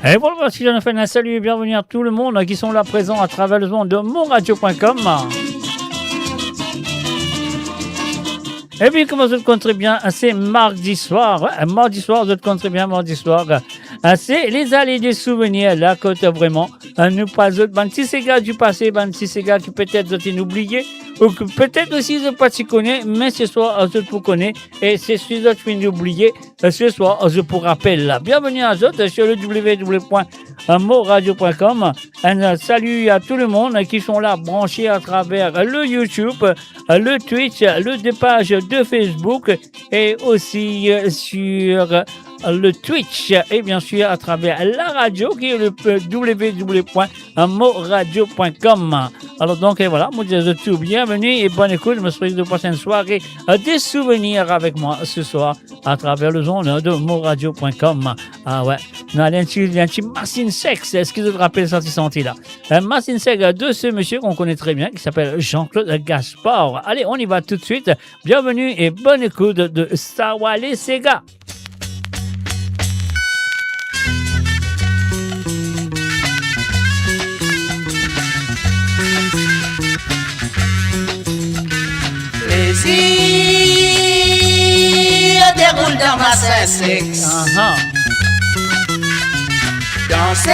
Et voilà, voici Jonathan, un salut et bienvenue à tout le monde qui sont là présents à travers le monde de monradio.com. Et puis, comment vous comptez bien, c'est mardi soir. Mardi soir, vous comptez bien, mardi soir. C'est les allées des souvenirs, là, quand vraiment, nous pas d'autres, ben, petits gars du passé, ben, petits gars qui peut-être ont été oubliés, ou que peut-être aussi, je ne pas s'y connaître, mais ce soir, je vous connais, et c'est celui que je oublié, ce soir, je vous rappelle. Bienvenue à vous sur le www.moradio.com. Un salut à tout le monde qui sont là, branchés à travers le YouTube, le Twitch, le page de Facebook, et aussi sur le Twitch et bien sûr à travers la radio qui est le www.moradio.com. Alors donc et voilà, moi je vous dis bienvenue et bonne écoute. Je me souhaite de prochaine soirée des souvenirs avec moi ce soir à travers le zone de moradio.com. Ah ouais, on a un petit Machine Sex. Est-ce que vous vous rappelez ça senti là? Un Machine Sex de ce monsieur qu'on connaît très bien qui s'appelle Jean-Claude Gaspard. Allez, on y va tout de suite. Bienvenue et bonne écoute de Sawale Sega. Plaisir déroule dans ma sexe. Danser,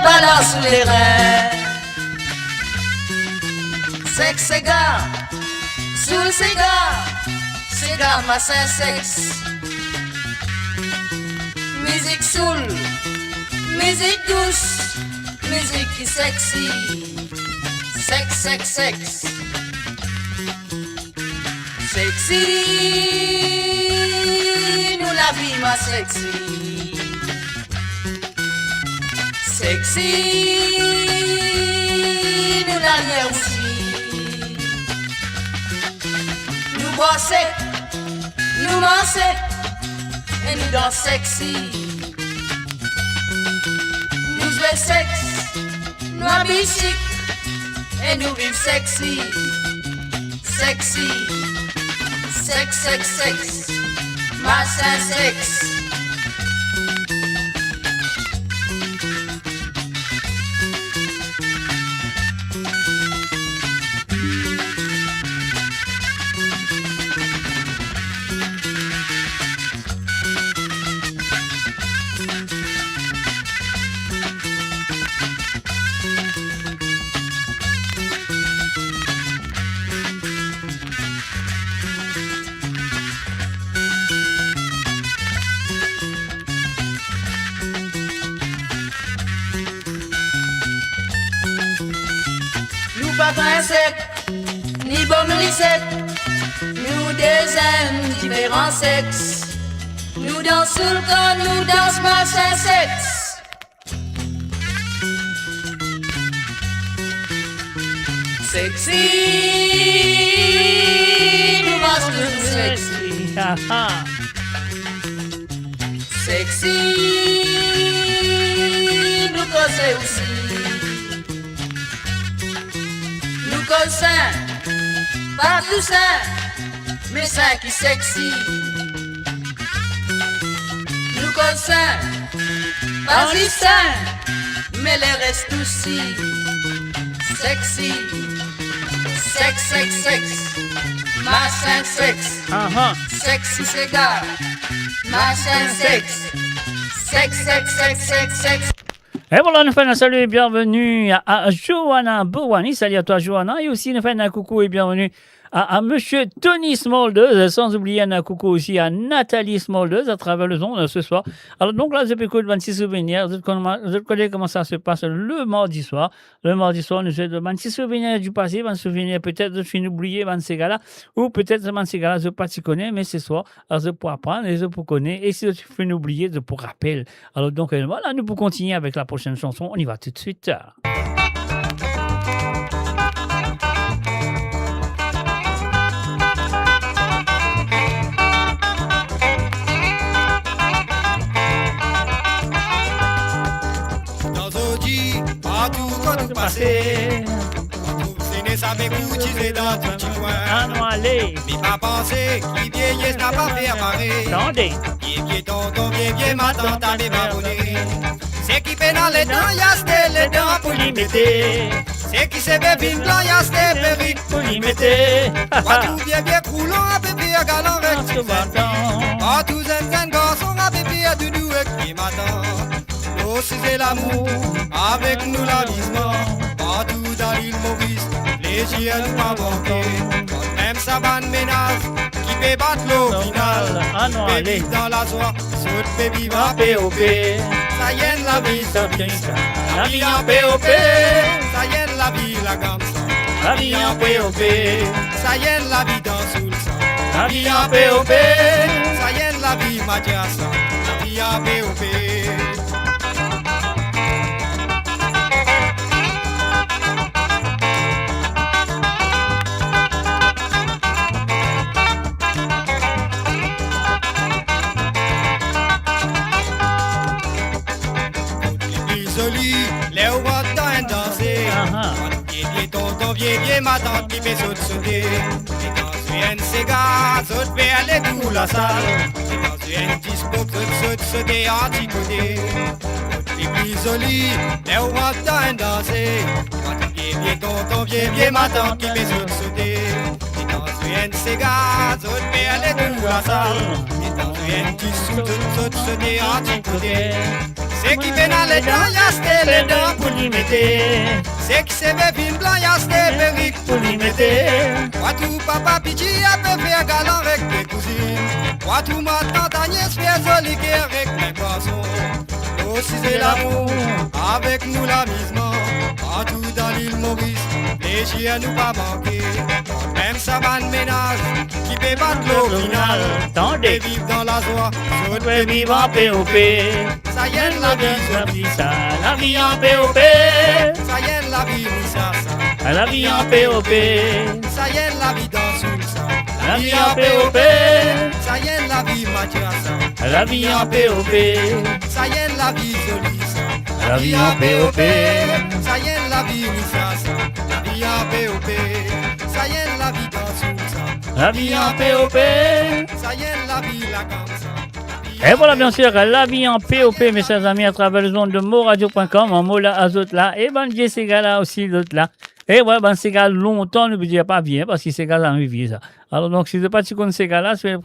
balance les reins. Sexe, cigare, sous le cigare, cigare, ma sexe. Musique soul, musique douce, musique qui sexy. Sex, sex, sex. Sexy, nous la vie ma sexy. Sexy, nous la vie aussi. Nous bosser, nous manser, et nous dans sexy. Nous jouer sexe, nous habiller chic. Et nous vivons sexy, sexy, sex, sex, sex, machin sex. Ni bon lycée, nous des âmes différents sexes. Nous dansons le corps, nous dansons machin sexe. Sexy, nous dansons le sexy. Sexy, nous causons aussi. Sain, pas tout sain, mais sain qui sexy. Nous sain, pas si sain, mais les restes aussi. Sexy, sex, sex, sex, machin sex. Sexy cigare, machin sex. Sex, sex, sex, sex, sex. Et voilà, nous faisons un salut et bienvenue à Johanna Bouwani. Salut à toi, Johanna. Et aussi, nous faisons un coucou et bienvenue à monsieur Tony Smoldeuse, sans oublier un coucou aussi à Nathalie Smoldeuse à travers le zone ce soir. Alors donc là, je peux écouter 26 souvenirs. Vous connaissez comment ça se passe le mardi soir. Le mardi soir, nous faisons 26 souvenirs du passé, 26 souvenirs peut-être de fin oublié, 26 gars-là, ou peut-être 26 gars-là, je ne pas s'y connaître, mais ce soir, je peux apprendre et je peux connaître. Et si je fin oublié, je peux rappeler. Alors donc voilà, nous pouvons continuer avec la prochaine chanson. On y va tout de suite. Partout quand nous passons, savait courtiser dans tout petit coin. Ah non, allez. Mais pas penser, qui vieillesse n'a pas fait pareil. Attendez. Vieux tonton, vieux ma tante avait babonné. C'est qui fait dans les dents, y'a c'était les dents pour l'y mettre. C'est qui s'est bébé blanc, y'a c'était bébé Pour l'y mettre. Pas tout bien croulant, à bébé à galant avec tout pas tous un garçon, à bébé à doudou avec qui m'attend. Oh, si c'est l'amour, avec nous l'amusement. Partout dans l'île Maurice, les chiens nous pas manquer. Même sa bande ménage, qui fait battre l'eau final. Ah non, allez. Dans la soie, saute baby va POP. Ça y est, la vie sortie. La vie en POP. Ça y est, la vie la gamme. La vie en POP. Ça y est, la vie dans sous le sang. La vie en POP. Ça y est, la vie Mathias. La vie en POP. Les rois danser. Vieux tonton, vieux ma tante qui fait sauter. Et quand tu viens ces gars, saute vers aller tout la salle. Et quand tu viens dispo, sauter anti-côté. Les plus jolis, les rois danser. Quand tu vieux tonton, vieux ma tante qui fait sauter. Et quand tu viens ces gars, saute vers aller tout la salle. Et quand tu viens dispo, sauter anti-côté. C'est qui fait dans les dents, y'a c'était les dents pour l'y mettre. C'est qui c'est bébé blanc, y'a c'était bébé pour l'y mettre. Moi tout papa pitié a peu faire galant avec mes cousines. Moi tout ma tante Agnès fait joli cœur avec mes poissons. Aussi c'est l'amour, avec nous l'amusement. Partout dans l'île Maurice, les chiens nous pas manquer. Même sa bande ménage, qui fait battre l'eau final. Attendez. Vivre dans la joie, On peut vivre en POP. ça y est la vie, La vie, ça. La vie en POP. ça y est la vie, ça. La vie en POP. Ça y est la vie dans sous le sang. La vie en POP. Ça y est la vie Mathias. La vie en POP. Ça y est la vie jolie. La vie en POP. Ça y est la vie Missas. La vie en POP. Ça y est la vie dans sous le sang. La vie en POP. Ça y est la vie la comme ça. Et voilà, bien sûr, la vie en POP, mes chers amis, à travers le zone de moradio.com, en mot là, à autres là, et ben, j'ai ces gars-là aussi, d'autres là. Et ouais, ben, ces gars, longtemps, ne vous dites pas bien, parce que ces gars-là ont eu ça. Alors, donc, si vous pas connaissez ces gars-là, c'est la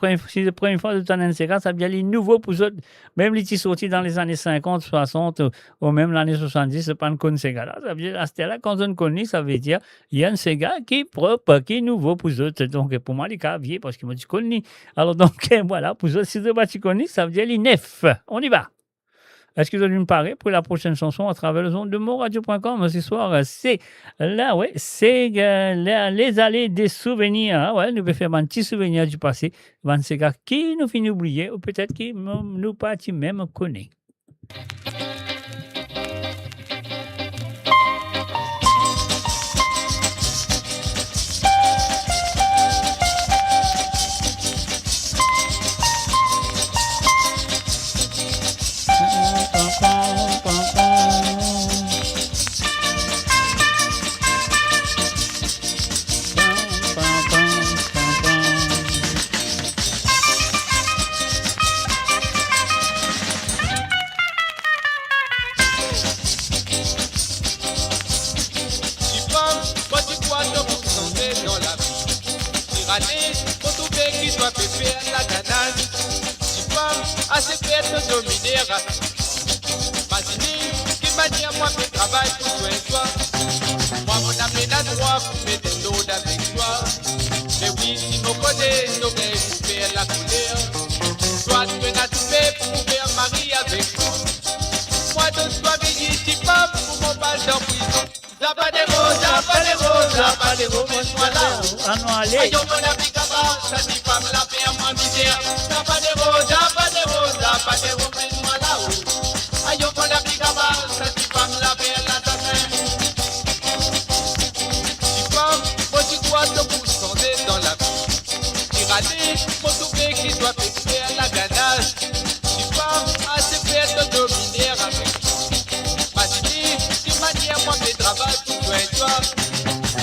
première fois de ton ces gars, ça vient les nouveaux pour eux. Même les petits sortis dans les années 50, 60, ou même l'année 70, c'est pas une conne ces gars-là. Ça veut dire, à ce là quand on connaît, ça veut dire, il y a un ces gars qui est propre, qui est nouveau pour eux. Donc, pour moi, les cas, vieux, parce qu'ils m'ont dit connu. Alors, donc, voilà, pour eux, si vous pas connaissez, ça veut dire les neufs. On y va. Est-ce que vous allez me parler pour la prochaine chanson à travers le zone de moradio.com ce soir? C'est là, ouais, c'est les allées des souvenirs. Hein, ouais, nous pouvons faire un petit souvenir du passé. Ces gars qui nous finissent oublier ou peut-être qui nous pas même connaît.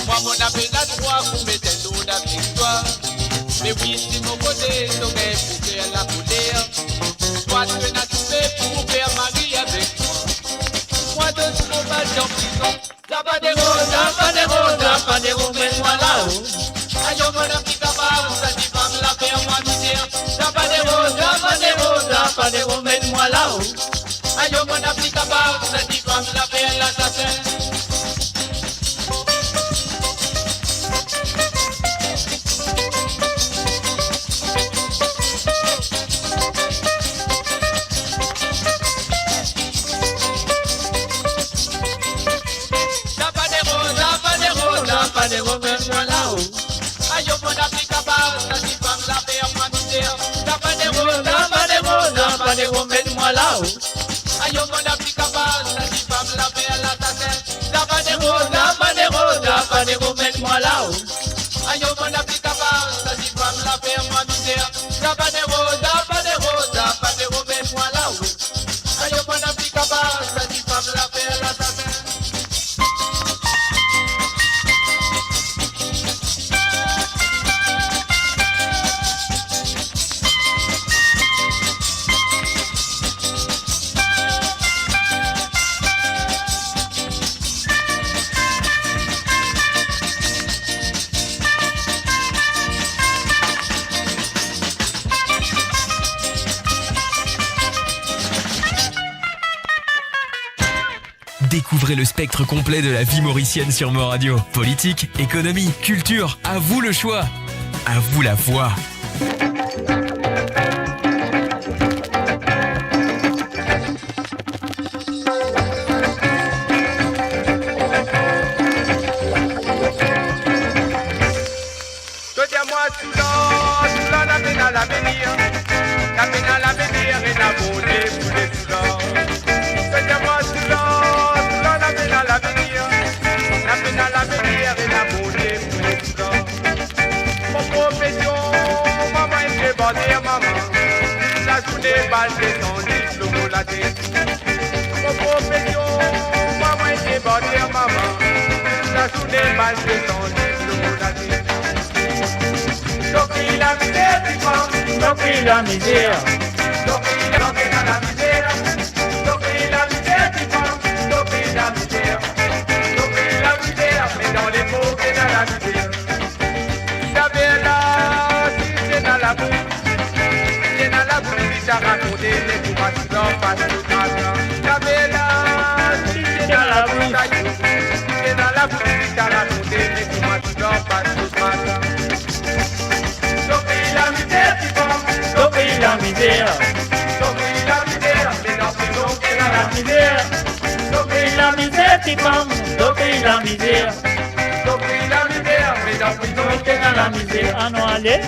Moi mon appel c'est l'eau de victoire. Mais oui, si mon côté, t'aurais poussé à la colère. Toi, tu n'as tout fait pour faire Marie avec moi. Moi, de tout mon mal en prison. Zapadero, mets-moi là-haut. Aïe, mon ami, capable, ça dit pas me la faire, moi, misère. Zapadero, mets-moi là-haut. Aïe, mon ami, capable, ça dit pas me la faire, l'assassin. Zapadero, mets-moi là-haut. Aïe, mon ami, capable, ça dit pas me la faire, moi, misère. Zapadero, mets-moi là-haut. Aïe, mon ami, capable, ça dit pas me la faire, l'assassin. Zapadero, mets-moi là-haut. Aïe, mon ami, capable, ça dit pas me la faire, moi, misère. Zapadero, mets-moi là-haut. Aïe, mon ami, capable, ça dit pas me la faire, l'assassin. Découvrez le spectre complet de la vie mauricienne sur Mo Radio. Politique, économie, culture, à vous le choix. À vous la voix. Moi sous l'or, la peine à l'avenir. La peine à l'avenir et la beauté pour les souleurs. Moi sous l'or, la peine à l'avenir. La peine à l'avenir et la beauté pour les souleurs. Mon profession, maman est débordée, maman. La journée passée sans diplôme la tête. Mon profession, maman est débordée, maman. La journée passée sans diplôme la tête. Toquer la misère, toquer la misère, toquer la misère, toquer la misère, toquer la misère, toquer la misère, mais dans les mots c'est dans la misère. Isabella, si c'est dans la boue, c'est dans la boue, si t'as raconté, mais pour moi tu dors pas tout le matin. Isabella, si c'est dans la boue, c'est dans la boue, si t'as raconté, mais pour moi tu dors pas tout le matin. Stopper la misère, mais dans prison c'est dans la misère. Stopper la misère, stopper la misère, mais dans prison c'est dans la misère. Ah non, allez.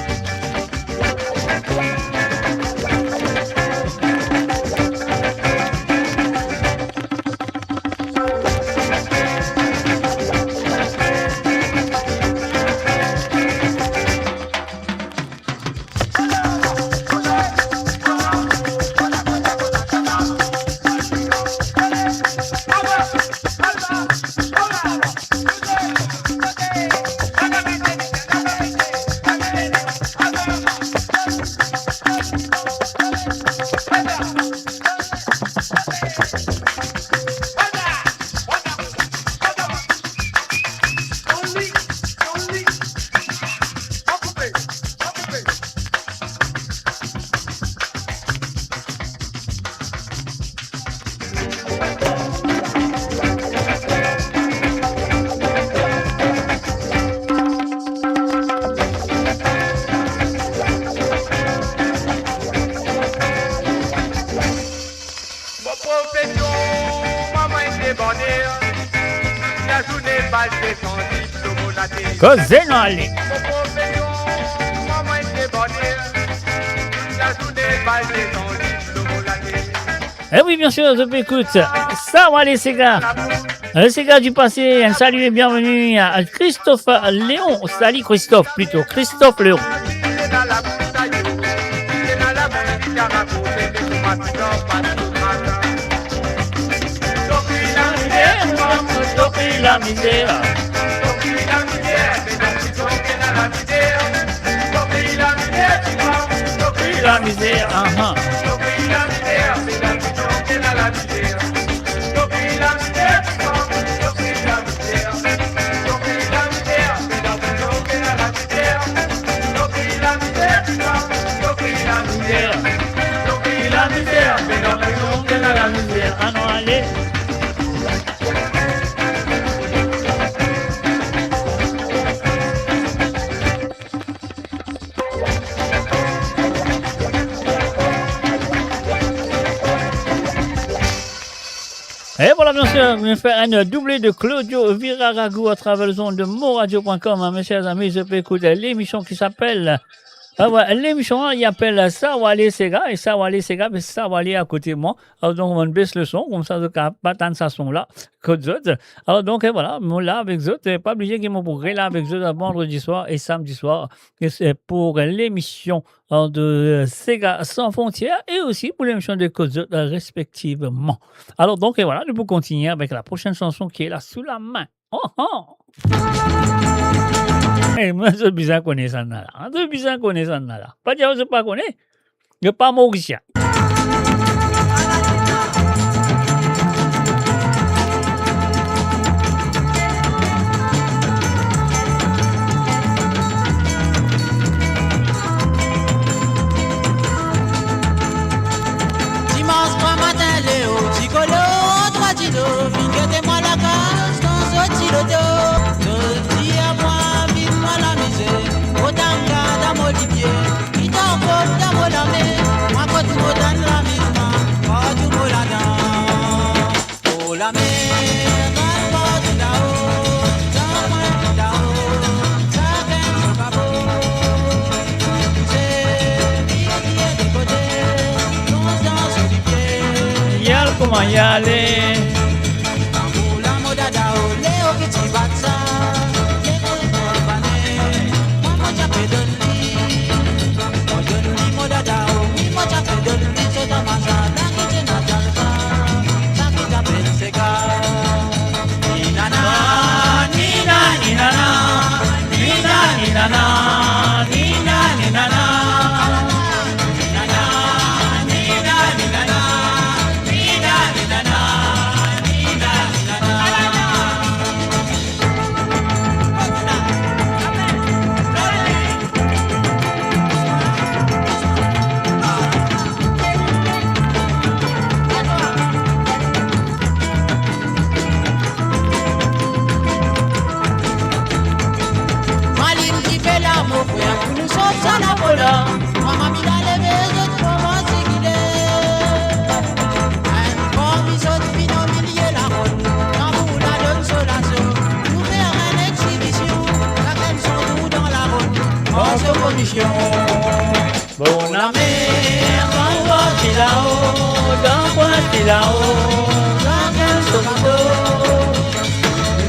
Cos'è Ali? Eh oui, bien sûr, je t'écoute. Ça va les Sega. Les Sega du passé, un salut et bienvenue à Christophe Léon. Salut Christophe, plutôt. Christophe Léon. La misère. allons aller. Et voilà, bien sûr, je vais faire un doublé de Claudio Viraragou à travers le son de moradio.com. Mes chers amis, je peux écouter l'émission qui s'appelle... l'émission, il appelle Sawale Sega, et Sawale Sega, c'est Sawale à côté de moi. Alors donc, on baisse le son, comme ça, je ne pas attendre ça son-là, que d'autres. Alors donc, voilà, moi là avec eux, c'est pas obligé qu'ils m'ont pour là avec eux vendredi soir et samedi soir. Et c'est pour l'émission de Sega sans frontières et aussi pour l'émission de Kodzot respectivement. Alors donc, et voilà, nous pouvons continuer avec la prochaine chanson qui est là sous la main. Oh, oh. Eh, moi, je bizarre connaître ça là. Je bizarre connaître ça là. Pas dire que je pas connais. Je pas mauricien. Dimanche 3 matin, Léo, Ticolo, 3 kilos, vinguette-moi la case, dans ce tiloto. Je dis à moi, vite-moi la misère, autant garde à mon olivier, qui t'en compte dans mon lamé, moi quand tu me donnes la mise, quand tu me la donnes. Oh la mer, moi tu là-haut, dans moi tu là-haut, ça vient de cabot. C'est bien des côtés, dans ce olivier. Yal comment y aller? Bon la mer, dans là-haut, dans là-haut, dans un sauvetot.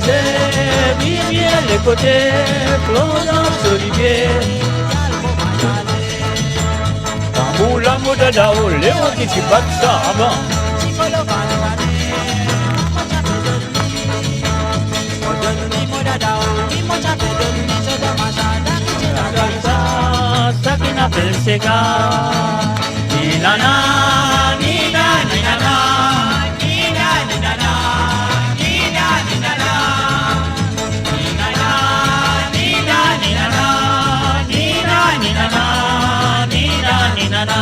J'ai bien les côtés, Florence Olivier. Tambour la moda dao, Léon qui bat ça avant. Sakina Sega, Nina, Nina, Nina, Nina, Nina, Nina, Nina, Nina, Nina, Nina, Nina, Nina, Nina, Nina.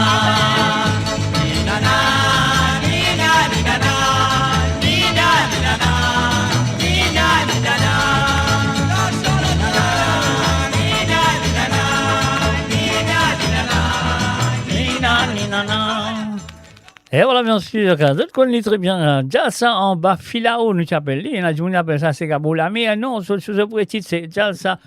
Et voilà, bien sûr, d'autres connaissent très bien. Jalsa en bas, Filao, nous appelle. Il y en a qui appellent ça, c'est Gaboula. Mais non, sur ce petit, c'est Jalsa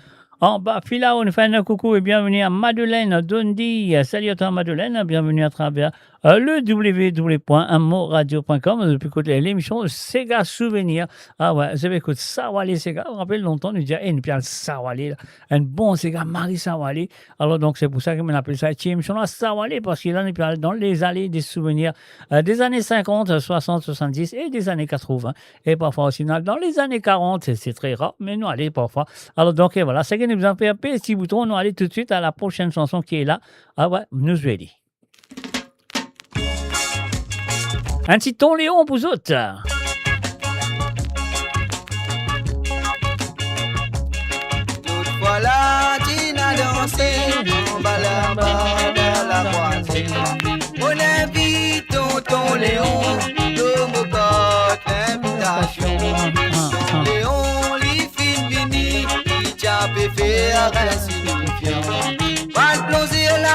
en bas, Filao. Nous faisons un coucou et bienvenue à Madeleine Dondi. Salut à toi, Madeleine. Bienvenue à travers le www.moradio.com. Depuis écouter l'émission Sega Souvenir. Ah ouais, j'avais écouté Sawale Sega. On rappelle longtemps, nous disait, une pierre Sawale, un bon Sega Marie Sawale. Alors donc, c'est pour ça qu'on appelle ça émission là Sawale, parce qu'il en est dans les allées des souvenirs des années 50, 60, 70 et des années 80. Et parfois aussi dans les années 40, c'est très rare, mais nous allons parfois. Alors donc, et voilà, c'est que nous avons fait un petit bouton. Nous allons tout de suite à la prochaine chanson qui est là. Ah ouais, nous ready. Un petit ton Léon pour vous autres. Voilà, Tina dansé, en bas là-bas, dans la croisée. On invite tonton Léon, l'homme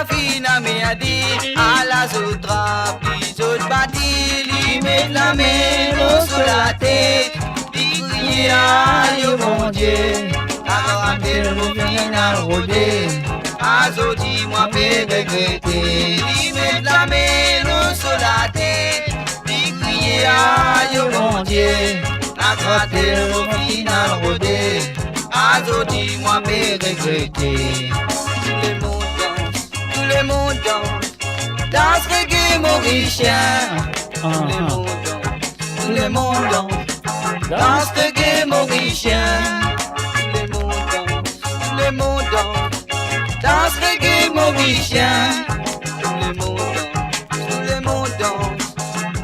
la fille n'a m'a dit, à la zotra, puis autres bâtis, lui met la main sur la tête, lui crier aïe mon Dieu, la rappelle mon final rodé, azo dis-moi peut regretter, lui met la main sur la tête, lui crier aïe mon Dieu, la rappelle mon final rodé, azo dis-moi peut regretter. Tout le monde danse, danse reggae mauricien. Tout le monde danse, danse reggae mauricien. Tout le monde danse, danse reggae mauricien. Tout le monde danse,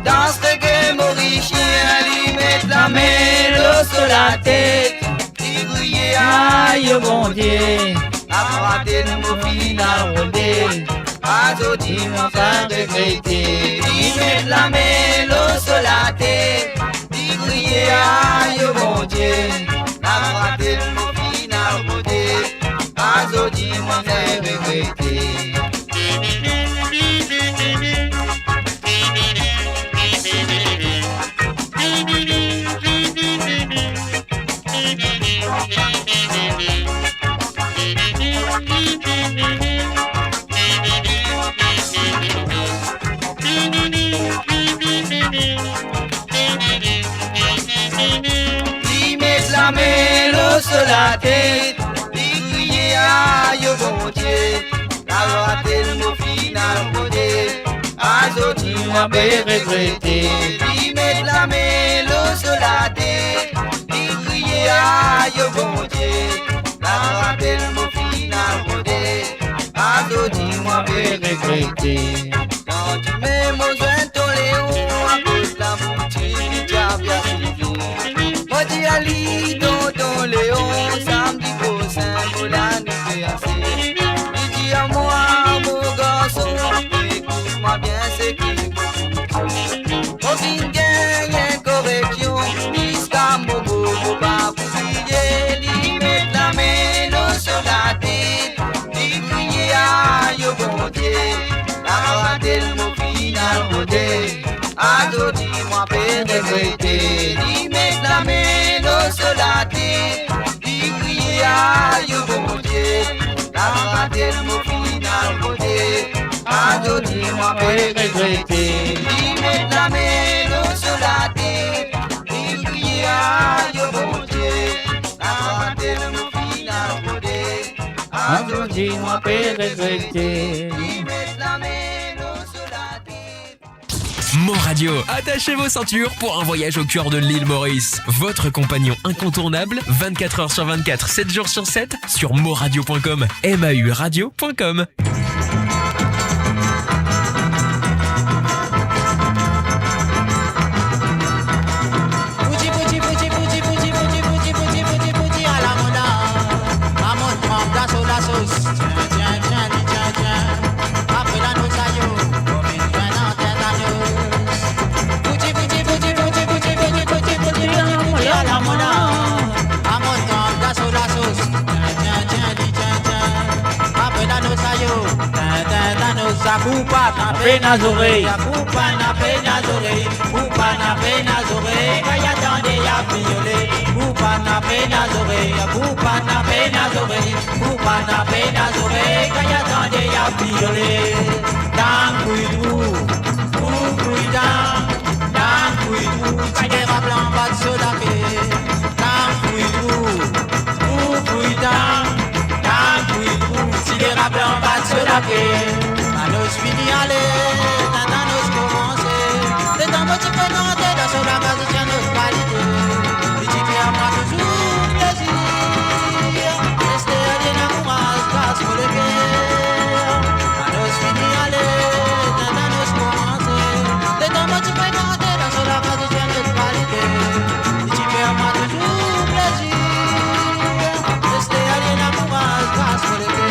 danse reggae mauricien. Lui met la main sur la tête, lui crier aïe bon Dieu. Après mon final rodé, azo dis-moi pas regretter. Il met la main sur la tête, il crier aïe mon Dieu. Après mon final rodé, azo dis-moi pas regretter. La main sur la tête, lui crier aïe bon Dieu, la raté le mot final rodé, azo dis-moi peut regretter, lui mettre la main sur la tête, lui crier aïe bon Dieu, la raté le mot final rodé, azo dis-moi peut regretter. Quand tu mets mon joint ton léon, à cause de la boutique, tu as bien suivi. Moi dis Ali dans Léon, samedi prochain pour l'anniversaire. Il dit à moi, mon garçon, écoute-moi bien ce qu'il faut. Mon fin gagne correction, jusqu'à mon beau, faut pas oublier. Lui mettre la main sur la tête, lui crier aïe bon Dieu. La raté le mot final rodé, ado dis-moi peut regretter. Lui mettre la main sur la tête, lui crier aïe bon Dieu. La raté le mot final rodé, ado dis-moi peut regretter. Lui mettre la main sur la tête, lui crier aïe bon Dieu. La raté le mot final rodé, ado dis-moi peut regretter. Mon Radio, attachez vos ceintures pour un voyage au cœur de l'île Maurice. Votre compagnon incontournable, 24 h sur 24, 7 jours sur 7, sur moradio.com, mauradio.com. Coupa na penas oreilles, coupa na penas oreilles, coupa na penas oreilles, kaya tande ya violé, coupa na penas oreilles, coupa na penas oreilles, coupa na penas oreilles, kaya tande ya violé. Dan kuidu, tigera blanc bat sodake, dan kuidu, tigera blanc bat sodake. Nos fini aller, nos commencer. C'est un petit peu nantais dans ce bagage de nos qualités. Et tu fais à moi toujours plaisir. Rester à l'amour, grâce pour le cœur. Nos fini aller, nos commencer. C'est un petit peu nantais dans ce bagage de nos qualités. Et tu fais à moi toujours plaisir. Rester à l'amour, grâce pour le cœur.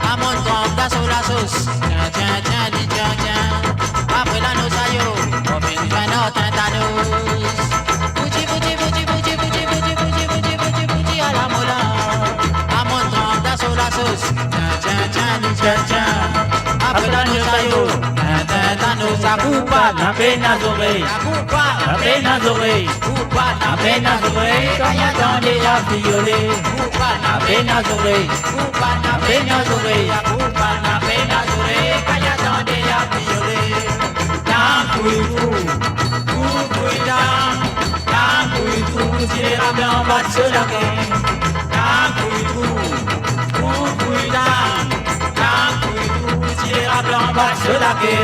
À mon camp, la sauce, tiens, tiens, tiens, tiens, tiens. apena sayo, tano sa kupa, Napena zoré, kupa, napena zoré, kupa, napena zoré, kaya tande ya fiole. kupa, Napena zoré, kupa, napena zoré, kupa, napena zoré, kaya tande ya fiole. Nakuitu, kukuita, nakuitu, tira blanc bat se la ke. Nakuitu, kukuita, nakuitu, tira blanc bat se la ke.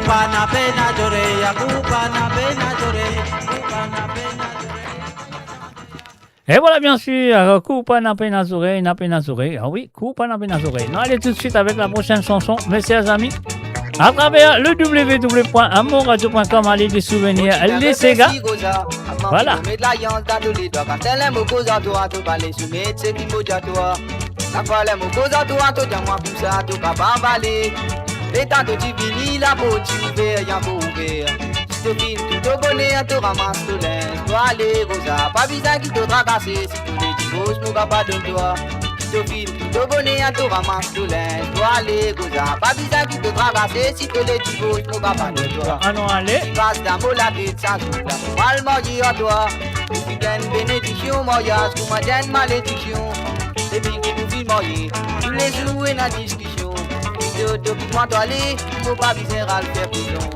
kupa na pena lloré, kupa na pena lloré, kupa na pena lloré. Et voilà, bien sûr, Coupa Napenazore, Napenazore. Ah oui, Coupa Napenazore. Non, allez tout de suite avec la prochaine chanson, mes chers amis. À travers le www.amourradio.com, allez des souvenirs, les Sega. Voilà. Tofine, tout au bonnet, te ramasse tout linge. Toi, aller, Rosa, pas besoin qui te tracasser. Si tu les divorces, nous pas de toi. Tofine, tout au bonnet, te ramasse tout linge. Toi, aller, Rosa, pas besoin qui te tracasser. Si tu les divorces, nous pas de toi. Ah non, allez. Passe d'amour la tête, ça joue là. Mal marié à toi. Tu fais une bénédiction, mariage, pour ma jeune malédiction. Depuis que nous vivons mariés, tous les jours, une discussion. Depuis moi, toi, aller, faut pas viser à le faire prison.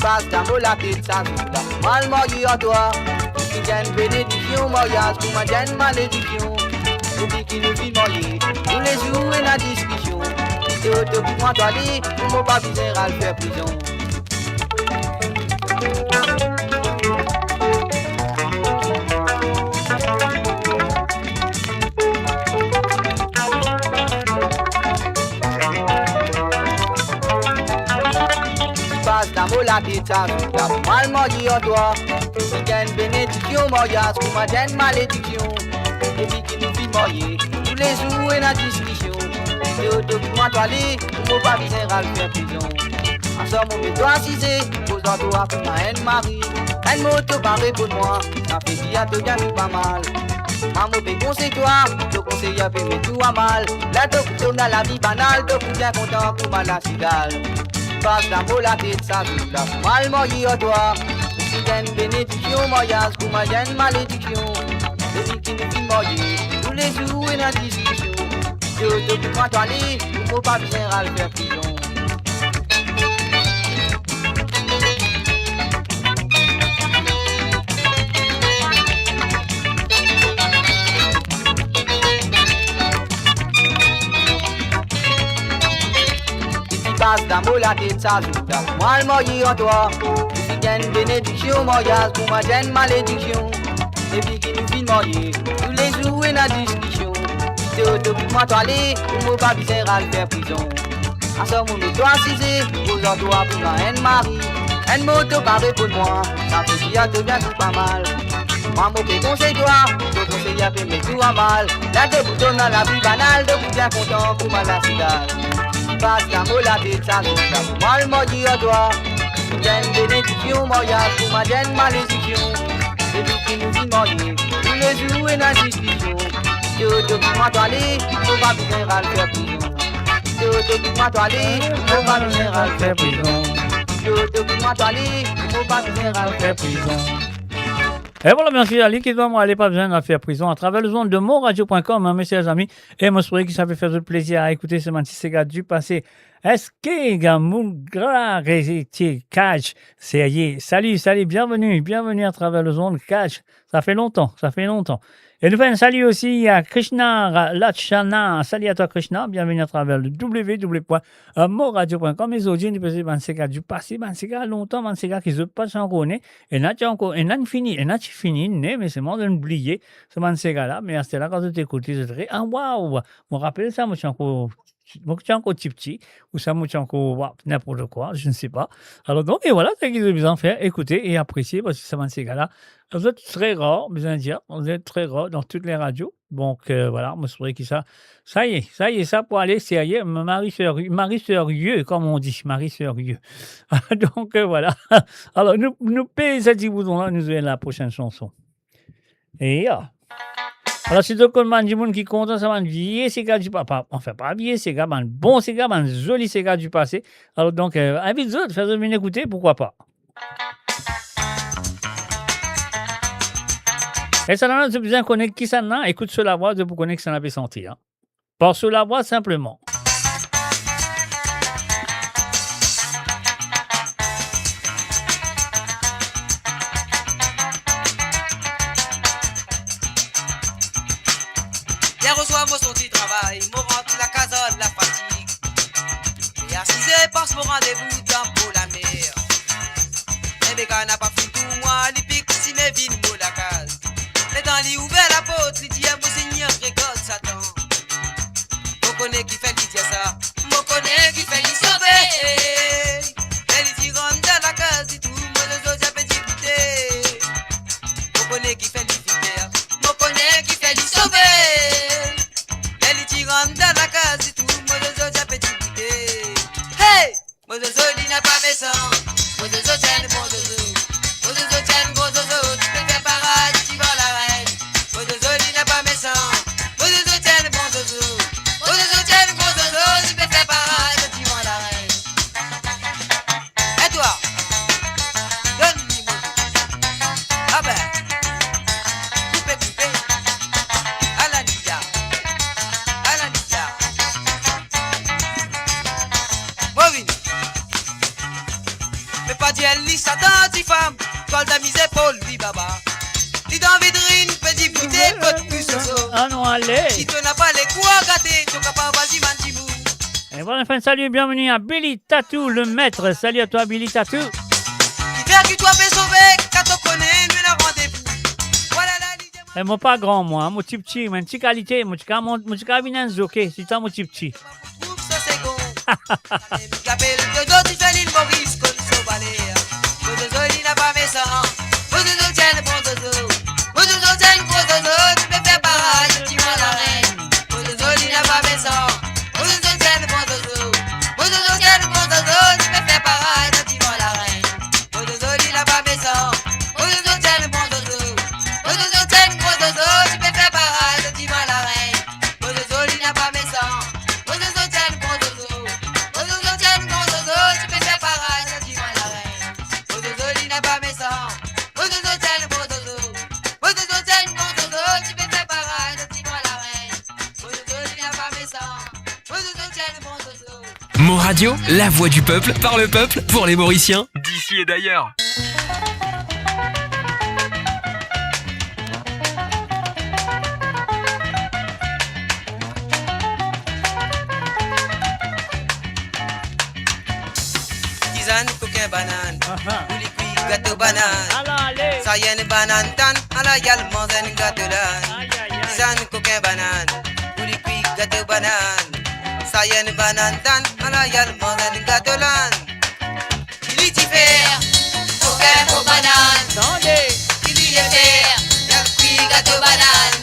Passe d'amour la tête, ça joue là. Mal marié à toi. Tu fais une bénédiction, mariage, pour ma jeune malédiction. Depuis que nous vivons mariés, tous les jours, une discussion. Depuis moi, toi, aller, faut pas viser à le faire prison. D'amour la tête, ça joue là. Mal marié à toi. Tu gagnes bénédiction, mariage, pour ma jeune malédiction. Depuis que nous vivons mariés, tous les jours, et la discussion. Depuis moi, toi, aller, pour pas viser à le faire prison. En somme, on met toi assisé, posant toi pour ma haine Marie. Un mot te paraît pour moi, ça fait dire te gagne pas mal. Maman peut conseiller toi, te conseiller à faire tout à mal. Là, te coupe dans la vie banale, te coupe bien content pour ma la cigale. Passe d'amour la tête, ça joue là. Mal marié à toi. Tu gagnes bénédiction, mariage, pour ma jeune malédiction. Depuis que nous vivons mariés, tous les jours, et la discussion. Depuis moi, toi, aller, faut pas besoin à le faire prison. Passe d'amour la tête, ça joue là. Mal marié à toi. Tu gagnes bénédiction, mariage, pour ma jeune malédiction. Depuis que nous vivons mariés, tous les jours, et la discussion. Depuis moi, toi, aller, faut pas besoin à le faire prison. En somme, on met toi assisé, posant toi pour ma haine Marie. Un mot te paraît pour moi, ça fait dire te bien tout pas mal. Maman peut conseiller toi, te conseiller à faire tout à mal. Là, te boutonne dans la vie banale, te bien content pour ma la cigale. Passe d'amour la tête, ça joue là. Mal marié à toi. Tu gagnes bénédiction, mariage, pour ma jeune malédiction. Depuis que nous vivons mariés, tous les jours, et la discussion. Depuis moi, toi, aller, faut pas besoin à le faire prison. Depuis moi, toi, aller, faut pas besoin à le faire prison. Depuis moi, toi, aller, faut pas besoin à le faire prison. Et voilà, bien sûr, Ali, qui doit aller pas besoin de faire prison à travers le zone de monradio.com, hein, mes chers amis. Et moi, je souhaite que ça fait faire du plaisir à écouter ce petit Sega du passé. Est-ce que Gamungra Catch, c'est salut, bienvenue à travers le zone Catch. Ça fait longtemps. Et nous faisons un salut aussi à Krishna Lachana. Salut à toi, Krishna. Bienvenue à travers le www.moradio.com. Les audiences du Bansega du passé, Bansega longtemps, Bansega qui se passe en Rhône. Et n'a fini, mais c'est moi de l'oublier, ce Bansega là. Mais c'était là quand tu t'écoutes, tu te dis, ah waouh, me rappelle ça, moi, je suis encore petit, ou ça, moi, je suis encore n'importe quoi, je ne sais pas. Alors donc, et voilà, c'est ce qu'ils ont besoin de faire, écouter et apprécier, parce que ce Bansega là, vous êtes très rare, besoin de dire, vous êtes très rare dans toutes les radios. Donc voilà, moi je trouvais que ça y est, ça pour aller sérieux, Marie Sérieux, comme on dit, Marie Sérieux. Donc voilà. Alors nous payons cette boudon là, nous allons la prochaine chanson. Et Alors, c'est donc comme man, du monde qui est content, ça va vieillir ces gars du papa. Enfin, pas vieillir ces gars, man, bon ces gars, man, jolis ces gars du passé. Alors, donc, invite les autres, faites-le venir écouter, pourquoi pas. Et ça n'a pas besoin de connaître qui ça n'a, écoute sur la voix de pour connaître que ça n'a pas senti. Hein. Pas sur la voix simplement. Hier au soir, moi sorti travail, moi rentre la casole, la fatigue. Et à 6h, passe mon rendez-vous dans pour la mer. Et mes gars n'a pas fait tout, moi, les pics, si mes vignes, moi la case. Mais dans les ouvert la porte, il dit, mon seigneur, récolte Satan. Mon connaît qui fait qui dit ça, mon connaît qui fait qui sauver. Elle dit, rentre dans la case, dit tout, moi les autres, j'avais dit goûter. Mon connaît qui fait qui faire, mon connaît qui fait qui sauver. Rentre dans la case et tout, moi de zo j'ai petit goûter. Hey! Moi de zo il n'a pas méchant. Moi de zo tiens bon zozo. Moi de zo tiens bon zozo. Tu peux faire parade, tu vas la reine. Moi de zo il n'a pas méchant. Moi de zo tiens bon zozo. Moi de zo tiens bon zozo. Tu peux faire parade, tu vas la reine. Et toi? Donne-lui mon zozo. Ah ben. Coupé. À la Nidia. Mais pas dire lui Satan, ti femme, toile de misère pour lui baba. Dis dans vitrine, petit bouteille, pot plus soso. Ah non, allez. Si tu n'as pas les coups à gâter, tu n'as pas vas-y mandibou. Et voilà, enfin, salut, bienvenue à Billy Tattoo, le maître. Salut à toi, Billy Tattoo. Qui fait que toi fais sauver, quand on connaît, nous la rendez-vous. Voilà la ligne. Et moi, pas grand, moi, mon petit petit, mon petit qualité, mon petit cabinet, ok, c'est ça, mon petit petit. Trouve ça c'est bon. Capel de dos, tu fais l'île Maurice, comme ça balai. Moi de zo, il n'a pas mes sangs. Moi de zo, tiens le bon dodo. Moi de zo, tiens le bon dodo, tu peux faire parade, tu vas la reine. Moi de zo, il n'a pas mes sangs. Moi de zo, tiens le bon dodo. Moi de zo, tiens le bon dodo, tu peux faire parade, tu vas la reine. Moi de zo, il n'a pas mes sangs. Moi de zo, tiens le bon dodo. Moi de zo, tiens le bon dodo, tu peux faire parade, tu vas la reine. Moi de zo, il n'a pas mes sangs. Moi de zo, tiens le bon dodo. Moi de zo, tiens le bon dodo, tu peux faire parade, tu vas la reine. Moi de zo, il n'a pas mes sangs. Moi de zo, tiens le bon dodo. Moi de zo, tiens le bon dodo, tu peux faire parade, tu vas la reine. Moi de zo, il n'a pas mes sangs. Moi de zo, tiens le bon dodo. Mo Radio, la voix du peuple, par le peuple, pour les Mauriciens, d'ici et d'ailleurs. Tisane, coquin, banane. Ou les cuits, gâteau, banane. Allez. Ça y est, une banane tan, à la yal, mange un gâteau là. Aïe, aïe, aïe. Tisane, coquin, banane. Ou les cuits, gâteau, banane. Ça y est, une banane tan, à la yal, mange un gâteau là. Il y faire, coquin, pour banane. Attendez. Il y faire, un cuit, gâteau, banane.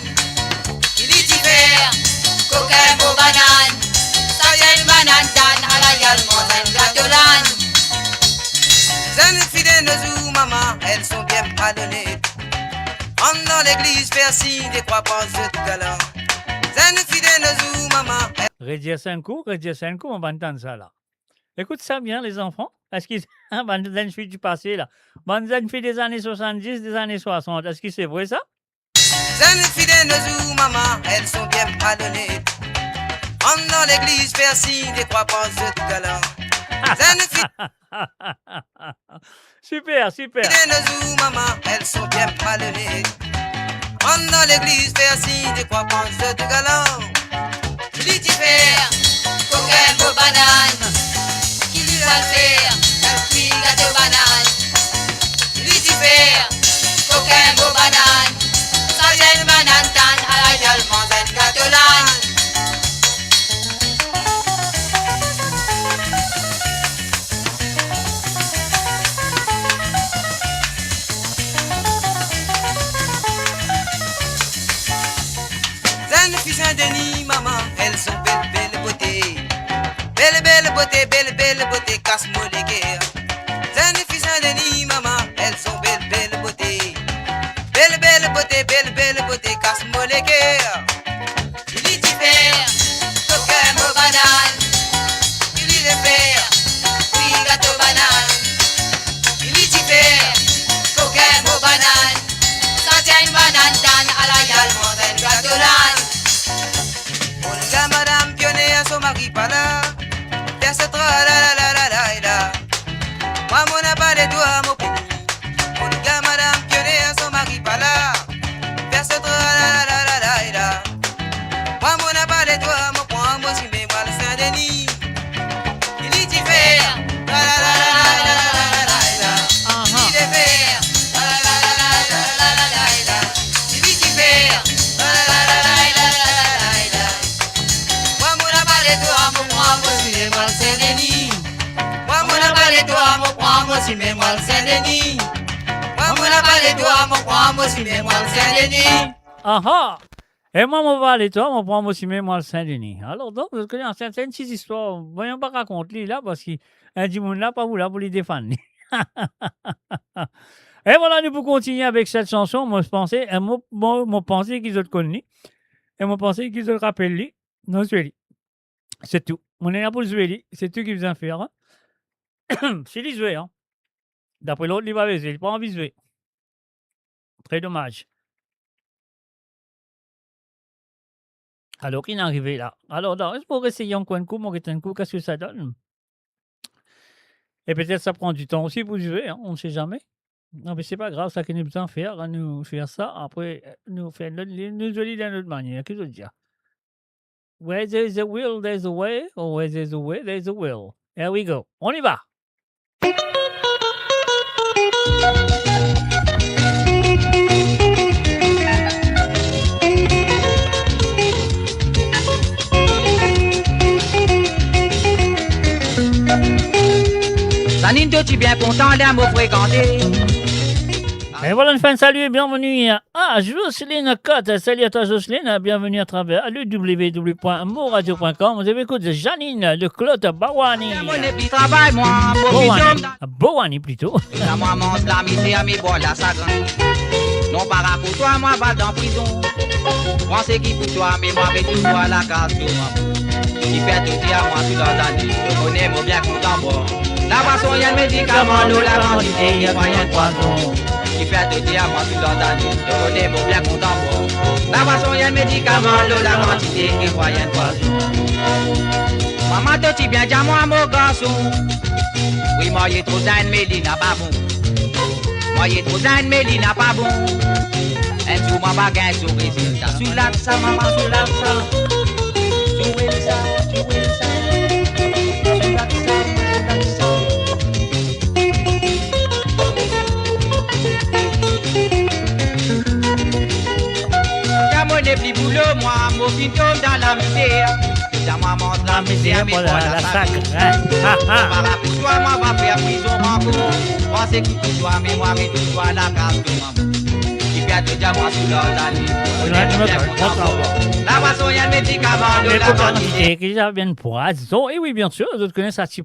Il y faire, coquin, pour banane. Ça y est, une banane tan, à la yal, mange un gâteau là. Zane fidèles nos maman, elles sont bien pardonnées. On dans l'église faire signe des croix pensées de galant. Zane fidèles nos maman. Redire 5 coups, on va entendre ça là. Écoute ça bien, les enfants. Est-ce qu'ils. Hein, bonne fille du passé là. Bonne fille des années 70, des années 60. Est-ce que c'est vrai ça? Zane fidèles nos maman, elles sont bien pardonnées. On dans l'église faire signe des croix pensées de galant. Super, super. Nos maman, elles sont bien pardonnées. On dans l'église faire signe des croix pensées de galant. Lucifer, coquin, beau banane. Qui lui va le faire, un cuit, gâteau, banane. Lucifer, coquin, beau banane. Ça y est, une banane tan, à la gueule, mange un gâteau l'âne. Saint-Denis, maman, elles sont belle beauté. Belle beauté, casse-moi les guerres. Saint-Denis, maman, elles sont belle beauté. Belle beauté, casse-moi les guerres. pas là. Verse tra la la la la la la. Moi mon a pas les doigts mon pays. Mon gars madame pionné à son mari pas là. Verse tra la la la la la la. Moi mon a pas les doigts mon point moi si mais moi le Saint-Denis. Il y dit faire la la la la la la la la la. Il est faire la la la la la la la la la. Il y dit faire la la la la la la la la. Moi mon a pas les doigts mon point moi si mais moi le Saint-Denis. Moi mon a pas les doigts mon point moi si mais moi le Saint-Denis. Moi mon a pas les doigts mon point moi si mais moi le Saint-Denis. Ah. Et moi, mon val et toi, mon prend aussi même moi le Saint-Denis. Alors, donc, vous connaissez certaines petites histoires. Voyons pas raconter là, parce qu'un du monde là, pas vous là pour les défendre. Et voilà, nous pouvons continuer avec cette chanson. Moi, je pensais, moi, pensais qu'ils ont connu. Et moi, pensais qu'ils ont rappelé. Non, c'est tout. On est là pour le jouer. C'est tout qui vous en fait. Hein? C'est les jouer. Hein? D'après l'autre, il va baiser. Il n'a pas envie de jouer. Très dommage. Alors, il est arrivé là. Alors, est-ce qu'on essayer encore un coup, qu'est-ce que ça donne? Et peut-être ça prend du temps aussi pour jouer, hein? On ne sait jamais. Non, mais c'est pas grave, ça qu'on a besoin de faire, nous faire ça. Après, nous faire nous jouer d'une autre manière. Qu'est-ce que je veux dire? Where there's a will, there's a way. Or where there's a way, there's a will. Here we go. On y va. Sanine, tu bien content d'aller me fréquenter. Et voilà, une fin de salut et bienvenue à Jocelyne Cotte. Salut à toi Jocelyne, bienvenue à travers le www.moradio.com. Vous avez écouté Janine de Claude Bawani. Bawani plutôt. La maman de la misère, mais bon, la sagrin. Non, pas pour toi, moi, va dans prison. Moi, c'est qui pour toi, mais moi, avec tout à la case de maman. Qui fait tout dire à moi, tout dans ta vie. Je connais mon bien content, bon. La boisson, il y a le médicament, l'eau, la quantité, il y a moyen de poison. Qui fait tout dire à moi, tout dans ta vie. Je connais mon bien content, bon. La boisson, il y a le médicament, l'eau, la quantité, il y a moyen de poison. Maman, te dit bien, dis-moi, mon garçon. Oui, moi, il est trop zen, mais il n'a pas bon. Moi, il est trop zen, mais il n'a pas bon. Un jour, ma baguette, sur résultat. Soulave ça, maman, soulave ça. Soulave ça, soulave ça. Soulave ça, soulave ça. Y'a mon épli boulot, moi, mon film tombe dans la misère. Y'a moi, montre la misère, mais pas la sacre. Voilà pour toi, moi, va faire prison, encore. Moi, c'est qui pour toi, mais moi, mais tout toi, la case de maman. Qui fait tout dire, moi, sous l'ordre, la boisson, il y a le médicament, de la quantité. Qui viennent pour Azon. Et oui, bien sûr, vous connaissez cette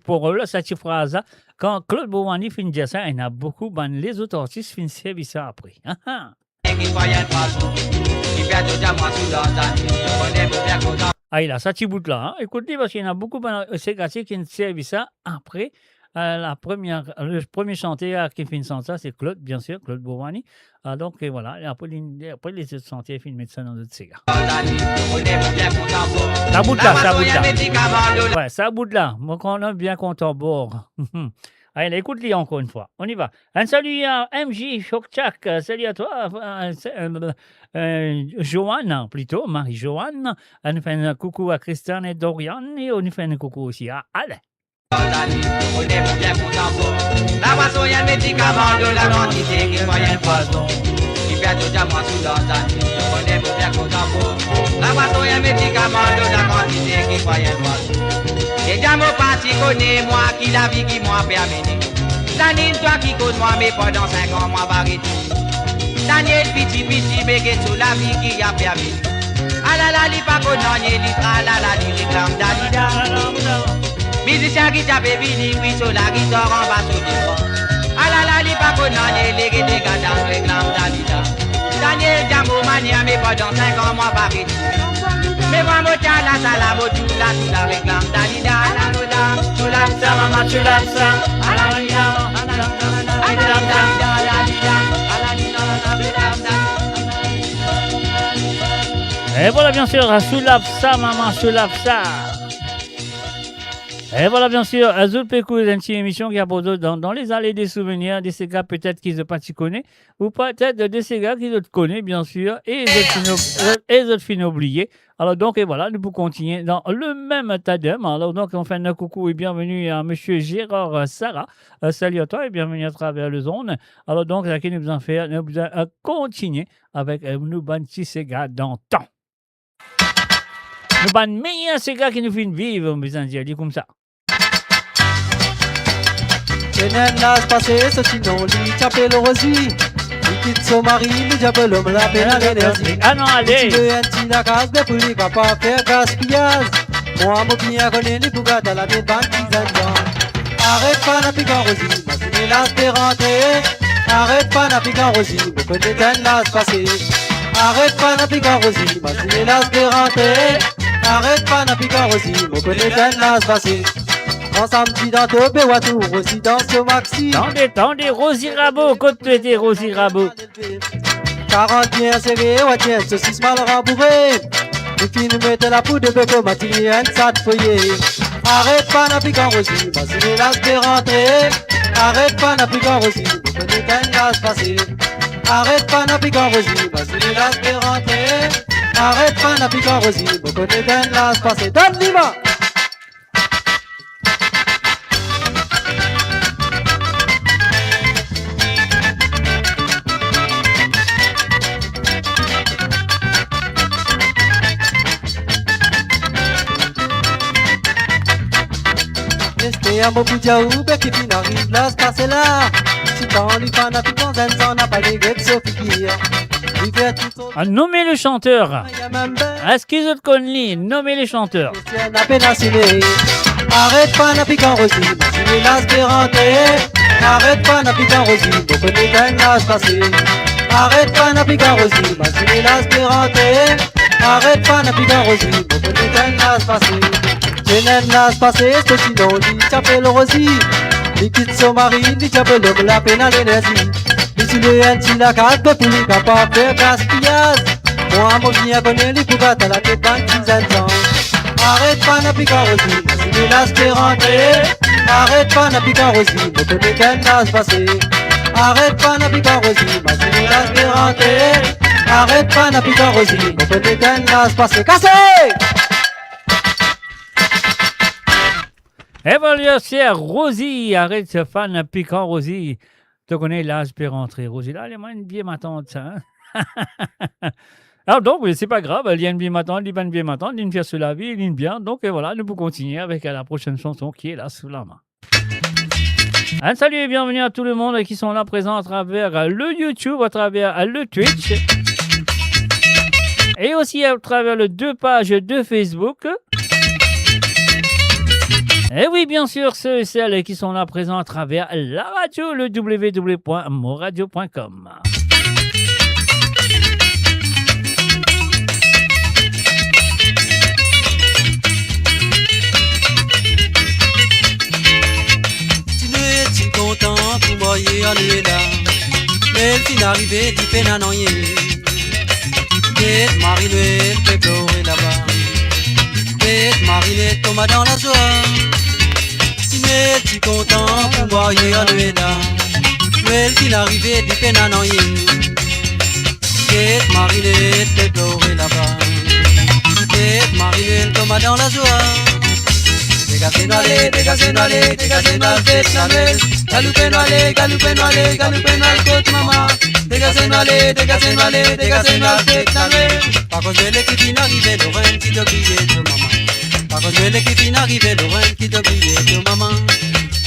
petite phrase. Quand Claude Bawani finit de dire ça, il y en a beaucoup, ben, les autres artistes finissent service ça après. Ah, il a ça petit bout là. Hein. Écoutez, parce qu'il y en a beaucoup, ben, c'est gâté qui servent ça après. Le premier chanteur qui finit ça, c'est Claude, bien sûr, Claude Bawani. Donc et voilà, et après les autres chanteurs finissent mettre ça dans d'autres cigares. Ça bout là, ça bout là. Ouais, ça bout là. Moi, quand on est bien content bord. Allez, écoute-les encore une fois. On y va. Un salut à MJ Chokchak. Salut à toi, Joanne, plutôt, Marie-Joanne. On nous fait un coucou à Christiane et Dorian. Et on nous fait un coucou aussi à Alain. La boisson, il y a le médicament, de la quantité, qui moyen de poison. Qui fait tout dire moi sous l'ordre, je connais mon bien content. La boisson, il y a le médicament, de la quantité, qui moyen de poison. Et déjà mon parti connaît moi, qui la vie qui m'a permis. Sanine, toi qui connais moi, mais pendant 5 ans, moi, va arrêter. Daniel, petit, mais qui sous la vie qui a permis. Ah la la, li pas connaît, li tra la la, li réclame dalida. Musicien qui t'a bébi, oui, sur la guitare en bas sur les bras. Ah la la, li pas connaît, les gars dans réclame dalida. Daniel, Djambo, mania, mais pendant 5 ans, moi, va arrêter. Mais moi, moi, tiens, la sala, moi, tout la réclame dalida. La loda, tu l'as ça, maman, tu l'as ça. Ah la lida, ah la lida, Et voilà, bien sûr, soulave ça, maman, soulave ça. Et voilà, bien sûr, Azul Pécou, une petite émission qui a pour d'autres dans les allées des souvenirs, des Sega peut-être qu'ils ne pas t'y connaissent, ou peut-être des Sega qu'ils ne connaissent, bien sûr, et les autres fins oubliés. Alors, donc, et voilà, nous pouvons continuer dans le même tandem. Alors, donc, on fait un coucou et bienvenue à monsieur Gérard Sarah. Salut à toi et bienvenue à travers le zone. Alors, donc, là, qui nous en fait, nous allons continuer avec nous, ban petits Sega dans le temps. Nous ban meilleurs Sega qui nous font vivre, mes amis, dit comme ça. Tenenlas passé, ce sinon, li t'appelle Rosie. Il quitte son mari, lui j'appelle l'homme, la peine à l'énergie. Ah non, allez! Tu veux un petit la casse, mais pour lui, va pas faire gaspillage. Moi, mon bien connaît les bougas dans la tête, banque, arrête pas la pique en Rosie, ma c'est l'as de rentrer. Arrête pas la pique en Rosie, me connais Tenenlas passé. Arrête pas la pique en Rosie, ma c'est l'as de rentrer. Arrête pas la pique en Rosie, me connais Tenenlas passé. En samedi dans Tobé Watou, Rosie dans ce maxi. Tendez, Rosie Rabot, côte tu étais Rosie Rabot. 40 bien serré, ouais tiens, saucisse mal rembourré. Les filles nous mettent la poudre de bébé, matinienne, ça te feuillé. Arrête pas la pique en Rosie, ma c'est l'as de rentrer. Arrête pas la pique en Rosie, me connais Tenenlas passé. Arrête pas la pique en Rosie, ma c'est l'as de rentrer. Arrête pas la pique en Rosie, me connais Tenenlas passé. Donne l'ima! Restez à mon bout de bec et puis n'arrive là, se passer là. Si t'en lui fan à tout dans un temps, n'a pas les guettes sauf qu'il a nommé le chanteur. Est-ce qu'ils ont connu? Nommez les chanteurs. Arrête pas la pique en Rosie, c'est l'as de rentrer. Arrête pas la pique en Rosie, vous connaissez Tenenlas passé. Arrête pas la pique en Rosie, c'est l'as de rentrer. Arrête pas la pique en Rosie, vous connaissez Tenenlas passé. Tenenlas passé, c'est sinon, il t'appelle Rosie. Il quitte son mari, il t'appelle l'homme, la peine à l'énergie. Il tu le un la carte, pour lui, pas faire gaspillage. Moi, mon bien connaît les pougas à la tête d'un petit enfant. Arrête pas la pique en Rosie, c'est l'as de rentrer. Arrête pas la pique en Rosie, vous connaissez Tenenlas passé. Arrête pas la pique en Rosie, c'est l'as de rentrer. Arrête pas la pique en Rosie, vous connaissez Tenenlas passé. Cassé! Et voilà, c'est Rosie. Arrête ce fan piquant, Rosie. Tu connais l'âge pour rentrer, Rosie. Là, elle est bien ma tante, ça. Hein? Alors donc, c'est pas grave. Il y a une bien ma tante, il y a une bien ma tante, il y a une fière sur la vie, il y a une bien. Donc, et voilà, nous pouvons continuer avec la prochaine chanson qui est là sous la main. Un salut et bienvenue à tout le monde qui sont là présents à travers le YouTube, à travers le Twitch. Et aussi à travers les 2 pages de Facebook. Et oui, bien sûr, ceux et celles qui sont là présents à travers la radio, le www.moradio.com. Tu es content pour moi, aller là. Mais le fin arrivé, tu peine à noyer. Et Marie-Noël fait pleurer là-bas. Et Marie-Noël tombe dans la joie. Tu content pour voir aller là. Mais qu'il arrivé du peine à noyer. Et Marinette fait pleurer là-bas. Et Marinette tombe dans la joie. Dégagez-nous aller, dégagez-nous aller, dégagez-nous aller, fête la Noël. Galoupez-nous aller, galoupez-nous aller, galoupez-nous aller, côte maman. Dégagez-nous aller, dégagez-nous aller, dégagez-nous aller, fête la Noël. Par contre, l'équipe qui n'arrivait, Lorraine qui te brillait de maman. Par contre, l'équipe qui n'arrivait, Lorraine qui te brillait de maman.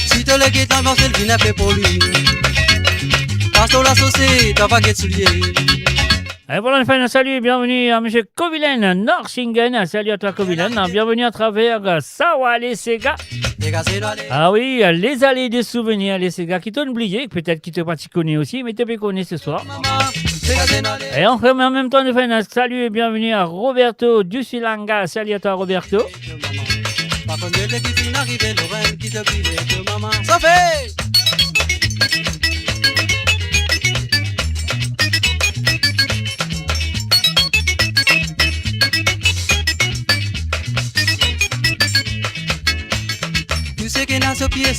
Si tu le guettes en c'est le vin fait pour lui. Parce que la saucée, t'as pas guette soulier. Et voilà, une fin, salut, bienvenue à M. Kovilen, Norsingen. Salut à toi, Kovilen. Bienvenue à travers Sawa, les Sega. Ah oui, les allées des souvenirs, les Sega qui t'ont oublié, peut-être qui t'ont pas connu aussi, mais t'es bien connu ce soir. Et en même temps, nous faisons un salut et bienvenue à Roberto Dusilanga. Salut à toi, Roberto. Ça fait!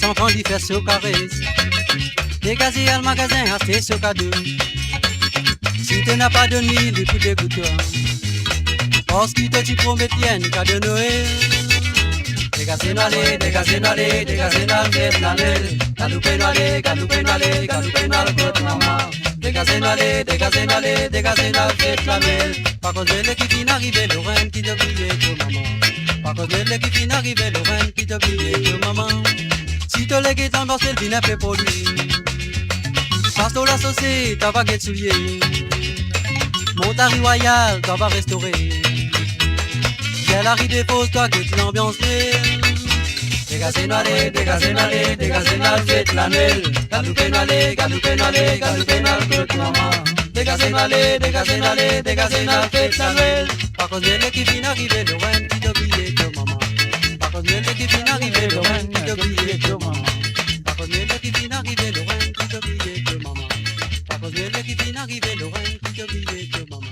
sans qu'on lui fasse au caresse. Dégagez à le magasin, acheter ce cadeau. Si tu n'as pas de nuit, il faut dégoûter. Parce qu'il te dit promet bien, cadeau de Noël. Dégagez n'allez, dégagez n'allez, dégagez n'allez, n'allez. Galoupé n'allez, galoupé n'allez, galoupé n'allez, côte maman. Dégagez n'allez, dégagez n'allez, dégagez n'allez, n'allez. Par contre, l'équipe qui n'arrive, Lorraine qui te brille, que maman. Par contre, l'équipe qui n'arrive, Lorraine qui te brille, que maman. Si tu l'es qui t'en danse, le vin fait pour lui. Parce que la saucée, t'as pas guette souillé. Montari royal, t'as pas restauré. Quelle arrivée pose toi que tu l'ambiance. Dégagez n'allez, dégagez n'allez, dégagez n'allez, faites la mêle. Galoupé n'allez, galoupé n'allez, galoupé n'allez, que maman. Dégagez n'allez, dégagez n'allez, dégagez n'allez, faites la mêle. Par cause de l'équipe qui n'arrive, Lorraine qui te brille, que maman. Par cause de l'équipe qui n'arrive, Lorraine qui te brille, que maman. Par cause de l'équipe qui n'arrive, Lorraine qui te brille, que maman. Par cause de l'équipe qui n'arrive, Lorraine qui te brille, que maman.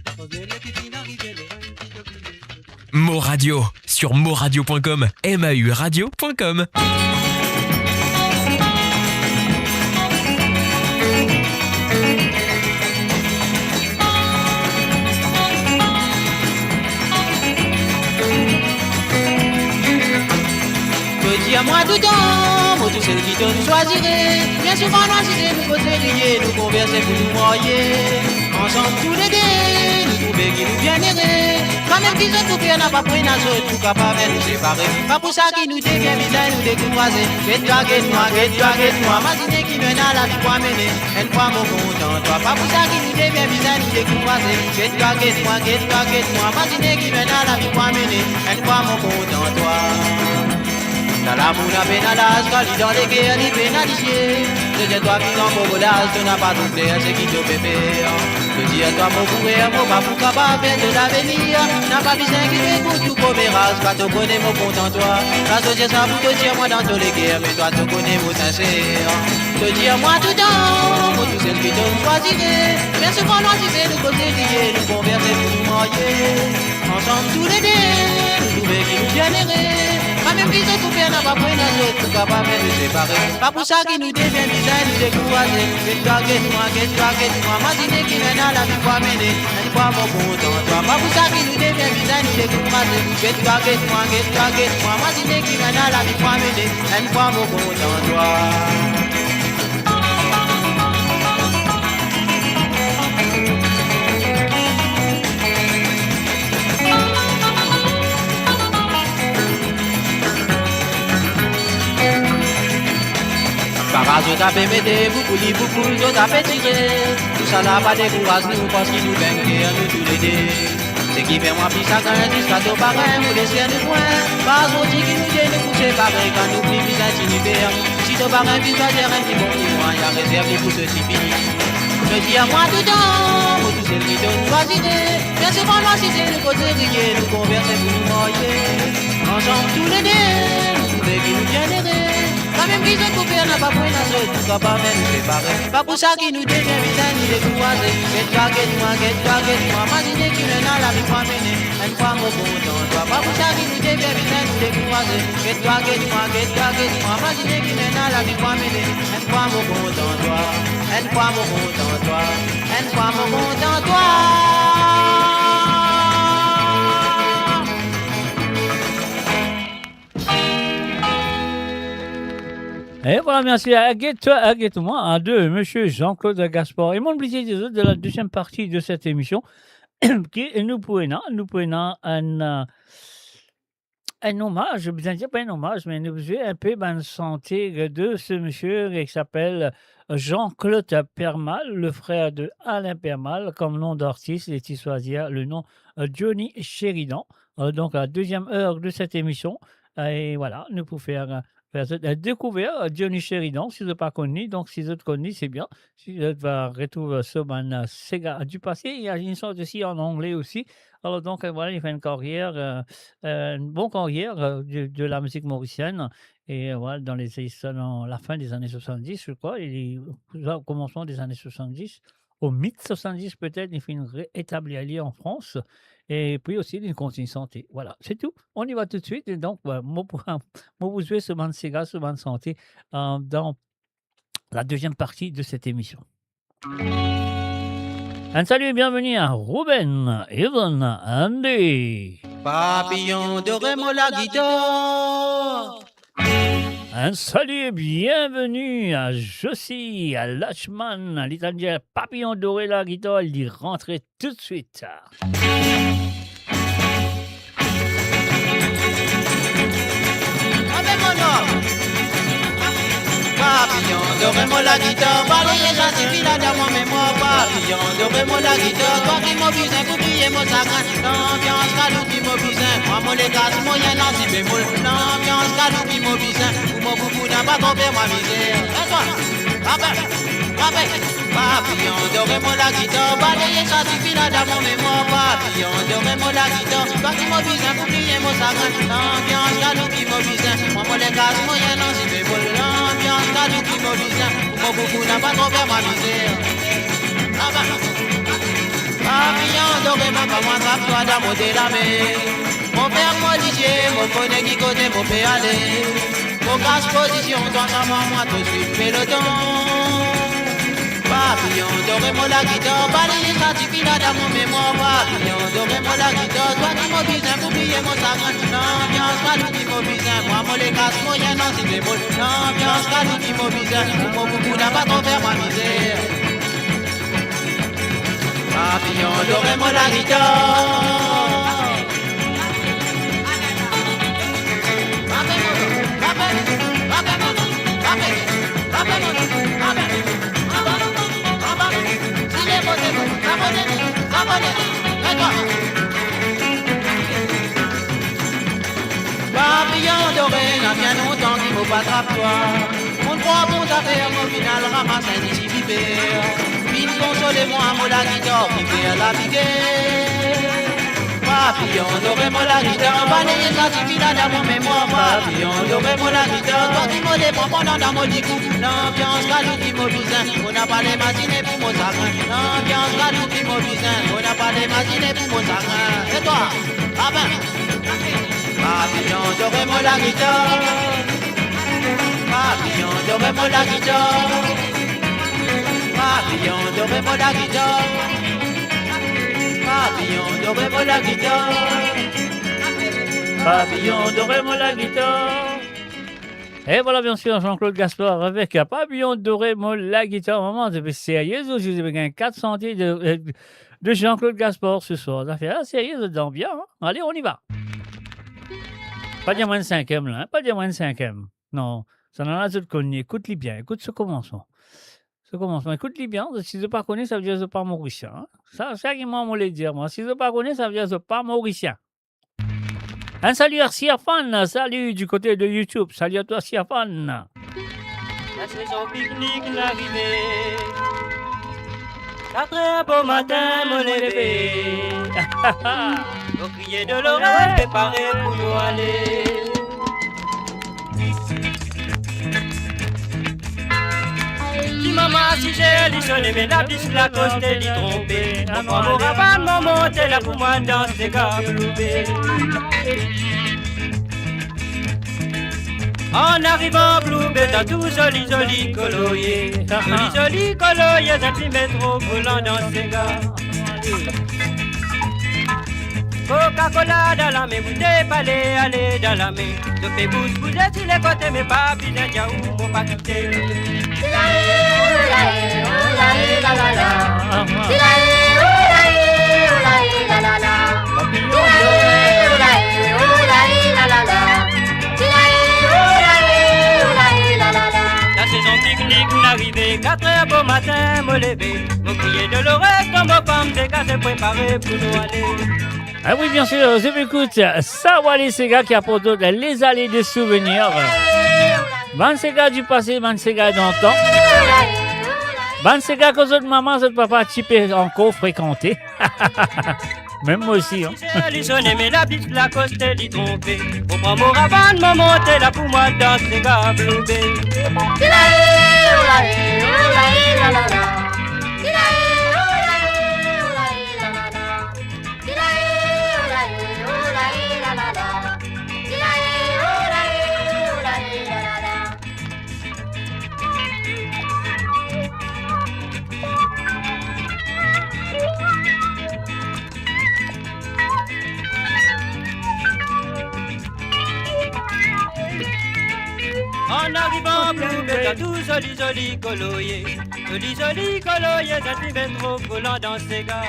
Par cause de l'équipe qui n'arrive, Lorraine qui te brille, que maman. Mo Radio sur moradio.com, mauradio.com. Dis à moi tout temps, moi tout seul qui te nous choisirait. Bien souvent, nous assisons, nous causer, rier, nous converser pour nous moyer. Ensemble, tous les deux, nous trouver qui nous bien errer. Quand même qu'ils ont tout fait, n'a pas pris notre tout capable de nous séparer. Pas pour ça qu'ils nous devient bizarre, nous décourager. Guette-toi, guette-moi, guette-toi, guette-moi. Imaginez qui mène à la vie pour mener. Elle croit mon content, toi. Pas pour ça qu'ils nous devient bizarre, nous décourager. Guette-toi, guette-moi, guette-toi, guette-moi. Imaginez qui mène à la vie pour mener. Elle croit mon content, toi. Dans l'amour, la pénalage, quand il dans les guerres, il pénalisé. Je dis à toi, puis dans mon volage, tu n'as pas tout clair, c'est qui te fait faire. Je dis à toi, mon courir, mon pas pour capable de l'avenir. N'a pas besoin qui t'écoute tout commérage, pas te connais mon compte en toi. Quand je dis ça pour te dire, moi dans tous les guerres, mais toi te connais mon sincère. Je dis à moi tout temps, pour tous ceux qui te choisirait. Bien souvent, nous disons, nous causer, rier, nous converser, pour nous moyer. Ensemble, tous les deux, nous trouver qui nous générer. Pas même qu'ils ont tout fait, n'a pas pris notre autre, tout capable de nous séparer. Pas pour ça qu'ils nous devient bizarre, nous décourager. Guette-toi, guette-moi, guette-toi, guette-moi. Imaginez qui mène à la vie pour mener. Elle croit mon content, toi. Pas pour ça qu'ils nous devient bizarre, nous décourager. Guette-toi, guette-moi, guette-toi, guette-moi. Imaginez qui mène à la vie pour mener. Elle croit mon content, toi. Je t'ai mettre beaucoup, je t'ai tiré. Tout ça n'a pas découragé nous parce qu'il nous baigne nous tous les deux. Ce qui fait moi plus chacun jusqu'à tout pareil, nous laisser nous point. Pas aujourd'hui qui nous dit nous pousser pareil quand nous plus plus intimidés. Si tu pareil, puis tu as un petit bon pour moi, il y a réservé pour ce type. Je dis à moi tout temps, pour tous ceux qui te nous choisirez. Bien souvent, moi, si c'est nous causer, rier, nous converser pour nous moyer. Ensemble tous les deux, nous trouver qui nous viendrait. Quand même qu'ils ont coupé, on n'a pas pris notre tout capable de nous séparer. Pas pour ça qu'ils nous devient bizarre, ni décourager. Guette-toi, guette-moi, guette-toi, guette-moi. Imaginez qui mène à la vie pour mener. Elle croit mon content, toi. Pas pour ça qu'ils nous devient bizarre, ni décourager. Guette-toi, guette-moi, guette-toi, guette-moi. Imaginez qui mène à la vie pour mener. Elle croit mon content, toi. Elle croit mon content, toi. Elle croit mon content, toi. Et voilà, merci à Guette-moi, à deux, monsieur Jean-Claude Gaspard. Et mon plaisir des autres de la deuxième partie de cette émission, qui nous pouvons un hommage, je veux dire pas un hommage, mais nous faisons un peu bonne santé de ce monsieur qui s'appelle Jean-Claude Permal, le frère de Alain Permal, comme nom d'artiste, et il choisir le nom Johnny Sheridan. Donc, la deuxième heure de cette émission. Et voilà, nous pouvons faire découvert Johnny Sheridan, si vous n'avez pas connu. Donc, si vous avez connu, c'est bien. Si vous retrouver ce Sega du passé, il y a une sorte aussi en anglais aussi. Alors, donc, voilà, il fait une carrière, une bonne carrière de la musique mauricienne. Et voilà, dans la fin des années 70, je crois, au commencement des années 70. au mythe 70 peut-être, il fait une réétablir liée en France. Et puis aussi, il continue santé. Voilà, c'est tout. On y va tout de suite. Et donc, moi, vous jouez ce bande Sega, ce bande santé, dans la deuxième partie de cette émission. Un salut et bienvenue à Ruben, Evan, Andy. Papillon doré mon la guitare. Un salut et bienvenue à Josie, à Lachman, à l'italien Papillon doré la guitare. Il dit rentrer tout de suite. Papillon, dorez-moi la guitare, balayez gentil là dans mon mémoire. Papillon, dorez-moi la guitare, toi qui m'obuse, oubliez mon chagrin. L'ambiance calou qui m'obuse, moi mon légas, moyen en si bémol. L'ambiance calou qui m'obuse, ou mon boubou n'a pas trompé ma misère. Et toi, papillon, dorez-moi la guitare, balayez gentil là dans mon mémoire. Papillon, dorez-moi la guitare, toi qui m'obuse, oubliez mon chagrin. L'ambiance calou qui m'obuse, moi mon légas, moyen en si bémol. L'ambiance calou qui m'obuse, mon boubou n'a pas trompé ma misère. Papillon, dorez-moi comme un trappe-toi dans mon délamé. Mon père modifié, mon connaît qui côté mon peut aller. Mon casse position, toi ça moi tout de suite peloton. Papillon, dorez-moi la guitare, balayez ça suffit là dans mon mémoire. Papillon, dorez-moi la guitare, toi qui m'obuse, oubliez mon chagrin. L'ambiance calou qui m'obuse, moi mon les casse moyen non si bémol. L'ambiance calou qui m'obuse, mon boubou n'a pas trop faire ma misère. Papillon, dorez-moi la guitare. Papillon doré, n'a bien longtemps qu'il faut pas attrape-toi. On te croit bon affaire, au final ramasse un ici pipère. Vite consolez-moi, moi la guitare, qui fait à la piquer. Papillon doré, moi la guitare, balayez ça suffit là dans mon mémoire. Papillon doré, moi la guitare, toi qui me les prends pendant dans mon licou. L'ambiance calou qui m'obuse, on n'a pas les machines pour mon chagrin. L'ambiance calou qui m'obuse, on n'a pas les machines pour mon chagrin. Et toi, ah ben, papillon doré, moi la guitare. Papillon doré, moi la guitare. Papillon doré, moi la guitare. Papillon doré, moi la guitare. Papillon doré, moi la guitare. Et voilà, bien sûr, Jean-Claude Gaspard avec Papillon doré, moi la guitare. Maman, c'est sérieux, je vous ai gagné 4 centimes de Jean-Claude Gaspard ce soir. Ça fait sérieux dedans, bien. Hein? Allez, on y va. Pas dire moins de 5e, là. Hein? Pas dire moins de 5e. Non, ça n'en a pas de connu. Écoute-les bien. Écoute ce commencement. Ce commencement. Écoute-les bien. Si je ne pas connais, ça veut dire que je ne suis pas mauricien. Hein? Ça, c'est ce que moi, je dire. Moi. Si je ne pas connais, ça veut dire que je ne suis pas mauricien. Un salut à Siafan. Salut du côté de YouTube. Salut à toi, Siafan. La saison pique-nique l'arrivée. 4 heures beau matin, mon lever. Au crier de l'oreille, préparé pour nous aller. Dis maman, si j'ai lissonné, mais la bise, la coste, l'y trompé. Mon mon rabat, mon monté là pour moi dans ces gabloubés. En arrivant, Bloubé, t'as tout joli, joli colorier. Joli, joli colorier, d'un petit métro volant dans ces gars. Coca-Cola dans la main, vous déballez, allez dans la main. De fait bouche, vous êtes sur les côtés, mais pas bien, y'a où, faut pas quitter. La saison pique-nique l'arrivée, 4 heures beau matin, me lever. Vous criez de l'oreille comme vos femmes, des gars, c'est préparé pour nous aller. Ah oui, bien sûr, je m'écoute. Ça va les Sega qui apportent les allées des souvenirs. Ban Sega du passé, ban Sega d'antan. Ban Sega que votre maman, votre papa, typé encore fréquenté. Même moi aussi. Hein. Lissonné, mais la bite, la coste, l'y trompé. Au prend mon rabat, mon monté là pour moi dans ces gars bloubés. a tout joli joli coloyer. Joli joli coloyer, ça tu fais trop collant dans ces gars.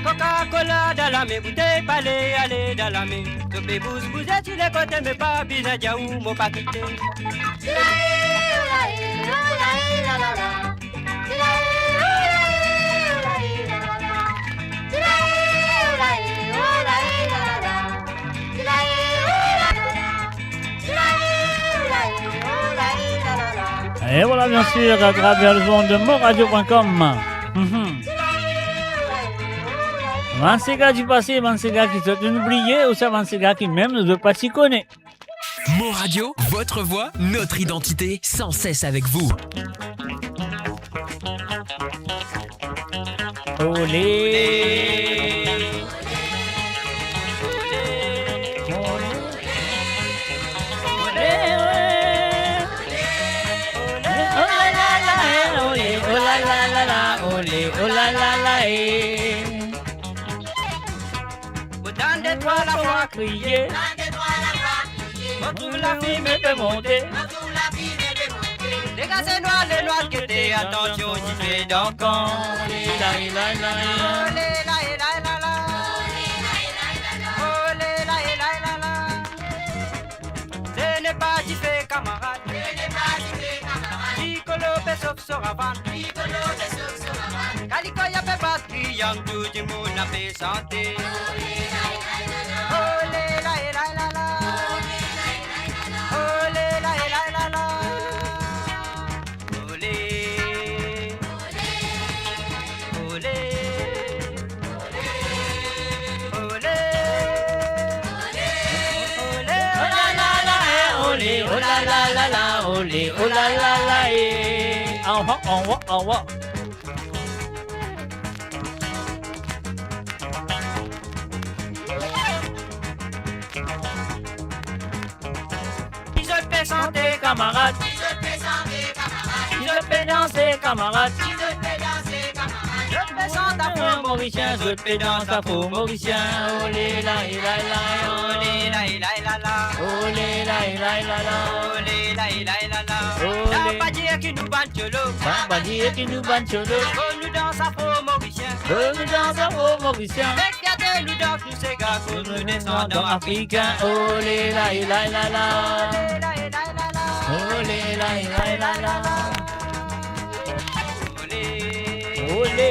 Coca-Cola dans la main, bouteille palais, allez dans la main. Topé vous êtes sur les côtés, mais pas bizarre, y'a où mon pas quitté. Et voilà, bien sûr, à travers le monde de moradio.com. 26 gars du passé, 26 gars qui sont oubliés, ou ça 26 gars qui même ne veulent pas s'y connaître. Mon Radio, votre voix, notre identité, sans cesse avec vous. Olé. Dans des toits la voix crier, retrouve la fille me fait monter. Les gars c'est noir, les noirs qui étaient, attention, j'y fais donc. Olé la et la la. Olé la et la la la. Olé la et la la la. Ce n'est pas j'y fais camarade. Piccolo sauf Soravan. Calico y'a fait batterie, yang tout du monde a fait santé. Olé la et la la la. Olé la et la la la. Olé. Olé. Olé. Olé. Oh la la la, olé, oh la la la la, olé, oh la la la, eh. Au revoir. Santé camarade, Je peux danser camarade, je fais sans ta femme Mauricien, je peux danser afro Mauricien. Olé la et la la, olé la et la la, olé la et la la, olé la et la la. Olé. T'as pas dire qui nous banne cholo, Bamba dire qui nous banne cholo, qu'on nous danse afro mauricien. que nous danse afro Mauricien. Regardez nous danse nous ces gars, qu'on nous descendons Africain, olé la et la la, olé la et la la, olé la et la la, olé, olé.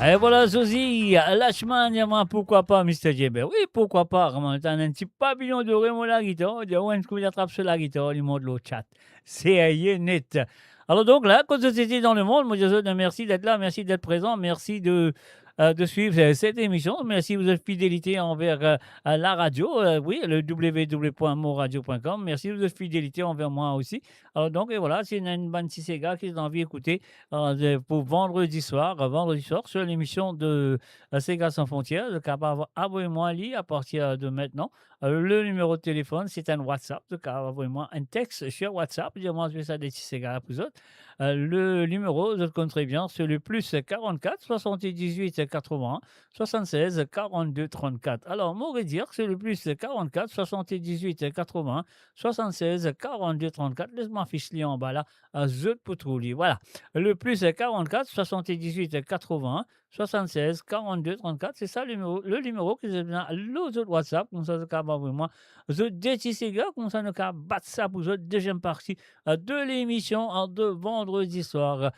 Et voilà, Zozi, Lachman, moi, pourquoi pas, Mr. Jebber? Oui, pourquoi pas, vraiment. T'as un petit pavillon de Raymond la guitare, on dit, ouais, il attrape sur la guitare, il monte le chat. C'est net. Alors donc là, quand vous étiez dans le monde, moi je vous dis merci d'être là, merci d'être présent, merci de suivre cette émission, merci de votre fidélité envers la radio, oui, le www.moradio.com, merci de votre fidélité envers moi aussi. Alors donc, et voilà, c'est une bande de ces gars qui ont envie d'écouter pour vendredi soir sur l'émission de Sega sans frontières, de capable envoyez-moi à partir de maintenant. Le numéro de téléphone, c'est un WhatsApp. Donc, envoyez-moi un texte sur WhatsApp. Dis-moi, je vais ça des petits gars pour autres. Le numéro, je le compte très bien, c'est le plus 44 78 80 76 42 34. Alors, m'aurait dire que c'est le plus 44 78 80 76 42 34. Laisse-moi ficher en bas là, je peux trouver. Voilà. Le plus 44 78 80 76 42 34, c'est ça le numéro que j'ai besoin. L'autre WhatsApp, comme ça, c'est vraiment. Je détisse ces gars, comme ça, nous battre ça pour la deuxième partie de l'émission de vendredi soir.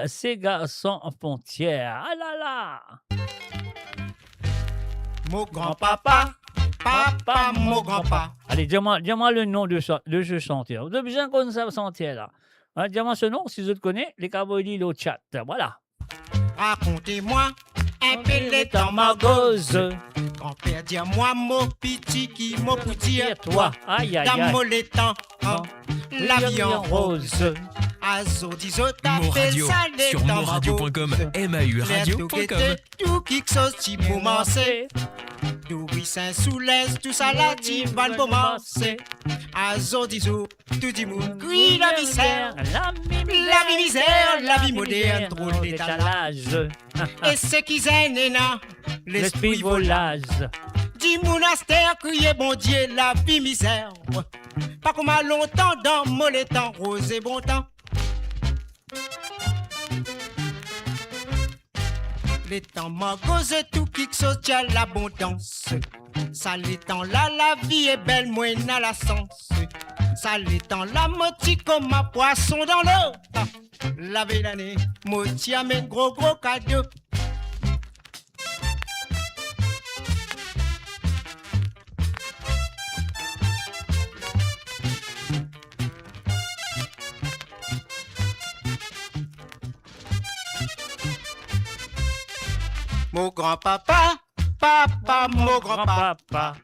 Sega sans frontières. Ah là là! Mon grand-papa, papa, mon grand-papa. Allez, dis-moi le nom de ce chanteur. Vous avez besoin qu'on sache chanter là. Dis-moi ce nom, si je te connais, les cowboys disent au chat. Voilà. Racontez-moi un peu les Les temps tamagos. Grand-père, dis-moi, mon petit qui m'a pour dire Toi. Aïe, aïe, dans aïe. mon les temps, la vie en rose. Azo, disot, Mo t'appelles Radio ça les sur temps moradio.com, Les MAUradio.com. tout qui sauti pour mancer. Doubi Saint-Soulès, tout ça là, tu vas le commencer. Azo, disot, tout dit moun, oui, la misère. La La vie misère, la vie moderne, drôle d'étalage. Et ce qui zène, L'esprit l'esprit volage. volage. Dis monastère, criez bon Dieu, la vie misère. Pas comme à longtemps dans mon temps, rose et bon temps. Les temps magos et tout qui saute à l'abondance. Ça les temps là, la vie est belle, moins à la sens. Ça les temps là, moti comme un poisson dans l'eau. La belle année, moti amène gros cadeau. Mon grand-papa, papa, mon grand-papa, Papa.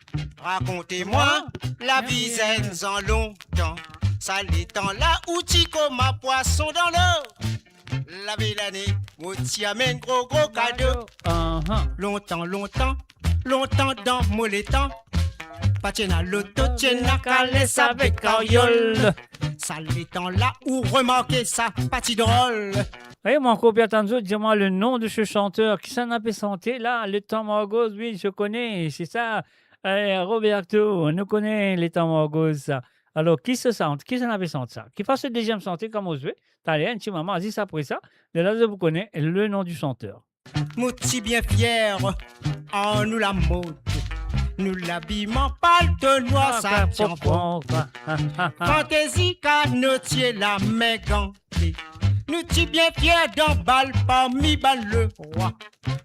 racontez-moi la vie zen en longtemps. Ça l'étend là où tu comme un poisson dans l'eau. La belle année, où tu amène gros cadeau. Longtemps, longtemps, longtemps dans mon temps. Pas tiens à l'auto, tiens à calès avec carriole. Ça l'étend là où remarquer ça, pas si drôle. Oui, mon copain Tanzo, dis-moi le nom de ce chanteur qui s'en a présenté là, les Tamagos, oui, je connais, c'est ça. Roberto, on nous connaît les Tamagos, ça. Alors, qui se sent, qui s'en a présenté ça? Qui fasse le deuxième chanté comme on se veut. T'as un petit maman, dit ça après ça. De là, je vous connais le nom du chanteur. Mouti bien fier, en nous la mode. Nous l'habillement pâle noir, ça tient bon. Fantaisie canotier, la main gantée. Nous t'y bien fiers d'un bal parmi bal le roi.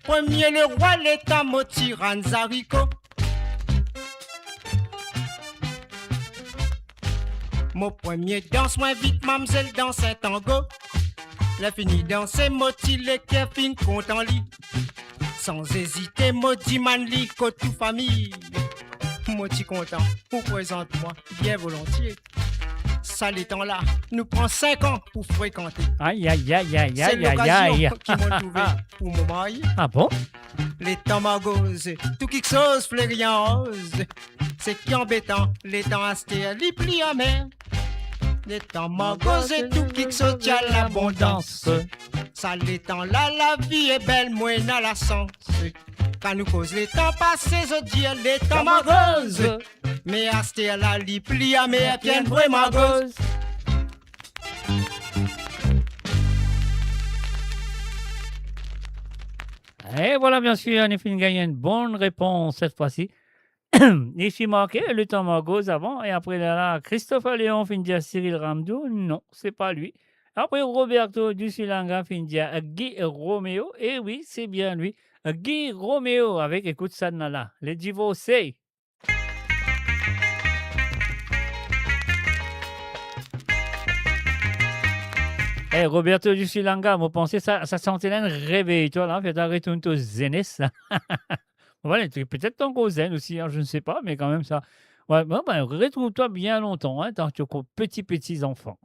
Premier le roi, l'état moti Ranzarico. Mon premier danse, moins vite, mamselle danse un tango. La fini danser, moti les fin compte en lit. Sans hésiter, moti manli, tout famille. Moti content, vous présente-moi bien volontiers. Ça les temps là, nous prend 5 ans pour fréquenter. Aïe, aïe, aïe, aïe, C'est aïe, aïe, aïe. l'occasion qu'ils m'ont trouvé pour me marier. Ah bon? Les tamagos, tout quelque chose fleurit en rose. C'est qui embêtant, les temps astés, les plis amers. Les tamagos et tout quelque chose à l'abondance. Ça les temps là, la vie est belle, moins à la sens. Quand nous cause les temps passés, je dis les tamagos. Mais astés là, les plis amers, bien vraiment gos. Et voilà, bien sûr, on a fini de gagner une bonne réponse cette fois-ci. Ici marqué le Tamagos avant, et après là, Christophe Léon finit dire Cyril Ramdou. Non, c'est pas lui. Après Roberto Dusilanga finit dire Guy Roméo. Et oui, c'est bien lui. Guy Roméo avec écoute ça là, les divorcés. Eh, Roberto Dusilanga, vous pensez ça sentait un réveil, toi là, fait arrêter un peu zénès. Voilà, peut-être ton cousin aussi, hein, je ne sais pas, mais quand même ça. Ouais, bon, ben, retrouve-toi bien longtemps, hein, tant que tu as petits enfants.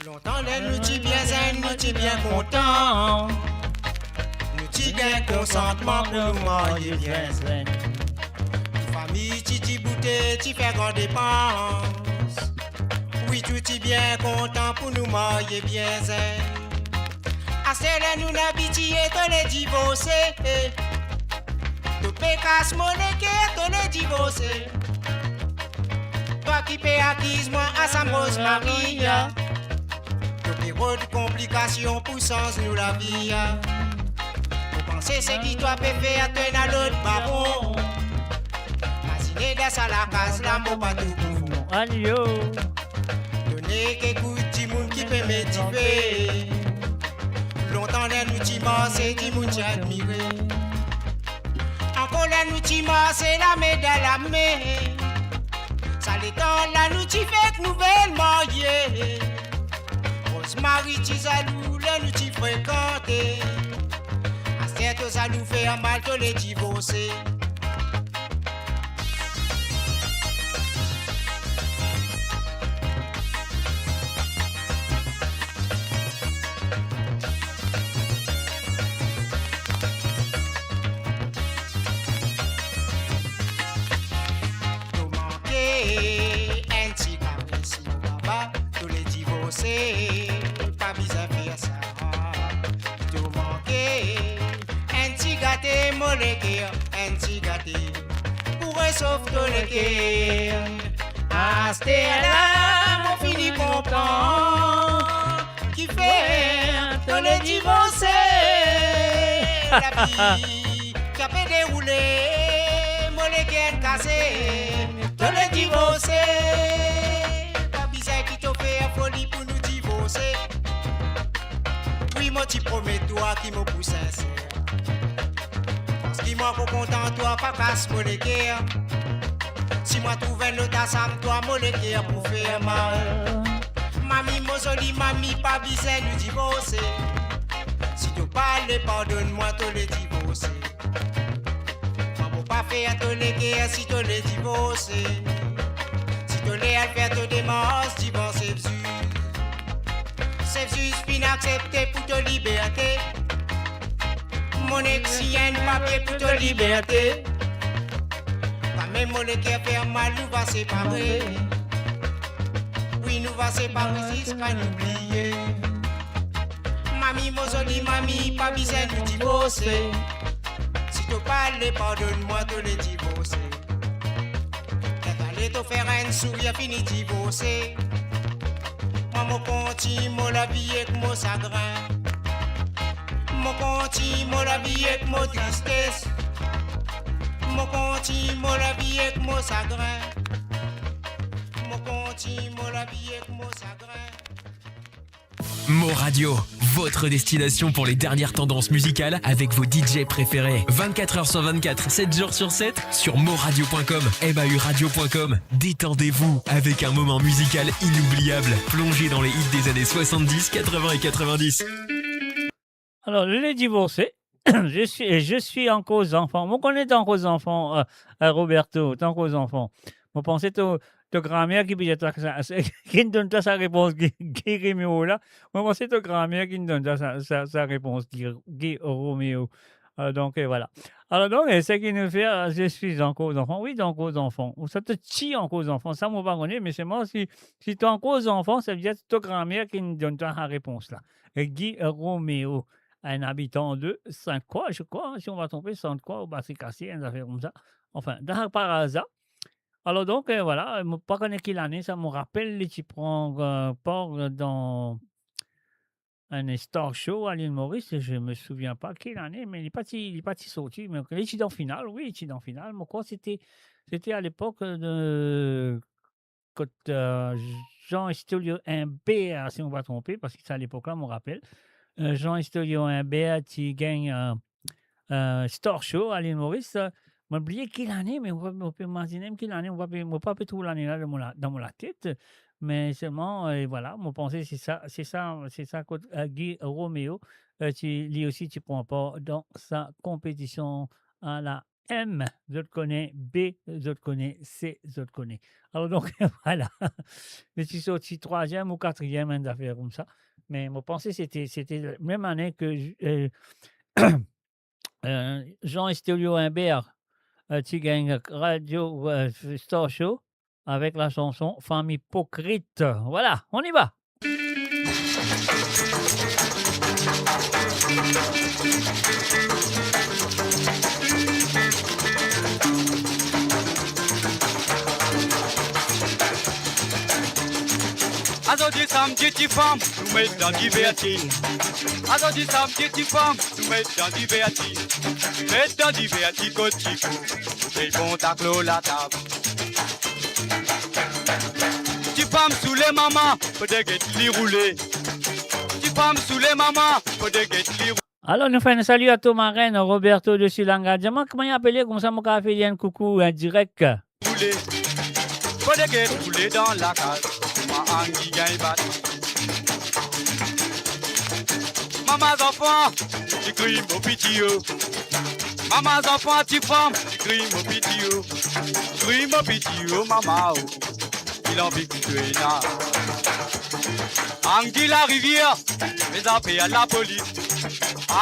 Longtemps les nous t'y bien zen, nous t'y bien content. Nous t'y gain consentement pour nous marier bien zen. Famille t'y bouté, t'y fait grande dépense. Oui, tout t'y bien content pour nous marier bien zen. Assez nous n'habitiez, te les divorcer. Tout pécasse monnaie, te les divorcer. Toi qui paie acquise, moi à sa Rose Marie. Tout bureau de complications pour sens nous la vie. Vous pensez c'est qui toi peut faire tenir à l'autre baron. Imaginez dans la case, là, mon pas tout pour vous. Allô. Donnez qu'écoute, du monde qui peut m'étiper. Longtemps les nous timons, c'est du monde qui admiré. Encore les nous timons, c'est la médaille à la main. Ça l'étend la nous t'y fait nouvelle mariée. Rosemary Tizalou, les nous t'y fréquenter. À cette ça nous fait un mal de les divorcer. Un petit caresse, mon papa, tous les divorcés, pas besoin de faire ça. Tout manqué, un petit gâté, mon cœur, un petit gâté, pour sauver tous les cœurs. Ah, c'était là, mon fini comprend, qui fait tous les divorcés. La vie, qui a fait dérouler, mon cœur cassé. Tous les divorcés, pas bizarre qui t'a fait folie pour nous divorcer. Oui, moi, tu promets toi qui me pousse sincère. Parce que moi, qu'on content toi, pas casse mon cœur. Si moi, trouve un autre ensemble, toi, mon cœur pour faire mal. Mamie, mon jolie mamie, pas bizarre nous divorcer. Si tu parles, pardonne-moi, tous les divorcés. Pas faire ton guerre si tu les divorces. Si tu les faire ton démence, divorce c'est juste. C'est juste inaccepté pour ta liberté. Mon ex y a un papier pour ta liberté. Pas même mon cœur fait mal, nous va séparer. Oui, nous va séparer jusqu'à nous oublier. Mamie, mon jolie mamie, pas besoin de nous divorcer. Si tu parles, pardonne-moi tous les divorcés. T'es allé te faire un sourire fini divorcé. Moi, mon continue, mon la vie avec mon chagrin. Mon continue, mon la vie avec mon tristesse. Mon continue, mon la vie avec mon chagrin. Mon continue, mon la vie avec mon chagrin. Mo Radio, votre destination pour les dernières tendances musicales avec vos DJ préférés. 24h sur 24, 7 jours sur 7 sur moradio.com, mauradio.com. Détendez-vous avec un moment musical inoubliable, plongé dans les hits des années 70, 80 et 90. Alors, les divorcés, je suis en cause enfant. Moi, on est en cause enfant, Roberto, en cause enfant. Vous pensez de grand-mère qui nous donne sa réponse, Guy Roméo là. Moi, pensez de grand-mère qui nous donne sa réponse, Guy Roméo. Donc, voilà. Alors, donc, ce qui nous fait, je suis en cause enfant. Oui, en cause enfant. Ça te tue en cause enfant. Ça, moi, pas connaître, mais c'est moi, si tu es en cause enfant, ça veut dire que c'est ta grand-mère qui nous donne sa réponse là. Guy Roméo, un habitant de Sainte-Croix, je crois, si on va tomber Sainte-Croix, bah, c'est cassé, une affaire comme ça. Enfin, par hasard. Alors donc, voilà, je ne sais pas connaître quelle année, ça me rappelle les petits prend part dans un Star Show à l'île Maurice, je ne me souviens pas quelle année, mais il n'est pas sorti. Mais il était en finale, oui, il était en finale. Mais quoi, c'était à l'époque de quand Jean Estolio Imbert, si on va tromper, parce que c'est à l'époque-là, je me rappelle. Jean Estolio Imbert qui gagne Star Show à l'île Maurice. Je m'ai oublié quelle année, mais on peut imaginer quelle année, on ne va pas tout l'année là dans la tête. Mais seulement, voilà, mon pensée, c'est ça, que Guy Roméo, lui aussi, tu prends part dans sa compétition à la M, je te connais, B, je te connais, C, je te connais. Alors donc, voilà, je suis sorti 3e ou 4e, une affaire comme ça. Mais mon pensée, c'était la même année que Jean Estolio Imbert, tu gagnes Radio Star Show avec la chanson Femme hypocrite. Voilà, on y va. Aujourd'hui, samedi, tu femme, nous mettons dans diverti. Aujourd'hui, samedi, tu femme, nous mettons dans diverti. Mettons dans diverti, côté, c'est bon, t'as clos la table. Tu femme sous les mamans, pour des guettes les rouler. Tu femme sous les mamans, pour des guettes les rouler. Alors, nous faisons un salut à Thomas Rennes, Roberto de Sulanga. Dis-moi comment il appelé, comme ça, mon café, un coucou, un direct. Rouler, pour des guettes rouler dans la case. Maman enfant, tu cries mon petit oh. Maman enfant, tu femme, tu cries mon petit oh. Tu cries mon petit oh, maman oh. Il en vit que tu es là. Anguille la rivière, mes appels à la police.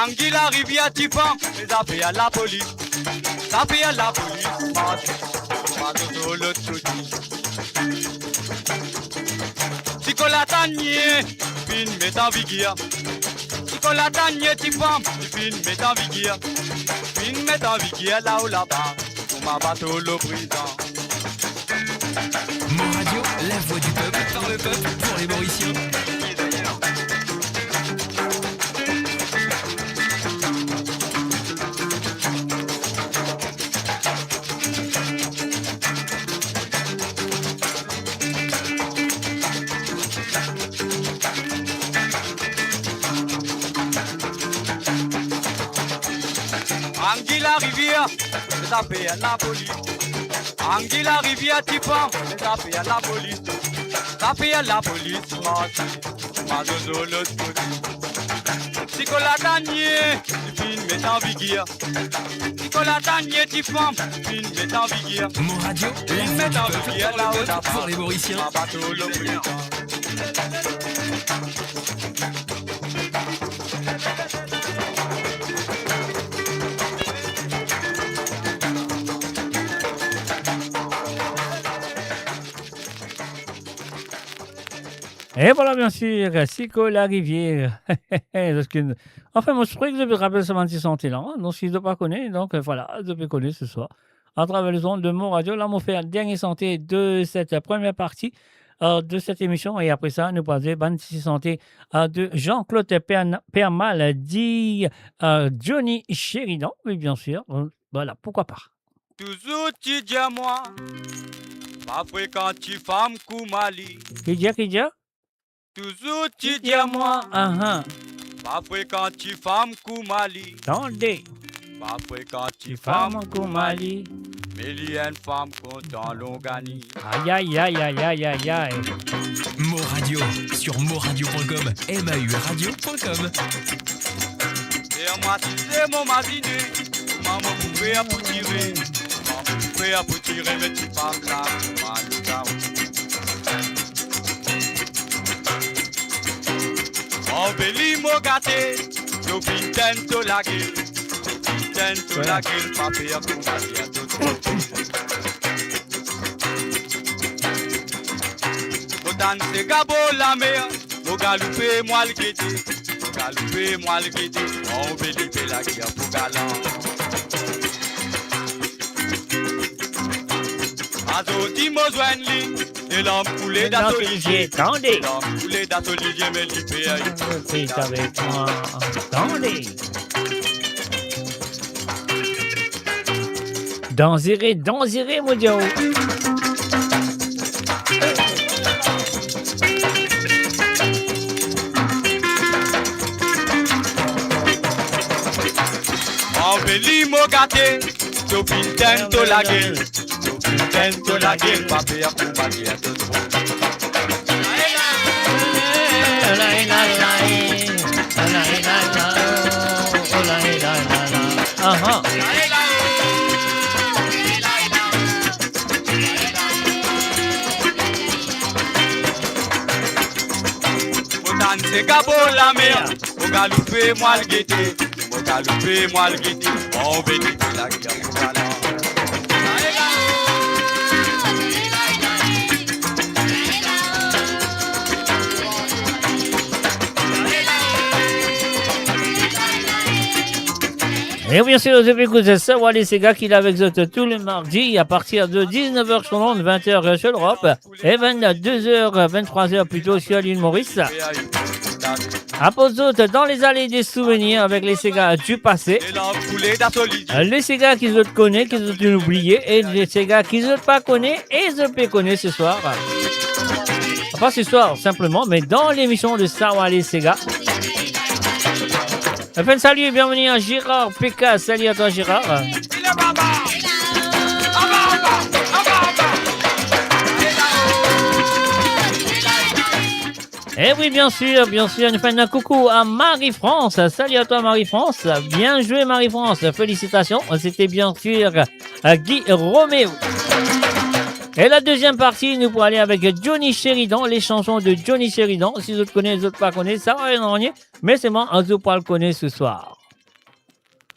Anguille la rivière, tu femme, mes appels à la police. Appels à la police, pas de l'autre côté. Si qu'on la tanier, fin met en vigueur. Si qu'on la tanier, tu femme, fin met en vigueur. Fin met en vigueur là ou là-bas, pour ma bateau le président. Mon radio, la voix du peuple, par le peuple, pour les Mauriciens. Anguille la rivière, les appels à la police. Anguille la rivière, tu prends, les appels à la police. Les appels à la police, ma zozo l'autre côté. Si qu'on la gagne, tu finis met en vigueur. Si qu'on la gagne, tu prends, tu finis met en vigueur. Mon radio, la voix du peuple, par le peuple, pour les Mauriciens. Ma bateau le président. Et voilà, bien sûr, Sico la rivière. Enfin, moi, je crois que je me rappelle ce petit santé là. Donc, si je ne pas connaître, donc voilà, je peux connaître ce soir. À travers les ondes de Mon Radio, là, on fait la dernière santé de cette première partie de cette émission. Et après ça, nous passons à la santé de Jean-Claude Permal, dit Johnny Sheridan. Oui, bien sûr. Voilà, pourquoi pas. Toujours tu dis à moi, pas fréquente tu femme Koumali. Qui dit? Toujours tu dis à moi, Ah, pas fréquente tu femme Koumali. attendez. Pas fréquente tu Femme femme Koumali. mais il y a une femme content l'on gagne. Aïe, aïe, aïe, aïe, aïe, aïe, aïe. Mon radio, sur moradio.com, mauradio.com. Et moi tu sais mon masiné, maman pouvait à pour tirer. Maman pouvait à pour tirer, mais tu parles là, maman. Oh, Béli mo gâté, yo pintento la gueule. Pintento la gueule, papier à pour m'aller à tout. Autant c'est gabo la mer, au galoupé moi le guédé. Au galoupé moi le guédé, oh, Béli fait la guerre pour galant. Azo di mo zwenli, et l'homme coulé d'atolivier. Attendez. L'homme coulé d'atolivier, mais l'ipé a eu. C'est avec moi. Attendez. Danziré, mon Dieu. En Béli mo gâté, yo pintento la gueule. Yo pintento la gueule, papier à pour m'aller à tout. Aha. Autant c'est gabo la mer, au galoupé moi le guetté. Au galoupé moi le guetté, on veut dire la guerre pour galant. Et bien sûr, vous écoutez ça, voilà, ces gars qui avec vous tous les mardis à partir de 19h sur l'onde, 20h sur l'Europe, et 22h, 23h plutôt sur l'île Maurice. À pause d'autres dans les allées des souvenirs avec les Sega du passé. Les Sega qui se connaissent, qui se oubliés, et les Sega qui se pas connaissent et se peut connaître ce soir. Pas ce soir simplement, mais dans l'émission de Sawa les Sega. Enfin, salut et bienvenue à Gérard PK. Salut à toi Gérard. Eh oui, bien sûr, nous faisons un coucou à Marie-France. Salut à toi Marie-France, bien joué Marie-France, félicitations. C'était bien sûr Guy Roméo. Et la deuxième partie, nous pourrons aller avec Johnny Sheridan, les chansons de Johnny Sheridan. Si vous connaissez, les autres pas connaissent, ça va rien en rien. Mais c'est moi, on ne pas le connaître ce soir.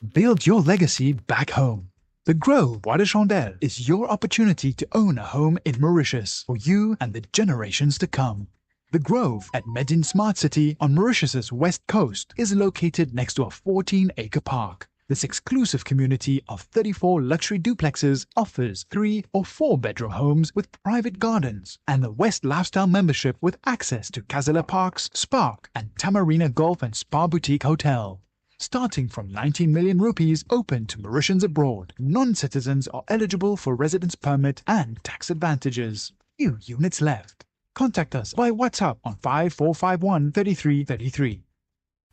Build your legacy back home. The Grove Bois de Chandelle is your opportunity to own a home in Mauritius for you and the generations to come. The Grove at Medin Smart City on Mauritius's west coast is located next to a 14-acre park. This exclusive community of 34 luxury duplexes offers 3 or 4 bedroom homes with private gardens and the West Lifestyle membership with access to Kazala Parks, Spark and Tamarina Golf and Spa Boutique Hotel. Starting from 19 million rupees open to Mauritians abroad, non-citizens are eligible for residence permit and tax advantages. Few units left. Contact us by WhatsApp on 5451 3333.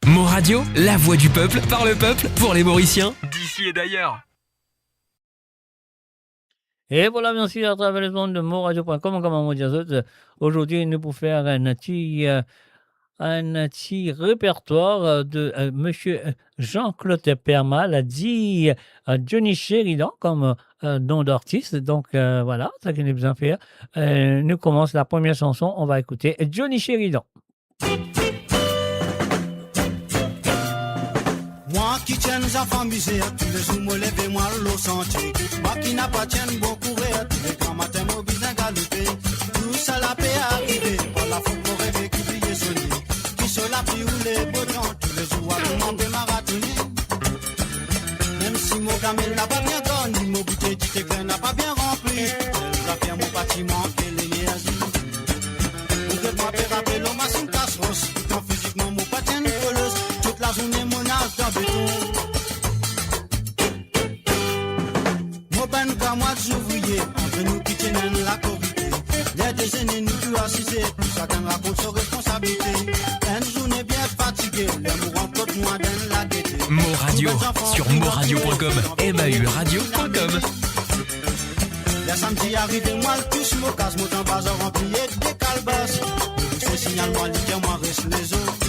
Mo Radio, la voix du peuple, par le peuple, pour les Mauriciens, d'ici et d'ailleurs. Et voilà, bien sûr, à travers les ondes de moradio.com, comme on dit aujourd'hui, nous pour faire un petit répertoire de monsieur Jean-Claude Permal, a dit Johnny Sheridan comme nom d'artiste. Donc voilà, ça qu'il a besoin de faire. Nous commence la première chanson, on va écouter Johnny Sheridan. Moi qui tiens les enfants musées, tous les jours me lève moi l'eau sentier. Moi qui n'a pas tiens beaucoup rire, tous les grands matins mon bizarre galopé. Tout ça la paix arrivé, par la faute pour rêver qui brille sonner. Qui se la pluie ou les beaux temps, tous les jours à tout le monde marathonner. Même si mon gamel n'a pas bien gagné, mon bouteille du tequin n'a pas bien rempli. Elle a fait mon bâtiment, quelle énergie. Vous êtes moi père rappel au massif casse-rosse, tout en physiquement mon patin coleuse. Toute la journée mon âge dans béton. Mon ben comme moi d'ouvrier, entre nous qui tiennent la corruption. Les décennies nous tout assisés, tout chacun raconte ses responsabilités. Une journée bien fatiguée, les mourants côte moi dans la gaieté. Mo Radio, sur moradio.com, mauradio.com. Les samedis arrivés, moi le touche mon casse, mon temps bazar rempli des calebasses. Ce signal moi l'idée, moi reste les autres.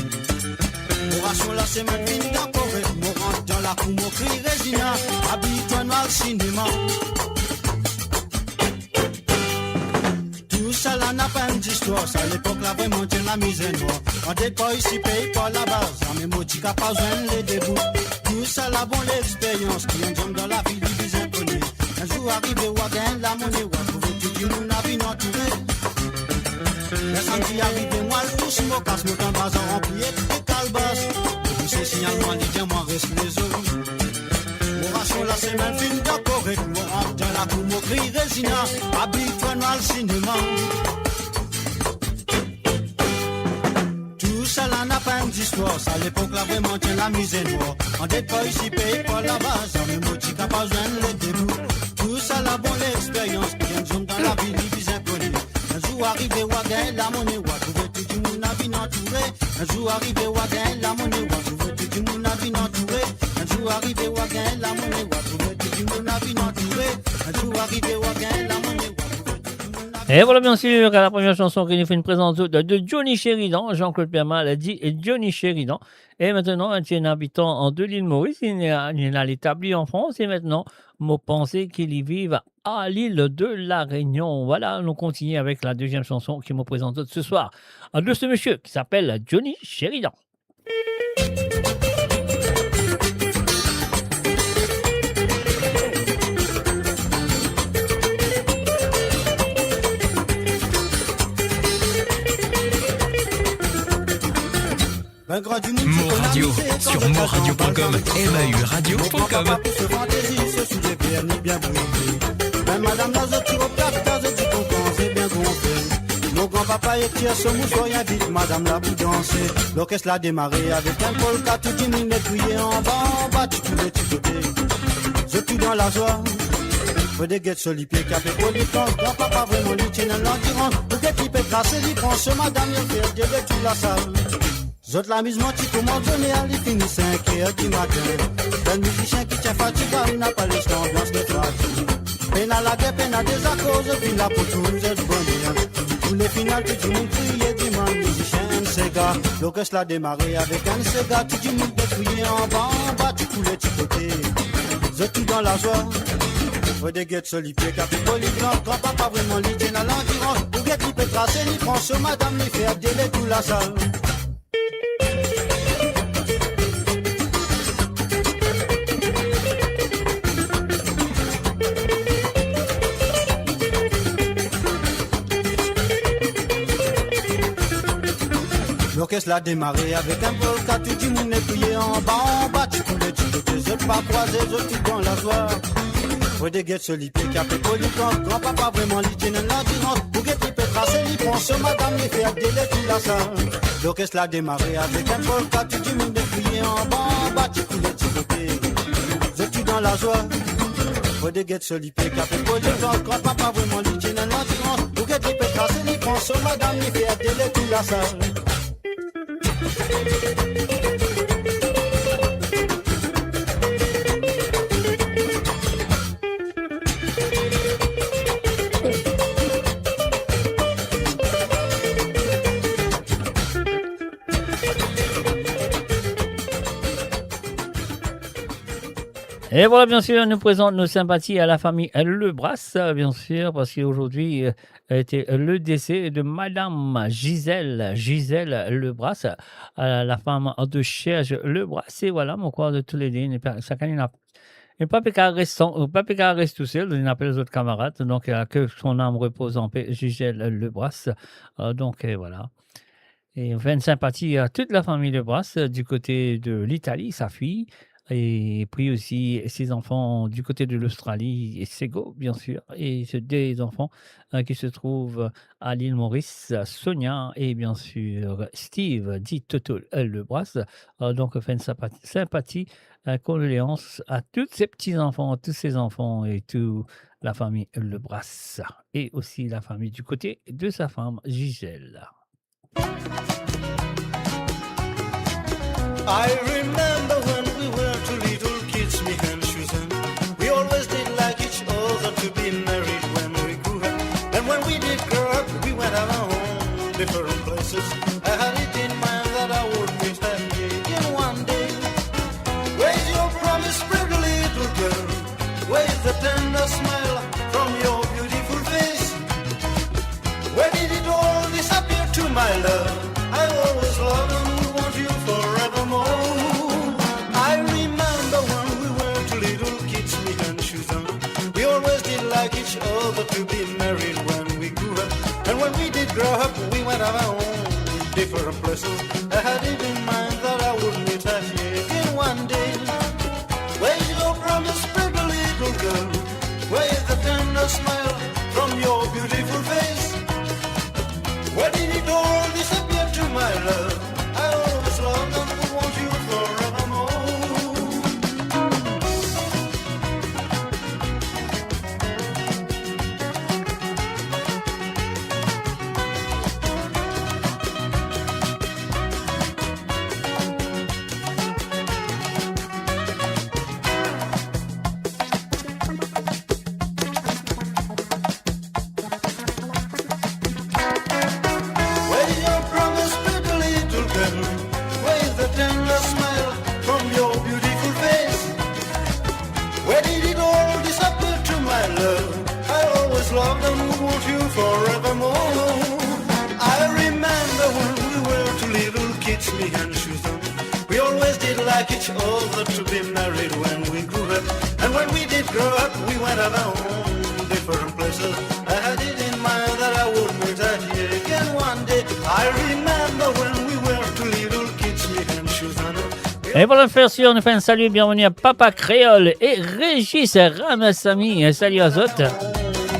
Mon ration la semaine finie d'encore, mon rentre dans la cour, mon cri Résina, habille-toi noir le cinéma. Tout ça là n'a pas une histoire, ça à l'époque là vraiment tient la misère noire. On n'est pas ici, paye pas la base, à mes motifs qu'à pas besoin les débouts. Tout ça là bon l'expérience, qui en jambes dans la vie du plus inconnu. Un jour arrivé, ou à gagner la monnaie, ou à trouver tout du monde à vie entouré. Les samedis arrivés, moi le touche, mon casse, mon temps bazar rempli des calebasses. Tous ces signalements, les diamants, moi reste les autres. Mon ration la semaine fine d'accord, et mon rentre dans la cour, mon cri Résina, habille-toi noir le cinéma. Tout ça là n'a pas une histoire, ça à l'époque là vraiment tient la misère noire. On n'est pas ici, paye pas la base, on est motif qu'à pas besoin les débouts. Tout ça là bon l'expérience, qui vient de jambes dans la vie, les plus inconnus. Un jour arrivé, ou à gagner la monnaie, ou à trouver tout du monde à vie entouré. Un jour arrivé, ou à gagner la monnaie, ou à trouver tout du monde à vie entouré. Un jour arrivé, ou à gagner la monnaie, ou à trouver tout du monde à vie entouré. Un jour arrivé, ou à gagner la monnaie, ou à trouver tout du monde à vie. Et voilà, bien sûr, la première chanson qui nous fait une présence de Johnny Sheridan. Jean-Claude Permal a dit Johnny Sheridan. Et maintenant, il est un habitant de l'île Maurice. Il est établi en France. Et maintenant, moi, pensais qu'il y vive à l'île de la Réunion. Voilà, on continue avec la deuxième chanson qui me présente ce soir de ce monsieur qui s'appelle Johnny Sheridan. Mo Radio, sur moradio.com, mauradio.com. Madame dans un tiro plate, dans un petit content, c'est bien gonflé. Mon grand-papa est tiré ce mousseau, y invite madame là pour danser. L'orchestre l'a démarré avec un polka, tout diminué, crié en bas, tu tous les petits côtés. Je suis dans la joie, faut des guettes sur les pieds, café pour les temps. Grand-papa vraiment lui tient un endurance, pour des types tracés, il prend ce madame, il fait de toute la salle. Zot l'amusement qui commence donner à l'effini 5h du matin. Le musicien qui tient fatigué, il n'a pas les ambiance de fatigue. Peine à la guerre, peine à des accords, puis là pour tout, vous êtes bonheur. Tous les finales, tout le monde crie, et dit, man, musicien, Sega. L'orchestre l'a démarré avec un Sega. Tout du monde détruit en bas, tu coulais du côté. Je tout dans la joie. Ouais, des guettes solipés, café polyglot, grand-papa vraiment l'idée dans l'endurance. Pour guette, il peut tracer, il prend ce madame, il fait délai toute la salle. L'orchestre l'a démarré avec un polka, tout du monde est plié en bas, tu coulais du côté, je pas croisé, je tout dans la joie. Ouais, des guettes solipés, café polyglot, grand-papa vraiment l'idée dans l'endurance. Pour guette, il peut tracer, il prend ce madame, il fait délai toute la salle. L'orchestre l'a démarré avec un polka, tout du monde est plié en bas, tu coulais du côté, je tout dans la joie. Ouais, des guettes solipés, café polyglot, grand-papa vraiment l'idée dans l'endurance. Pour guette, il peut tracer, il prend ce madame, il fait délai toute la salle. Et voilà, bien sûr, nous présente nos sympathies à la famille Lebrasse, bien sûr, parce qu'aujourd'hui était le décès de Madame Gisèle Lebrasse, la femme de Serge Lebrasse. Et voilà, mon croix de tous les dînes, chacun n'a et pas qu'à reste tout seul, il appelle les autres camarades, donc que son âme repose en paix, Gisèle Lebrasse. Donc voilà. Et on fait une sympathie à toute la famille Lebrasse, du côté de l'Italie, sa fille. Et puis aussi ses enfants du côté de l'Australie, et Sego, bien sûr, et des enfants qui se trouvent à l'île Maurice, Sonia et bien sûr Steve, dit Toto Lebrasse. Donc, on fait une sympathie, condoléances à tous ces petits-enfants, tous ces enfants et toute la famille Lebrasse. Et aussi la famille du côté de sa femme, Gisèle. I remember when we were two little kids, me and Susan. We always did like each other to be married when we grew up. And when we did grow up, we went our own different places. I had it in mind that I would meet her again one day. Where's your promise, pretty little girl? Where's the tender smile from your beautiful face? Where did it all disappear to my love? I always loved and would want you forevermore. I remember when we were two little kids, me and Susan. We always did like each other to be married when we grew up. And when we did grow up, we went our own different places. I had it in mind that I would meet her here again one day. Where's your promise, pretty little girl? Where's the tender smile from your beautiful face? Where did it all disappear to my love? I always loved and would want you forevermore. Where's your promise, pretty little girl? Where's the tender smile from your beautiful face? Where did it all disappear to my love? I always loved and would want you forevermore. I remember when we were two little kids, me and Susan. We always did like each other to be married when we grew up. And when we did grow up, we went our own different places. I had it in mind that I would meet her here again one day. I remember when we were two little kids, me and Susan. Et pour le faire sûr, nous faisons un salut, bienvenue à Papa Créole et Régis Ramassami. Salut à autres.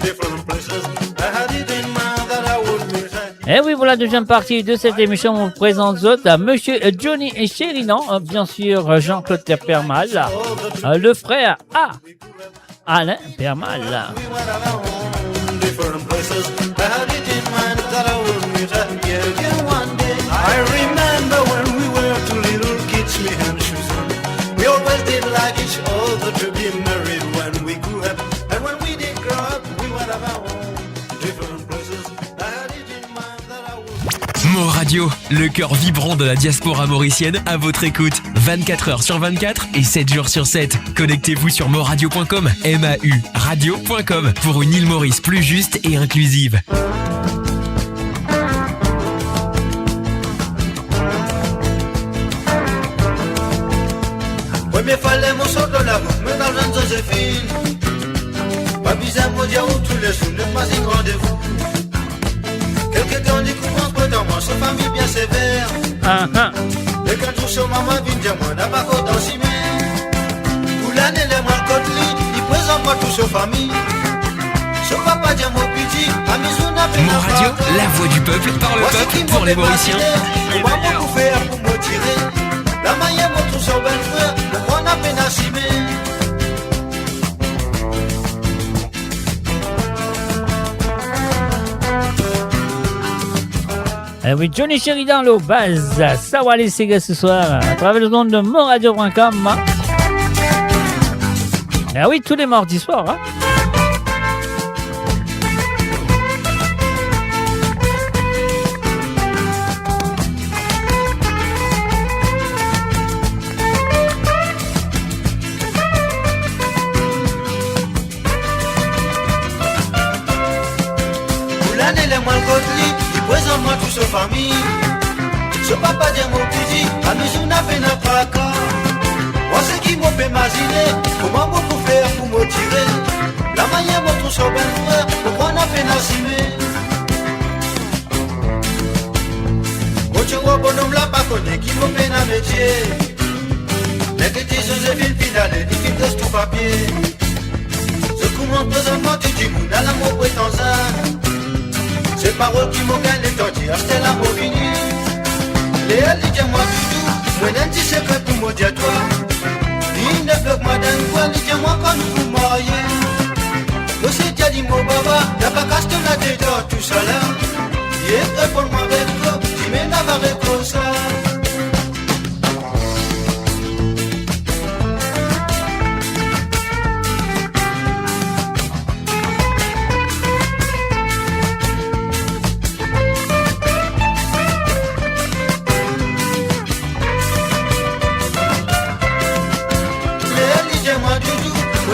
Different places. I had it in mind that I would meet her. Et oui, pour la deuxième partie de cette émission, on vous présente autres, Monsieur Johnny et Chérinan, bien sûr Jean-Claude Permal, le frère A, Alain Permal. Different places. I had it in mind that I would meet her here again one day. I remember when we were two little kids, me and Susan. We always did like each other to be married when we grew up. And when we did grow up, we went our own different places. I had it in mind that I would Mort Radio, le cœur vibrant de la diaspora mauricienne à votre écoute. 24 heures sur 24 et 7 jours sur 7. Connectez-vous sur morradio.com, MAU radio.com pour une île Maurice plus juste et inclusive. Oui, mais fallait mon sort de la route, mais dans le Joséphine. Pas bizarre, mon diable, tous les jours, ne pas y rendez-vous. Quelques temps découvrant peu dans moi, sa famille bien sévère. Et quand tout ce maman vient dire moi, n'a pas qu'au dans si pour l'année, les mois de lit, il présente pas toute sa famille. Ce papa dit mon petit, amis, on a fait Mort Radio, la voix du peuple, par le peuple, pour les Mauriciens. On va beaucoup faire pour me tirer. La manière mon tout son bel frère, pourquoi on a peine à s'y mettre. Oui, Johnny Sheridan, le base, ça va aller Sega ce soir, à travers le nom de morradio.com. Ah oui, tous les mardis soirs. Hein. Pour l'année, les mois de présente-moi toute sa famille. Ce papa dit mon petit, amis, on a fait n'importe quoi. Moi, c'est qui m'a fait imaginer comment beaucoup faire pour me tirer. La manière dont tout son bel frère, pourquoi on a fait n'assumer. Quand tu vois bonhomme là, pas connaît qui m'a fait un métier. Mais que tu Joséphine finale, il fait de tout papier. Ce coup m'en présentement, tu dis, mon à l'amour prétendant. Ces paroles qui m'ont gagné tant d'y acheter la mobile. Et elle dit moi du tout, moi d'un petit secret pour me dire toi. Il ne bloque moi d'un quoi, il dit moi quand nous vous marier. Le c'est déjà dit mon baba, y'a pas qu'à se la tête tout ça là. Il est prêt pour moi avec toi, tu m'es navaré comme ça.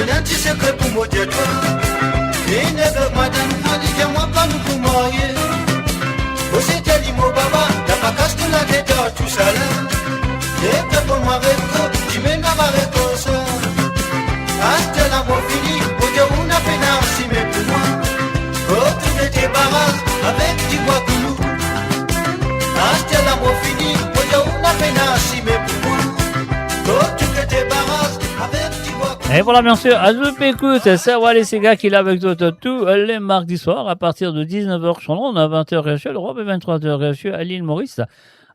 Un petit secret pour me dire toi. Il ne veut pas d'un fois, dis-moi quand nous pour marier. Vous étiez dit mon baba, y'a pas qu'à se la tête tout ça là. Et que pour moi avec toi, tu m'es navaré comme ça. Hasta la mort fini, pour dire on a fait ainsi mais pour moi. Oh tu me débarrasses avec du bois pour nous. Hasta la mort fini, pour dire on a fait ainsi mais pour moi. Oh tu me débarrasses avec du bois. Et voilà, bien sûr, à tout écoute, ça va les Sega qui est là avec toi tous les mardis soirs à partir de 19h sur l'onde, à 20h réussi l'Europe et 23h réussi à l'île Maurice.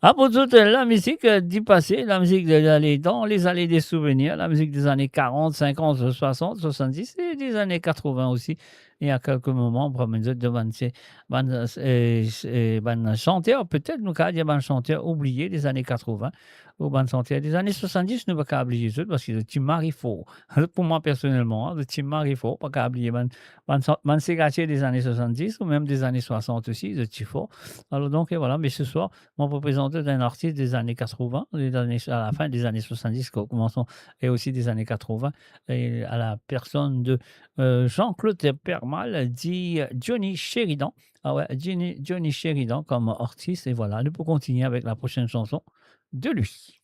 À pour toute la musique du passé, la musique dans les allées des souvenirs, la musique des années 40, 50, 60, 70 et des années 80 aussi. Et à quelques moments, pour me dire de ban chanteurs, peut-être nous avons des chanteurs oubliés des années 80 ou ban chanteurs des années 70, nous ne pouvons pas oublier ça parce que le Tim Marifo, pour moi personnellement, le Tim Marifo, pas qu'à oublier ban ségatier des années 70 ou même des années 60 aussi, le Tifo. Alors donc, et voilà, mais ce soir, on peut présenter un artiste des années 80, à la fin des années 70, commençons, et aussi des années 80, et à la personne de Jean-Claude Permal, dit Johnny Sheridan. Ah ouais, Johnny Sheridan comme artiste, et voilà, nous pouvons continuer avec la prochaine chanson de lui.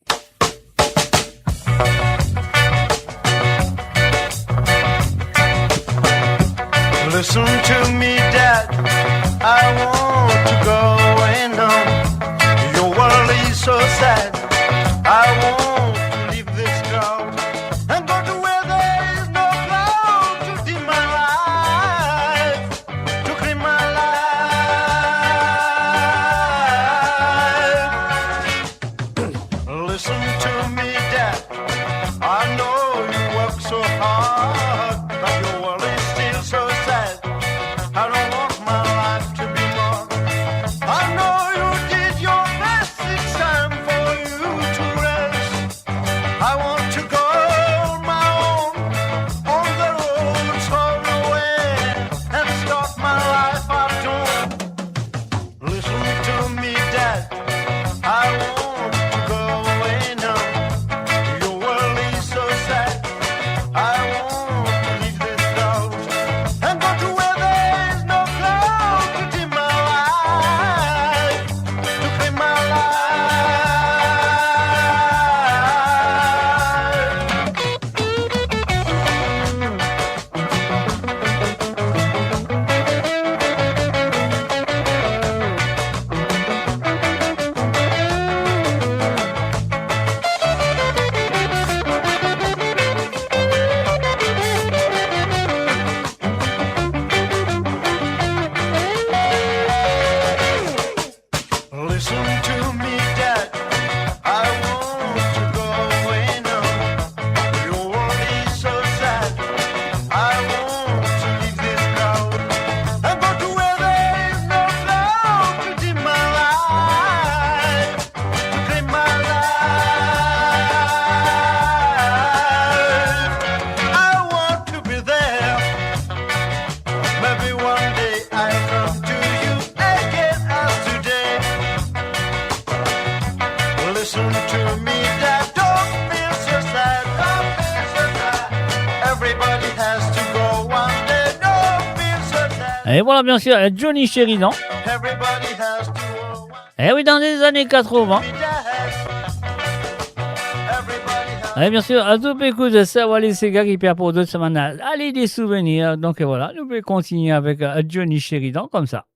Listen to me, Dad, I want to go and home. Your world is so sad, I want to leave this crowd and go to where there is no cloud to dim my life, to clean my life. Listen to me, Dad, Et voilà, bien sûr, Johnny Sheridan. Et oui, dans les années 80. Et bien sûr, à tout écoute, ça va laisser Gary Pierre pour d'autres semaines. Allez, des souvenirs. Donc voilà, nous pouvons continuer avec Johnny Sheridan comme ça.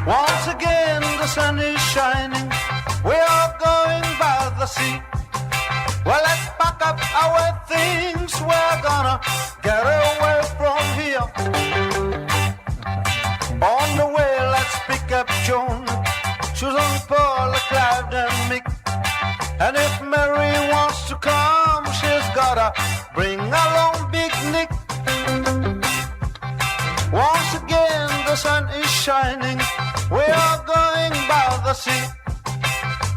Once again the sun is shining, we are going by the sea. Well, let's pack up our things, we're gonna get away from here. On the way, let's pick up Joan, Susan, Paul, Clive and Mick. And if Mary wants to come, she's gotta bring along Big Nick. Once again the sun is shining, we are going by the sea.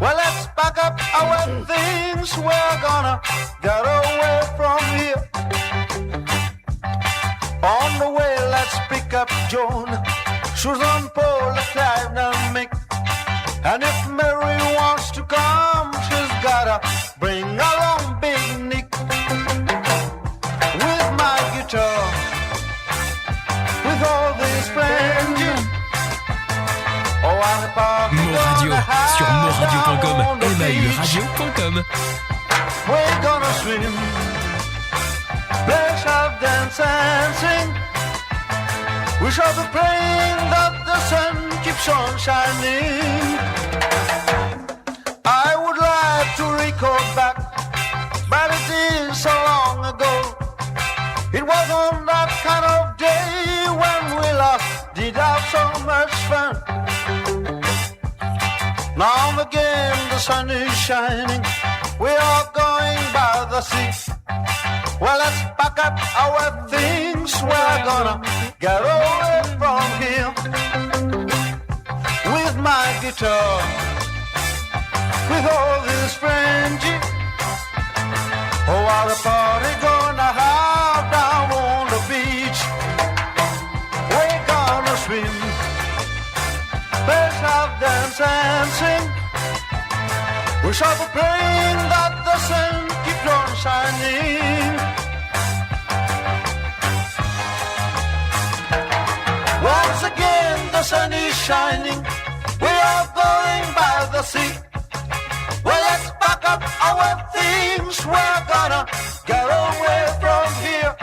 Well, let's pack up our things, we're gonna get away from here. On the way, let's pick up Joan, Susan, Paul, Clive and Mick. And if Mary wants to come, she's gotta bring along Big Nick. With my guitar, with all these friends, Moradio sur moradio.com, mauradio.com. We're gonna swim, play, shout, dance and sing. We shall be praying that the sun keeps on shining. I would like to record back, but it is so long ago. It was on that kind of day when we last did have so much fun. Now and again the sun is shining, we are going by the sea. Well, let's pack up our things, we're gonna get away from here. With my guitar, with all this friends, oh, what a party gonna have down on the beach. We're gonna swim, play, shout, dance and sing. We shall be praying that the sun keeps on shining. Once again the sun is shining, we are going by the sea. Well, let's pack up our things, we're gonna get away from here.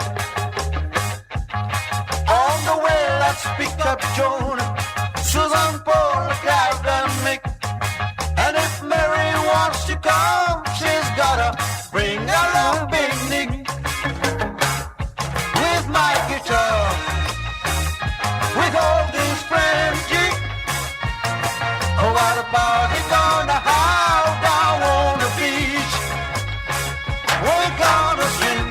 On the way, let's pick up Joan, Susan, Paul, Clive and Mick. And if Mary wants to come, she's gotta bring along Big Nick. With my guitar, with all these friends, oh, what a party gonna have down on the beach. We're gonna swim,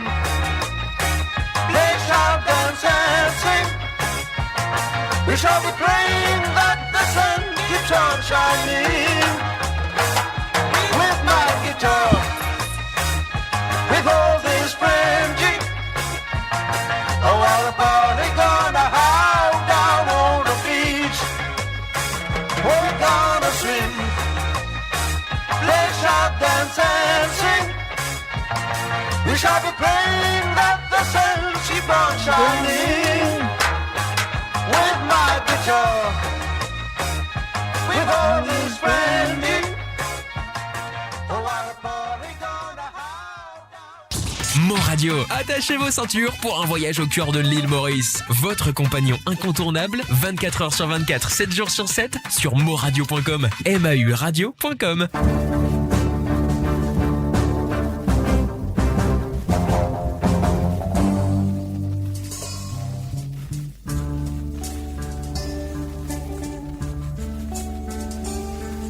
play, shout, dance and sing. We shall be praying that the sun keeps on shining. With my guitar, with all these friends, oh, what a party gonna have down on the beach. We're gonna swim, play, shout, dance and sing. We shall be praying that the sun keeps on shining. With my guitar, with all these friends, oh, what a party gonna have. Moradio, attachez vos ceintures pour un voyage au cœur de l'île Maurice. Votre compagnon incontournable, 24 heures sur 24, 7 jours sur 7, sur moradio.com, mauradio.com.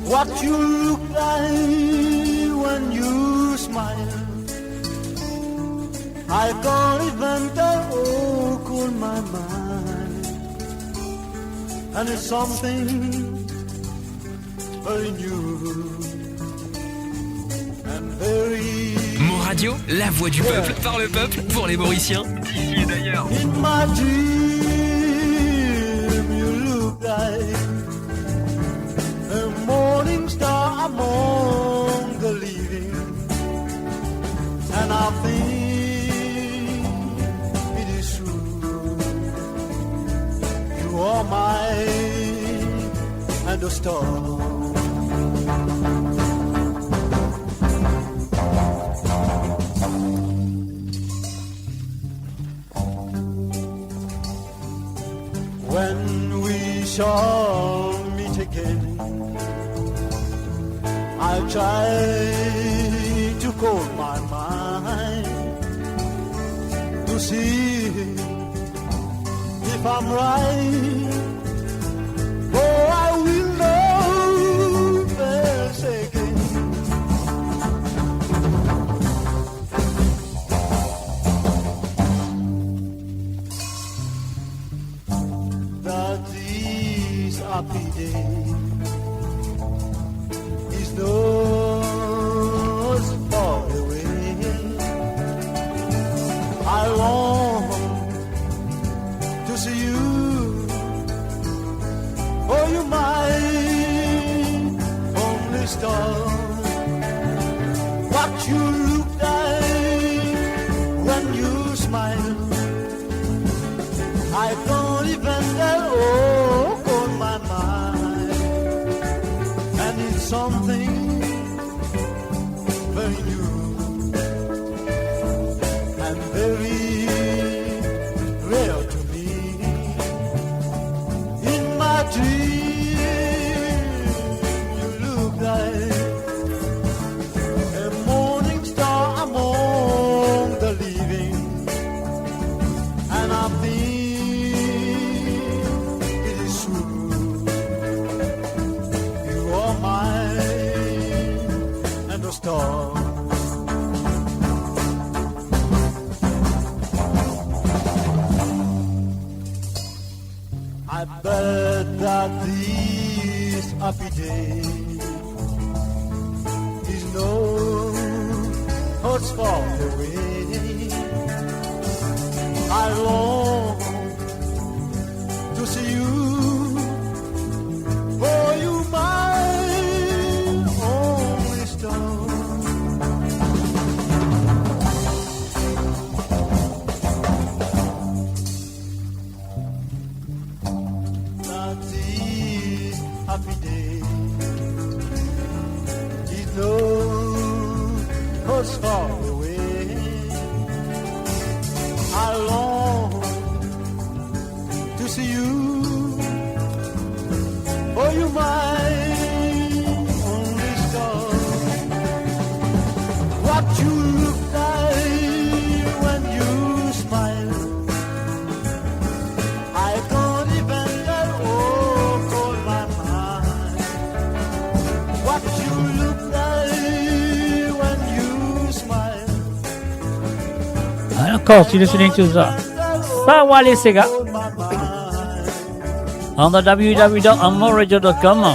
What you look like when you smile, I can't even tell, oh, cool my mind. And it's something very new and very... Moradio, la voix du peuple, par le peuple, pour les Mauriciens. Ici d'ailleurs. In my dream you look like a morning star among the living. the storm. When we shall meet again, I'll try to call my mind to see if I'm right. Oh, I will know first again. That these happy days is not far away. I long to see you. Oh, you might only star. What you look like when you smile, I don't even know on my mind. And it's something very new and very rare to me. In my dream, you look like a morning star among the living, and I think it is true. You are mine and the star. I bet that this happy day is no what's far away. I long to see you, for you my only star. Happy day is no what's far away. I long to see you, oh, you my only star. What you look like when you smile, I can't even let call my mind. What you look like when you smile. Of you're listening to the Sawale Sega on the www.amoradio.com.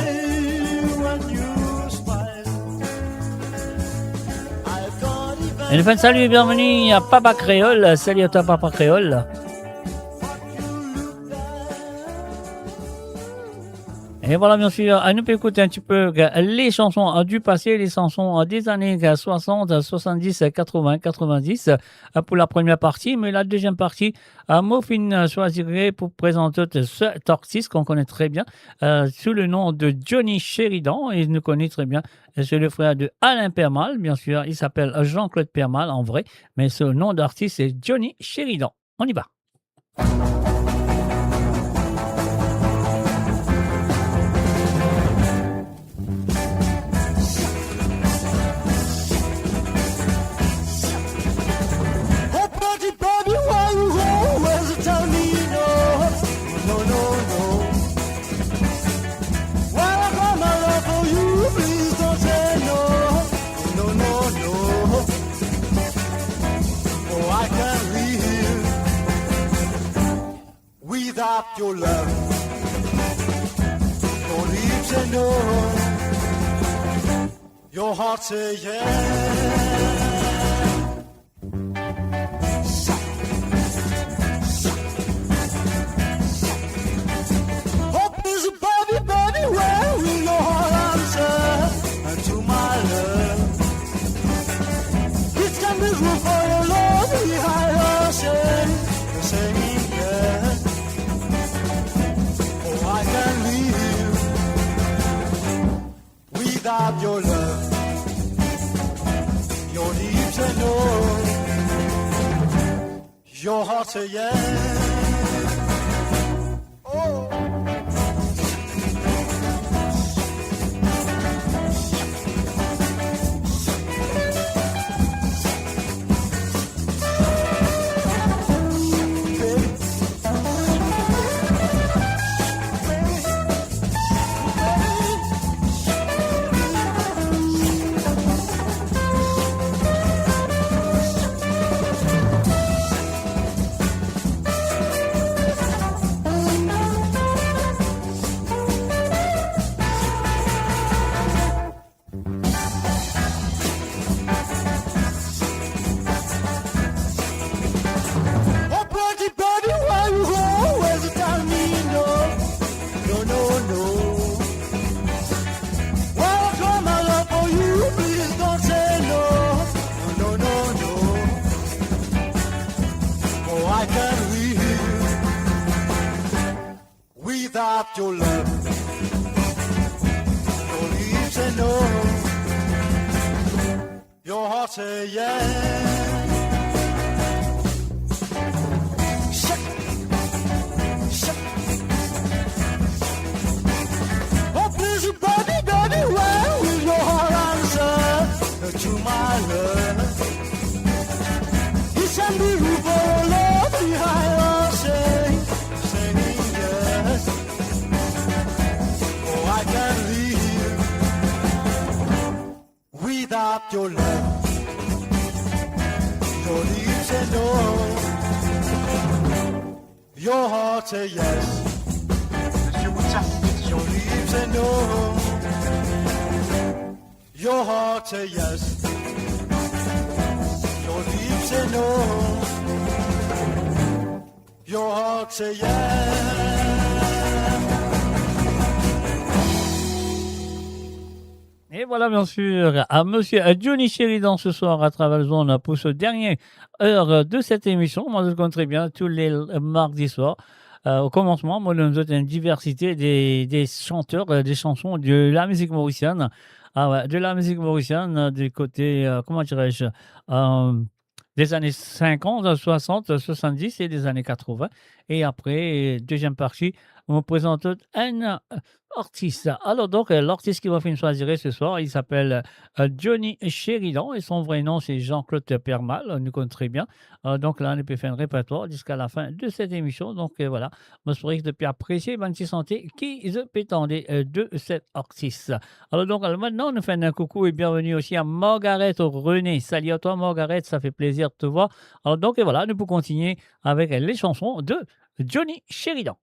Et une fin de salut et bienvenue à Papa Créole. Salut à toi, Papa Créole. Et voilà, bien sûr, nous peut écouter un petit peu les chansons du passé, les chansons des années 60, 70, 80, 90 pour la première partie. Mais la deuxième partie, Mofin choisirait pour présenter cet artiste qu'on connaît très bien sous le nom de Johnny Sheridan. Il nous connaît très bien. C'est le frère de Alain Permal, bien sûr. Il s'appelle Jean-Claude Permal en vrai, mais son nom d'artiste c'est Johnny Sheridan. On y va. Without your love, your lips say no, your heart say yeah. Hope is a baby, baby, well, we know all answer to my love. It's can be room for your love, we hide our shame, the singing girl. I can live without your love, your leaves say no, your heart say yes. Oh. Without your love, your leaves say no, your heart say yes. Oh, please, baby, baby, where will your heart answer to my love? He sent me for love behind us, saying yes. Oh, I can't live without your love. Your lips say no, your heart say yes. Your lips say no, your heart say yes. Your lips say no, your heart say yes. Et voilà, bien sûr, à monsieur Johnny Sheridan ce soir à travers le zone pour ce dernier heure de cette émission. Moi, je le connais très bien tous les mardis soirs. Au commencement, moi, nous avons une diversité des chanteurs, des chansons de la musique mauricienne. Ah ouais, de la musique mauricienne, du côté, comment dirais-je, des années 50, 60, 70 et des années 80. Et après, deuxième partie, on me présente un artiste. Alors donc, l'artiste qui va faire une soirée ce soir, il s'appelle Johnny Sheridan et son vrai nom, c'est Jean-Claude Permal, on nous connaît très bien. Donc là, on peut faire un répertoire jusqu'à la fin de cette émission. Donc voilà, je souhaite que depuis apprécier, bonne santé, qui se pétendait de cet artiste. Alors donc, maintenant, nous faisons un coucou et bienvenue aussi à Margaret René. Salut à toi, Margaret, ça fait plaisir de te voir. Alors donc, et voilà, nous pouvons continuer avec les chansons de Johnny Sheridan.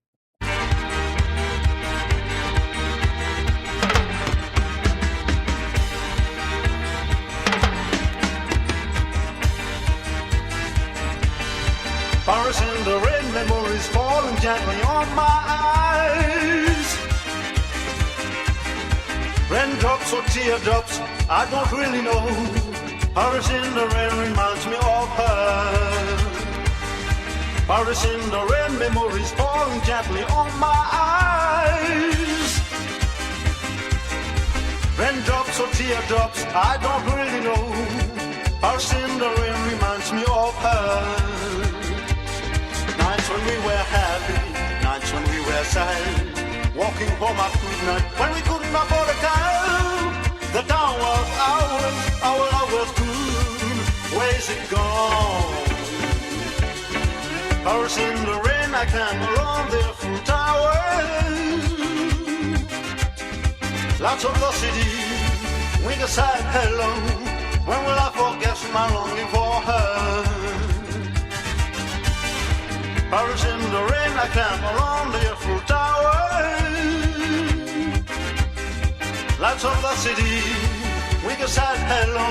Paris in the rain, memories falling gently on my eyes. Raindrops or teardrops, I don't really know. Paris in the rain reminds me of her. Paris in the rain, memories falling gently on my eyes. Raindrops or teardrops, I don't really know. Paris in the rain reminds me of her. Nights when we were happy, nights when we were sad, walking home at midnight when we couldn't afford a cab. The town was ours, our love was good. Where's it gone? Paris in the rain, I climb around the full towers. Lots of the city, we can say hello. When will I forget my longing for her? Paris in the rain, I climb around the Eiffel Tower. Lights of the city, we can say hello.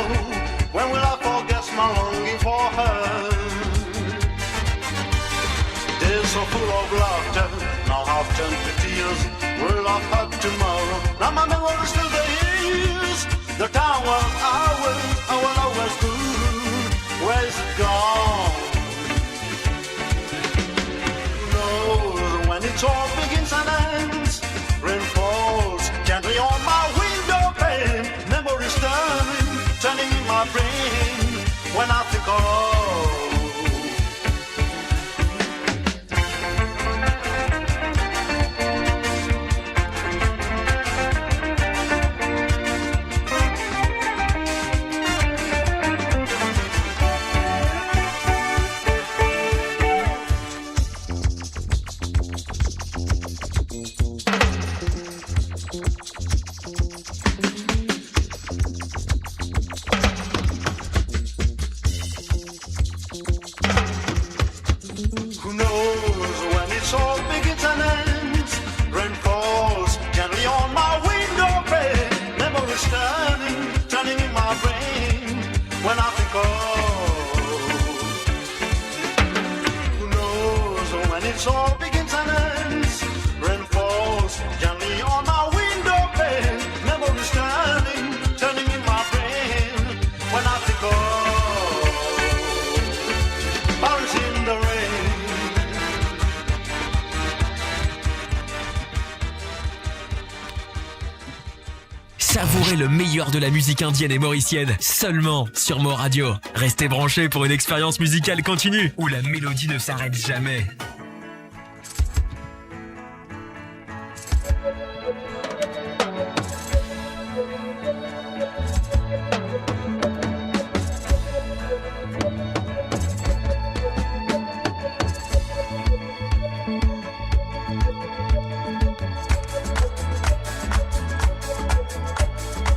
When will I forget my longing for her? Days so full of laughter, now half turned to tears. We'll laugh hard tomorrow, now my memories fill the years. The town was ours, our love was good. Where's it gone? When it all begins and ends, rain falls gently on my window pane. Who knows when it's all begins and ends? Rain falls gently on my window pane. Memories turning in my brain when I think of. Who knows when it's all begins and ends? Rain falls gently on my window pane. Memories turning in my brain when I think of. Paris in the rain. Savourez le meilleur de la musique indienne et mauricienne seulement sur Mo Radio. Restez branchés pour une expérience musicale continue où la mélodie ne s'arrête jamais.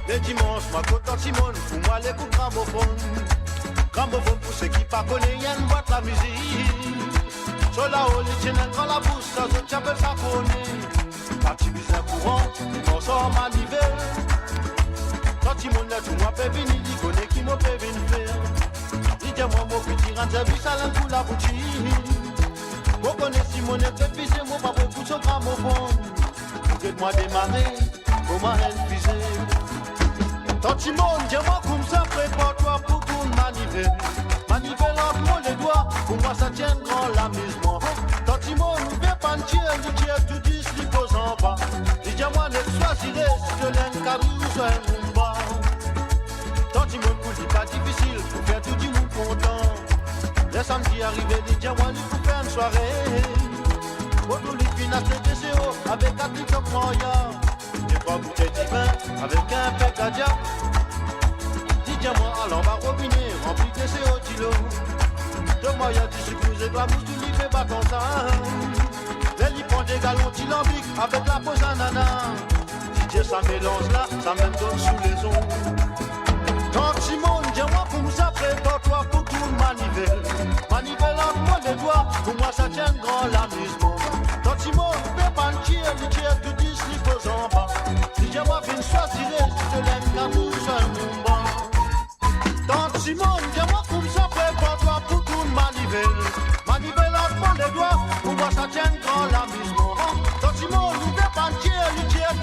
Les dimanches, ma côte dans Simone, pour moi l'écoute gramophone. Gramophone pour ceux qui pas connaissent, y'a une boîte la musique. Sur la haut, les tiennent quand la bouche, ça se tient, ça connaît. Parti bizarre courant, on sort ma nivelle. Quand Simone là, tout moi peut venir, il connaît qui m'a peut venir faire. Il dit moi, mon petit rend service à l'un pour la boutique. Vous connaissez Simone, fait pisser, moi pas beaucoup sur gramophone. Faites-moi démarrer, comment elle pisser. Tant Simone, dis-moi comme ça, prépare-toi pour ton manivelle. Manivelle entre moi les doigts, pour moi ça tient grand l'amusement. Tant Simone, ouvre pas un tiers, le tiers, tout dit, slip aux en bas. Dis-moi, ne choisirez si je l'aime, car nous sommes bas. Tant Simone, pour lui pas difficile, pour faire tout du monde content. Les samedis arrivés, dis-moi, nous pour faire une soirée. Pour nous, les finances, les DCO, avec un petit comme moyen. Des trois bouteilles de vin avec un pécadia. Dis-moi alors va robinet rempli de CO kilo. De moi y'a du sucre et de la mousse du lit fait bâton ça. Les lits prend des galons tylambiques avec la pose ananas. DJ ça mélange là, ça même donne sous les ongles. Quand Simone, dis-moi pour ça prépare-toi pour tout le manivelle. Manivelle entre moi les doigts, pour moi ça tient grand l'amusement. Quand Simone, fais pas le tir, tout dit slip aux en bas. Dis-moi viens choisir, je te l'aime car nous sommes bons. Tant Simone, dis-moi comme ça prépare-toi pour tout le manivelle. Manivelle entre moi les doigts, pour moi ça tient grand l'amusement. Tant Simone, fais pas le tir,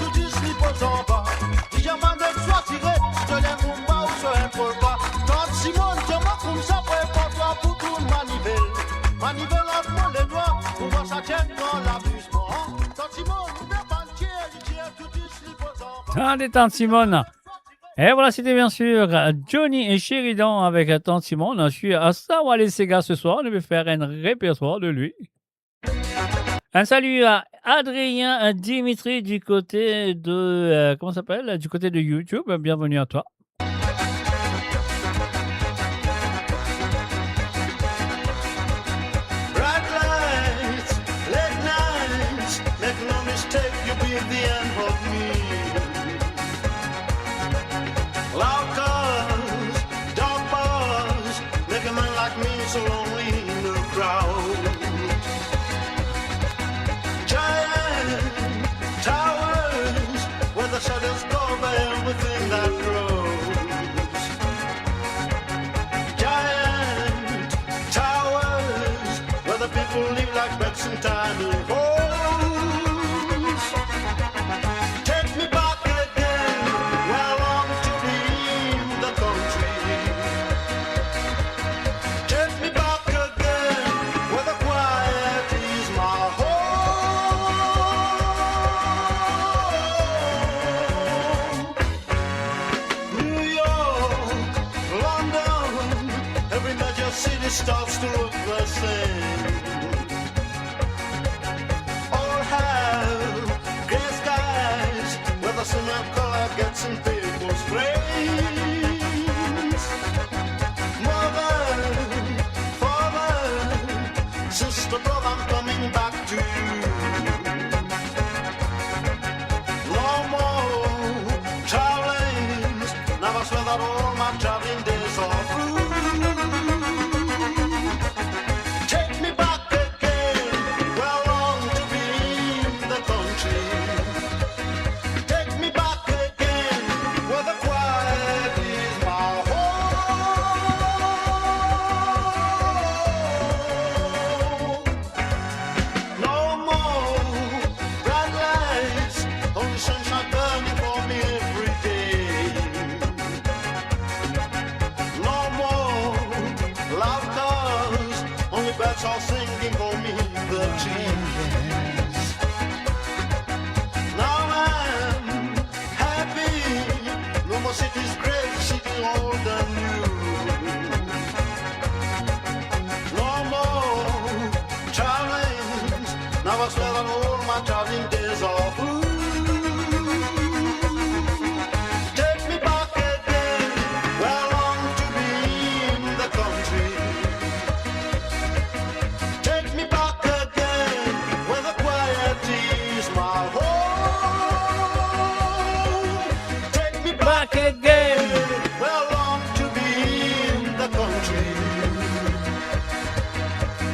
tout dit slip aux en bas. Dis-moi viens choisir, je te l'aime ou pas ou je n'aime pas. Tant Simone, dis-moi comme ça prépare-toi pour tout le manivelle. Manivelle entre moi les doigts, pour moi ça tient grand l'amusement. Tant Simone, fais pas le tir, tout dit slip aux en bas. Ah, des Tantes Simone. Et voilà, c'était bien sûr Johnny et Sheridan avec Tante Simone. Je suis à Sawale Sega ce soir. On va faire un répertoire de lui. Un salut à Adrien Dimitri du côté de... comment ça s'appelle? Du côté de YouTube. Bienvenue à toi. Bright lights, late nights, make no mistake, you'll be at the end of me. Loud cars, dark bars, make a man like me so lonely in the crowd. Giant towers, where the shadows cover everything that grows. Giant towers, where the people live like birds in tiny holes. Take me back again, where I long to be in the country. Take me back again, where the quiet is my home. New York, London, every major city starts to look the same. All have gray skies, where the cement color gets in people's brains. Mother, father, sister, brother, I'm coming back to you. No more the sunshine burning for me every day. No more loud cars, only birds are singing for me the tunes. Now I'm happy, no more cities great, city old and new. No more traveling, now I swear that all my traveling days are through. Take me back again, where I long to be in the country. Take me back again, where the quiet is my home. Take me back again, where I long to be in the country.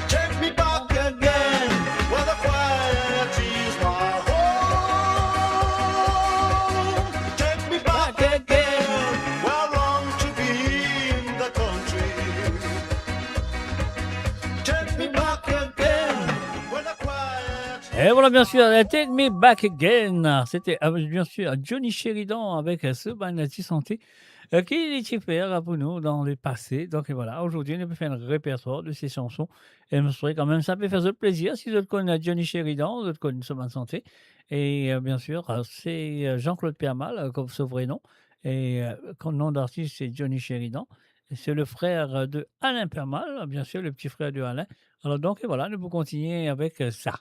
Take me back again, where the quiet is my home. Take me back again, where I long to be in the country. Take me back again, where the quiet. Et voilà, bien sûr, Take Me Back Again. C'était bien sûr Johnny Sheridan avec ce Banati Santé qui était fait pour nous dans le passé. Donc voilà, aujourd'hui, on peut faire un répertoire de ces chansons. Et je me souhaite quand même, ça peut faire plaisir si vous connaissez Johnny Sheridan, vous connaissez ce Banati Santé. Et bien sûr, c'est Jean-Claude Permal, comme ce vrai nom. Et comme nom d'artiste, c'est Johnny Sheridan. Et c'est le frère de Alain Permal, bien sûr, le petit frère de Alain. Alors donc voilà, nous pouvons continuer avec ça.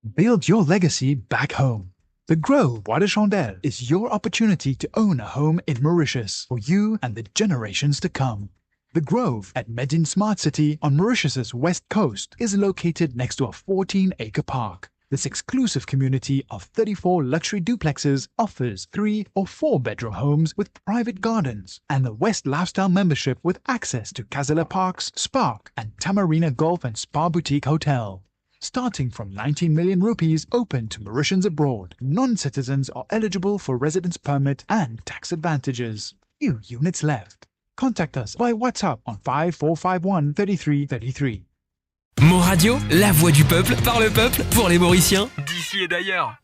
Build your legacy back home. The Grove Bois de Chandelle is your opportunity to own a home in Mauritius for you and the generations to come. The Grove at Medin Smart City on Mauritius's west coast is located next to a 14-acre park. This exclusive community of 34 luxury duplexes offers 3 or 4 bedroom homes with private gardens and the West Lifestyle membership with access to Casella Parks, Spark and Tamarina Golf and Spa Boutique Hotel. Starting from 19 million rupees open to Mauritians abroad, non-citizens are eligible for residence permit and tax advantages. Few units left. Contact us by WhatsApp on 5451 3333. Mo Radio, la voix du peuple, par le peuple, pour les Mauriciens, d'ici et d'ailleurs.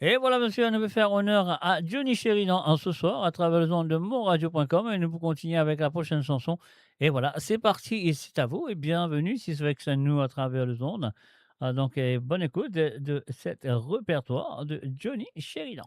Et voilà, monsieur, on veut faire honneur à Johnny Sheridan en ce soir à travers le ondes de monradio.com et nous pouvons continuer avec la prochaine chanson. Et voilà, c'est parti et c'est à vous et bienvenue si c'est avec ça nous à travers les ondes. Donc, bonne écoute de cet répertoire de Johnny Sheridan.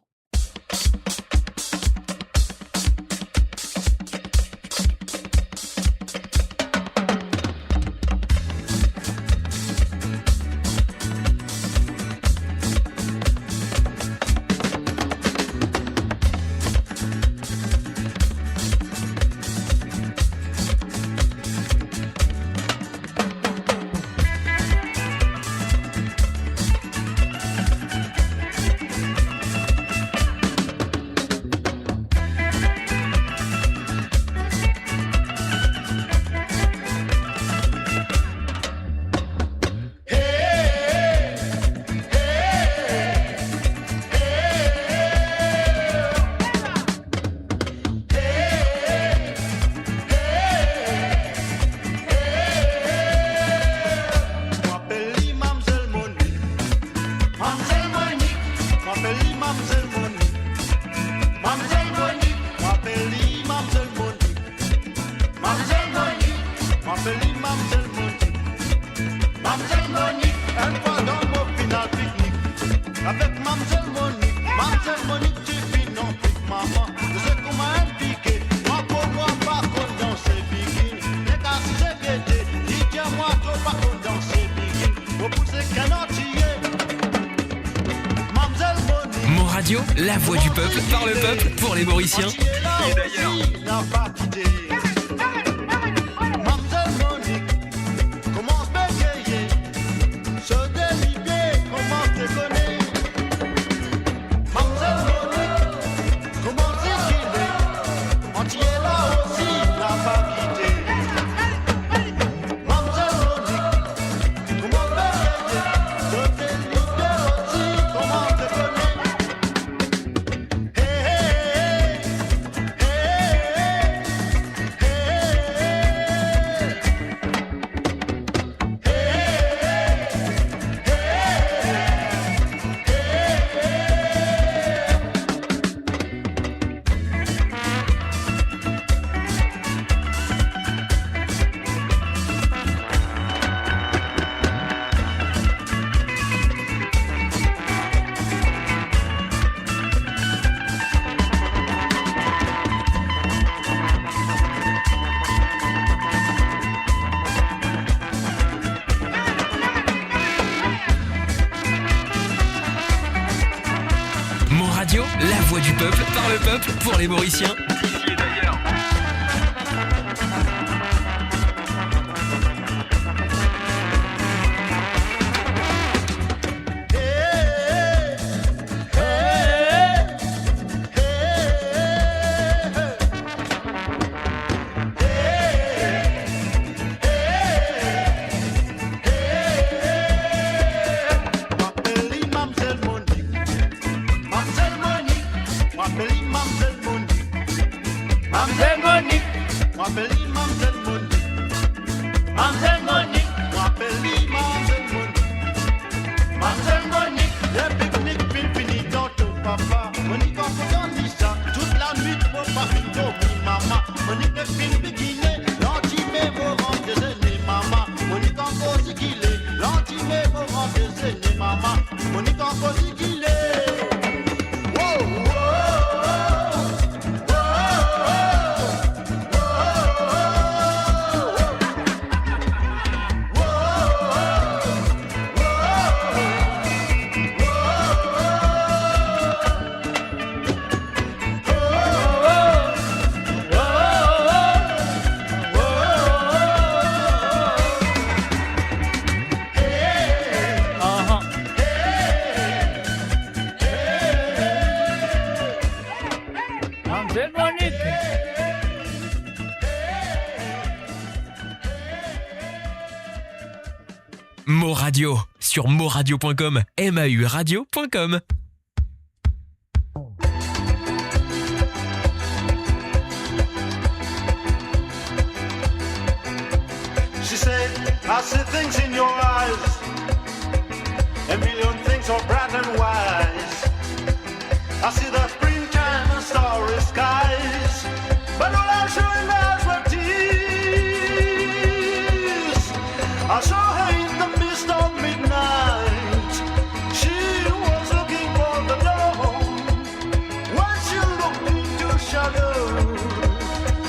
La voix du peuple, par le peuple, pour les Mauriciens, et d'ailleurs. Radio, la voix du peuple, par le peuple, pour les Mauriciens. D'ici et d'ailleurs. Mo Radio sur moradio.com, mauradio.com. She said, I see things in your eyes, a million things so bright and wise. I see the springtime and starry skies, but all I'm showing us were tears. I saw her in the mist of midnight. She was looking for the dawn. When she looked into shadow,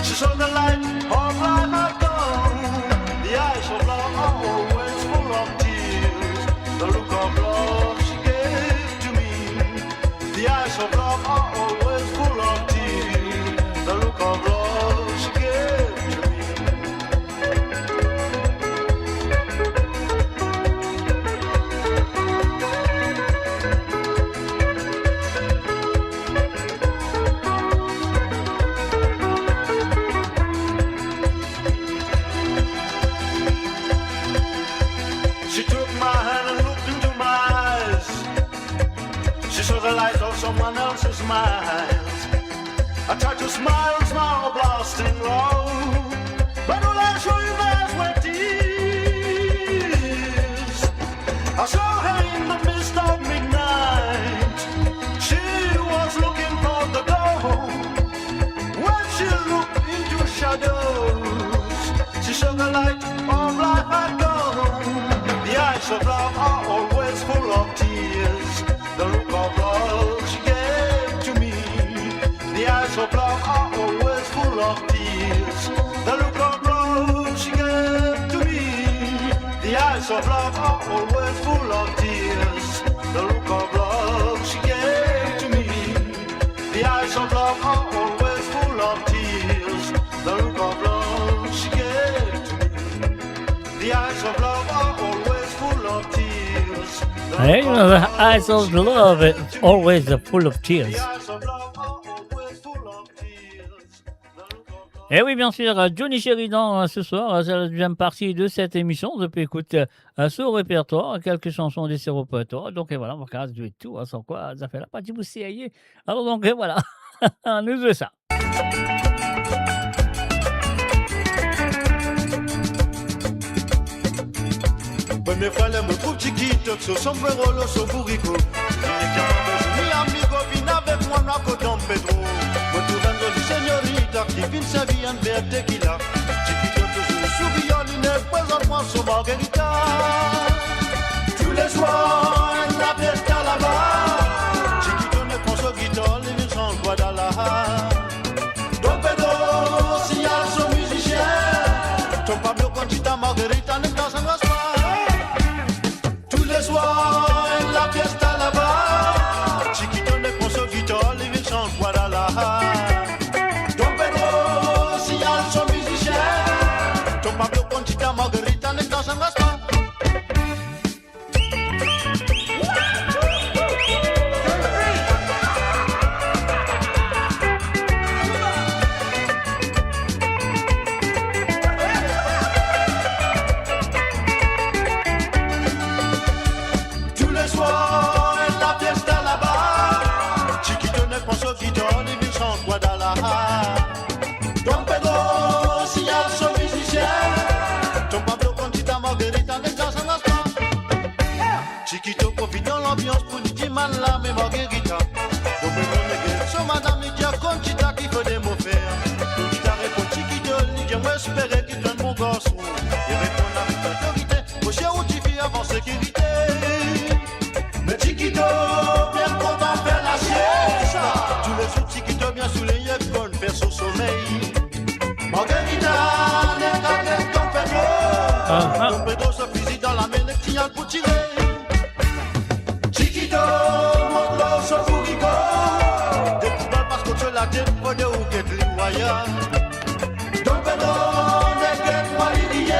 she saw the light of life had gone. The eyes of love are always full of tears. The look of love she gave to me. The eyes of love are always full of tears. The look of love she gave to me. She took my hand and looked into my eyes. She saw the light of someone else's mind. I tried to smile, smile, blasting low, but all I saw you guys were tears. I saw her in the mist of midnight. She was looking for the dawn. When she looked into shadows, she saw the light of life had gone. The eyes of love are always full of tears. The look of love she gave to me. The eyes of love are always full of tears. The look of love she gave to me. The eyes of love are always full of tears. The look of love she gave to me. The eyes of love are always full of tears. The look of love she gave to me. The eyes of love are always full of tears. Hey, you know, the eyes of love is always full of tears. Et oui, bien sûr, Johnny Sheridan ce soir, c'est la deuxième partie de cette émission. Depuis écoute ce répertoire, quelques chansons de ce répertoire. Donc voilà, on va jouer tout, sans quoi ça fait la partie bousséaillée. Alors donc voilà, on nous joue ça. Me fallait me trouve chiquito, su sombrero, lo su burrico. Mi amigo vine avec moi, no a Don Pedro. Motivando di señorita, qui vient sa vie en vert tequila. Chiquito toujours souriant, il ne présente-moi su margarita. Tous les soirs, la fiesta là-bas. Chiquito ne prend son guitare, les villes sont Guadalajara. Don Pedro, si y'a son musicien. Ton Pablo Conchita, Margarita, ne danse en soir. Tous les soirs, la fiesta là man la me Marguerita. Donc me bonne gueule, so madame Lydia Conchita qui fait des mots faire. Conchita répond Chiquito, Lydia moi espérer qu'il donne mon garçon. Il répond avec autorité, mon cher où tu vis avant sécurité. Mais Chiquito, bien content faire la sieste. Tous les jours Chiquito bien sous les yeux, faire son sommeil. Marguerita, n'est qu'à tête ton Pedro. Ton Pedro se fusil dans la main, le client pour tirer. Chiquito, mon gros se fourrico. Des poubelles parce que tu la tête, pour de ou qu'est le voyage. Ton Pedro, n'est qu'à moi l'idée.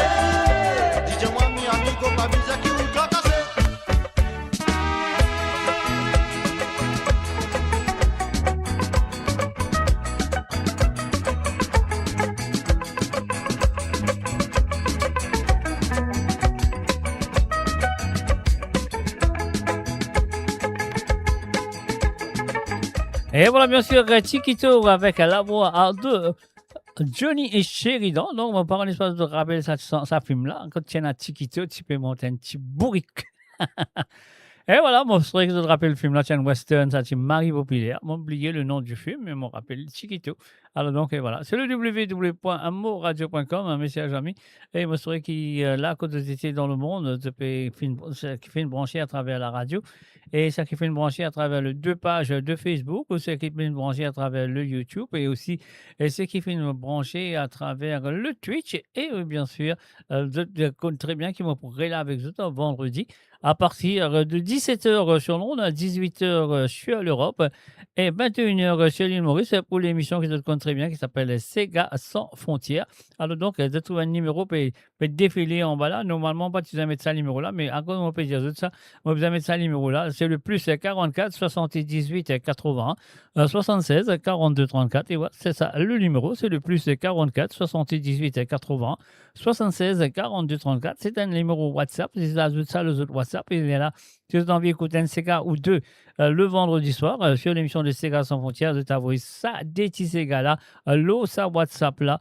Dis-moi, mi amigo, pas bizarre qui vous doit casser. Et voilà, bien sûr, Chiquito avec la voix de Johnny et Sheridan. Donc, on parle un espace de rappeler ça film-là. Quand tu es à Chiquito, tu peux monter un petit bourrique. Et voilà, moi, c'est vrai que je te rappelle le film-là, c'est un western, ça, c'est Marie Populaire. J'ai oublié le nom du film, mais je me rappelle Chiquito. Alors, donc, et voilà, c'est le www.moradio.com, un message ami. Et moi, c'est vrai que là, quand tu étais dans le monde, tu peux faire une branchée à travers la radio. Et ça qui fait une branchée à travers les 2 pages de Facebook, ou ce qui fait une branchée à travers le YouTube, et aussi ce qui fait une branchée à travers le Twitch. Et bien sûr, je connais très bien qu'ils vont pourrir là avec vous vendredi à partir de 17h sur Londres, à 18h sur l'Europe et 21h sur l'île Maurice pour l'émission que je connais très bien qui s'appelle Sega sans frontières. Alors donc, je trouve un numéro peut défiler en bas là. Normalement, pas tu vas mettre ça numéro là, mais encore on peut dire ça. On va mettre ça numéro là. C'est le plus 44 78 80 76 42 34. Et voilà, c'est ça le numéro. C'est le plus 44 78 80 76 42 34. C'est un numéro WhatsApp. C'est ça les autres WhatsApp. Il est là. Si vous avez envie d'écouter un Sega ou deux le vendredi soir sur l'émission de Sega sans frontières, de t'avoir ça, des petits Sega là, l'eau, ça WhatsApp là,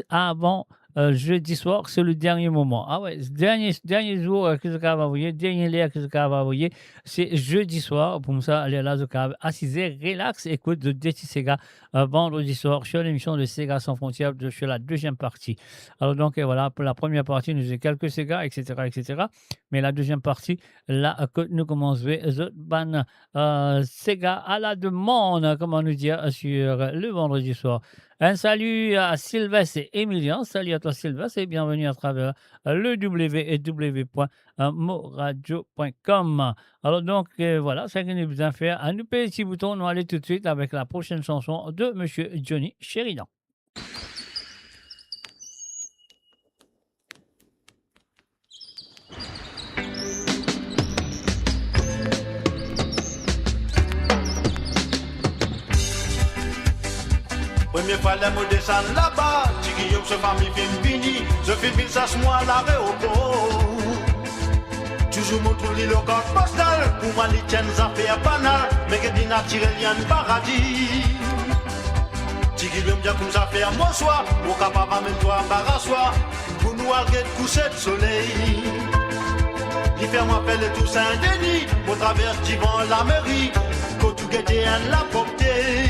avant jeudi soir, c'est le dernier moment. Ah ouais, dernier jour que je vais envoyer, dernier l'air que je vais envoyer, c'est jeudi soir. Pour ça, allez là, je vais assiser, relax, écoute de Dirty Sega vendredi soir sur l'émission de Sega sans frontières, sur la deuxième partie. Alors donc, voilà, pour la première partie, nous avons quelques Sega, etc., etc. Mais la deuxième partie, là, que nous commençons The Ban Sega à la demande, comment nous dire, sur le vendredi soir. Un salut à Sylvestre et Emilien. Salut à toi Sylvestre et bienvenue à travers le www.moradio.com. Alors donc voilà, c'est ce que nous besoin faire. Un petit bouton, nous allons tout de suite avec la prochaine chanson de Monsieur Johnny Sheridan. Première fois, les mots descendent là-bas. Guillaume, ce famille film fini. Je fais mille sas moi à l'aéroport. Toujours mon trou le code postal. Pour moi, les tiennes affaires banales. Mais que des naturels, y a un paradis. Guillaume, bien comme ça fait mon soir. Mon capable, même toi, embarrasse-toi. Pour nous, arrête coucher de soleil. L'hiver m'appelle tout Saint-Denis. Pour travers Divan, la mairie. Quand tout guette en la portée.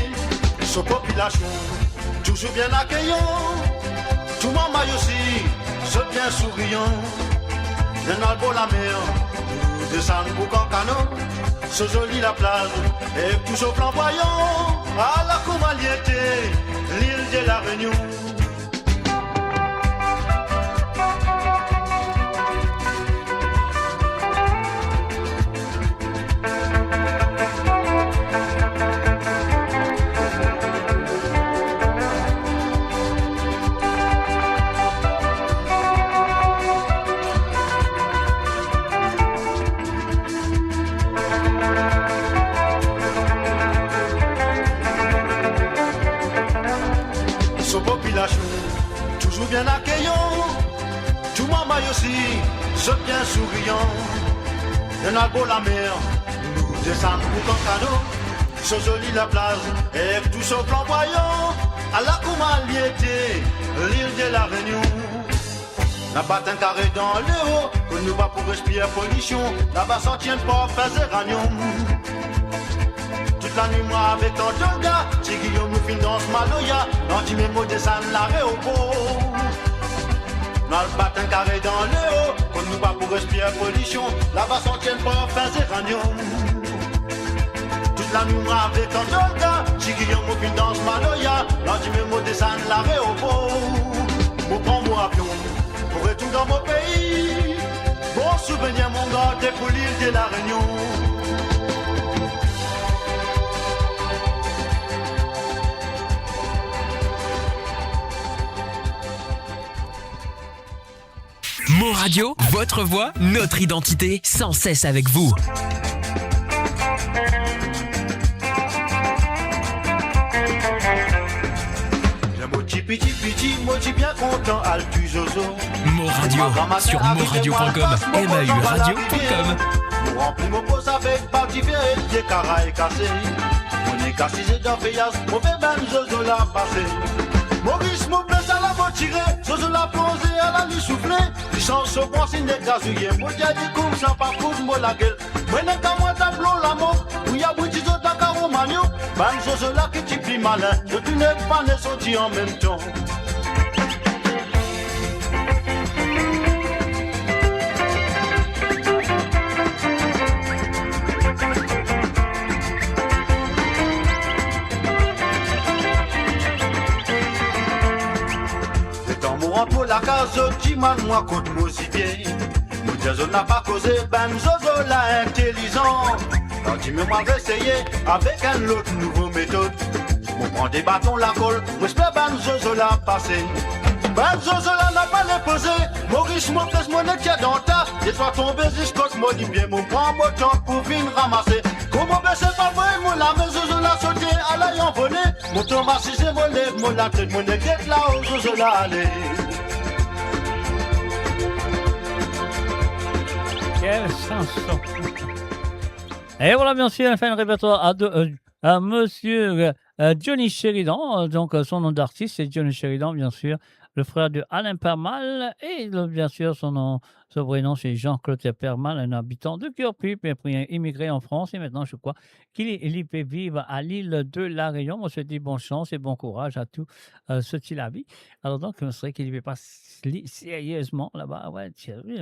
Sa population, toujours bien accueillant. Tout le monde aussi, c'est bien souriant. D'un albo la mer, nous descendons pour Cancano. C'est joli la plage, et toujours flamboyant. À la Coumaliété, l'île de la Réunion. Toujours bien accueillant, tout mon maille aussi, c'est bien souriant. Un albo la mer, nous descendons pour Cancano, c'est joli la plage, et tout ce flamboyant, à la Coumaliété, l'île de la Réunion. La batte un carré dans le haut, que nous va pour respirer pollution. Là-bas s'en tient pas faire zéranium. Toute la nuit moi avec ton gars, c'est Guillaume nous fin dans ce maloya. L'anti-mémo descend l'arrêt au beau. Dans le batte un carré dans le haut, que nous va pour respirer pollution. Là-bas s'en tient pas faire zéranium. Toute la nuit moi avec ton gars, c'est Guillaume nous fin dans ce maloya. L'anti-mémo descend l'arrêt au beau. Pour prendre mon avion. Pour retourner dans mon pays, bon souvenir mon gars, t'es pour l'île de la Réunion. Mo Radio, votre voix, notre identité, sans cesse avec vous. Petit, moi j'suis bien content, Altu Zozo. Mo Radio, sur moradio.com, MAUradio.com. Nous remplis mon poste avec parti ferré, des carats et cassés. On est cassé, j'ai dans veillage, mauvais ben Zozo l'a passé. Maurice me blesse à la motirée, Zozo l'a plongé à la nuit soufflée. Licence au point, c'est une gazouillée. Moi j'ai dit comme ça, pas foutre, moi la gueule. Moi n'est qu'à moi tableau la mort. Où y'a bouti Zozo Dakar au magno. Ben Zozo là qui t'y plie malin. Je tu n'es pas les sortis en même temps. Pour la case, qui m'a moi contre Mosibier. Nous disons n'a pas causé, ben Zozo la intelligent. Quand tu me m'avais essayé avec un autre nouveau méthode. On prend des bâtons, la colle, j'espère ben Zozo la passé. Ben Zozo la n'a pas les posé. Maurice mon pèse mon étier dans ta. Et soit tombé jusqu'au Mosibier, mon prend mon temps pour venir ramasser. Comment baisser pas moi, mon la mais Zozo la sauté à la volé. Mon temps racisé, mon lèvre, mon la tête, mon étiette là où Zozo la allait. Quelle chanson. Et voilà, bien sûr, on fait un répertoire à monsieur Johnny Sheridan. Donc, son nom d'artiste, c'est Johnny Sheridan, bien sûr, le frère de Alain Permal. Et bien sûr, son vrai nom, c'est Jean-Claude Permal, un habitant de Cœur-Puy, puis immigré en France. Et maintenant, je crois qu'il peut vivre à l'île de la Réunion. On se dit bonne chance et bon courage à tous ceux qui l'habitent. Alors, donc, on serait qu'il ne vit pas sérieusement là-bas. Ouais,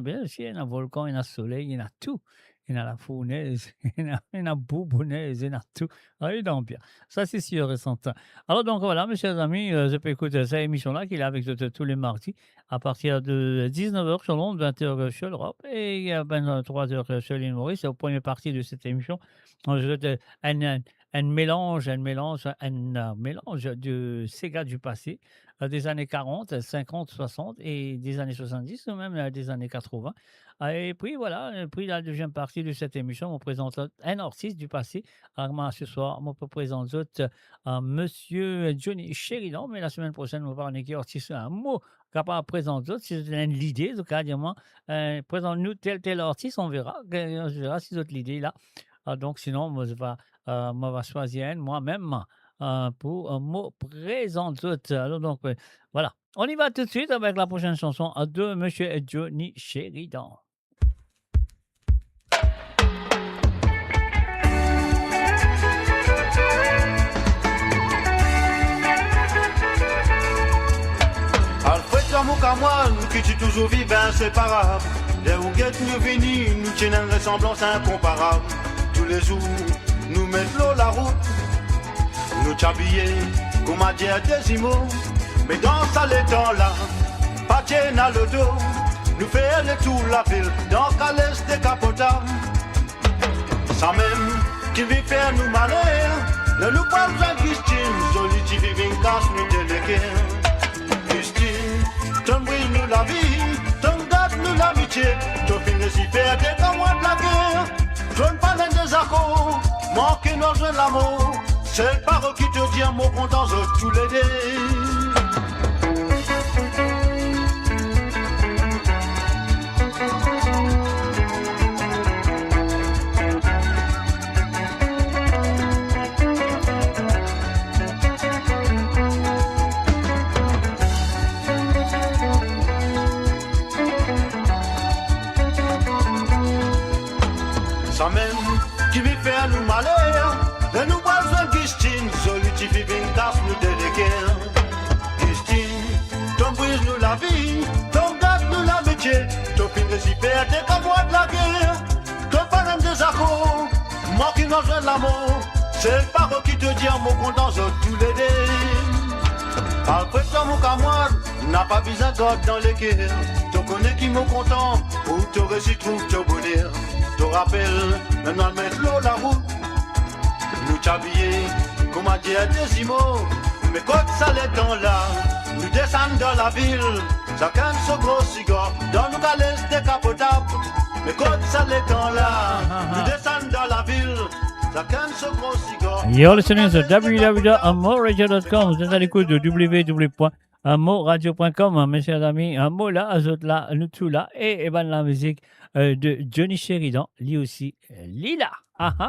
bien sûr, il y a un volcan, il y a un soleil, il y a tout. Il y a la fournaise, il y a la boubounaise, il y a tout. Ah, il est dans bien. Ça, c'est sûr et certain. Alors, donc, voilà, mes chers amis, je peux écouter cette émission-là qu'il est avec tous les mardis à partir de 19h sur Londres, 20h sur l'Europe et 23h sur l'île Maurice. C'est la première partie de cette émission. Un mélange de Sega du passé, des années 40, 50, 60 et des années 70, ou même des années 80. Et puis voilà, la deuxième partie de cette émission, on présente un artiste du passé. Alors moi, ce soir, on peut présenter monsieur Johnny Sheridan, mais la semaine prochaine, on va parler d'un artiste, un mot capable de présenter, si c'est une idée, donc présente-nous tel artiste, on verra si c'est l'idée là. Donc sinon, moi, je vais choisir moi-même pour me présenter. Alors donc, voilà. On y va tout de suite avec la prochaine chanson de monsieur Johnny Sheridan. Alfred l'amour qu'à moi, nous qui tu toujours vivons inséparables. Les rouguettes nous venus, nous tiennent une ressemblance incomparable. Tous les jours, nous mettons la route, nous t'habiller comme à dire des mots. Mais dans ça les temps là, pas tienne à l'auto, nous faire le tour la ville, dans Calais décapotable. Ça même qui vit faire nous malheur, le nous parle de Christine, jolie qui vit une casse nous déléguée. Christine, ton brille nous la vie, ton garde nous l'amitié, ton fin de s'y faire des camois de la guerre. Je ne parle des accords, manquez nos jeux de l'amour, c'est le parole qui te dit un mot content de tous les deux. nous déléguer. Christine, ton brise nous la vie, ton garde nous la métier, ton fin de si perdre comme moi de la guerre, ton parent des accords, moi qui n'en veux l'amour, c'est le parole qui te dit en mon content, tous les deux. Après toi, mon camarade, n'a pas besoin de God dans les guerres, tu connais qui m'ont content, où tu réussis, trouve ton bonheur, te rappelle, maintenant mettre l'eau la route, nous t'habiller, comme a dit des mots, mais quand ça les temps là, nous descendons dans la ville, chacun ce gros cigare, dans nos galets décapotables, mais quand ça les temps là, nous descendons dans la ville, chacun ce gros cigare. You're listening to www.amoradio.com. Vous êtes à l'écoute de www.amoradio.com. Messieurs amis, un mot là, un autre là, nous tout là, et ben la musique de Johnny Sheridan, lui aussi, Lila. Ah ah.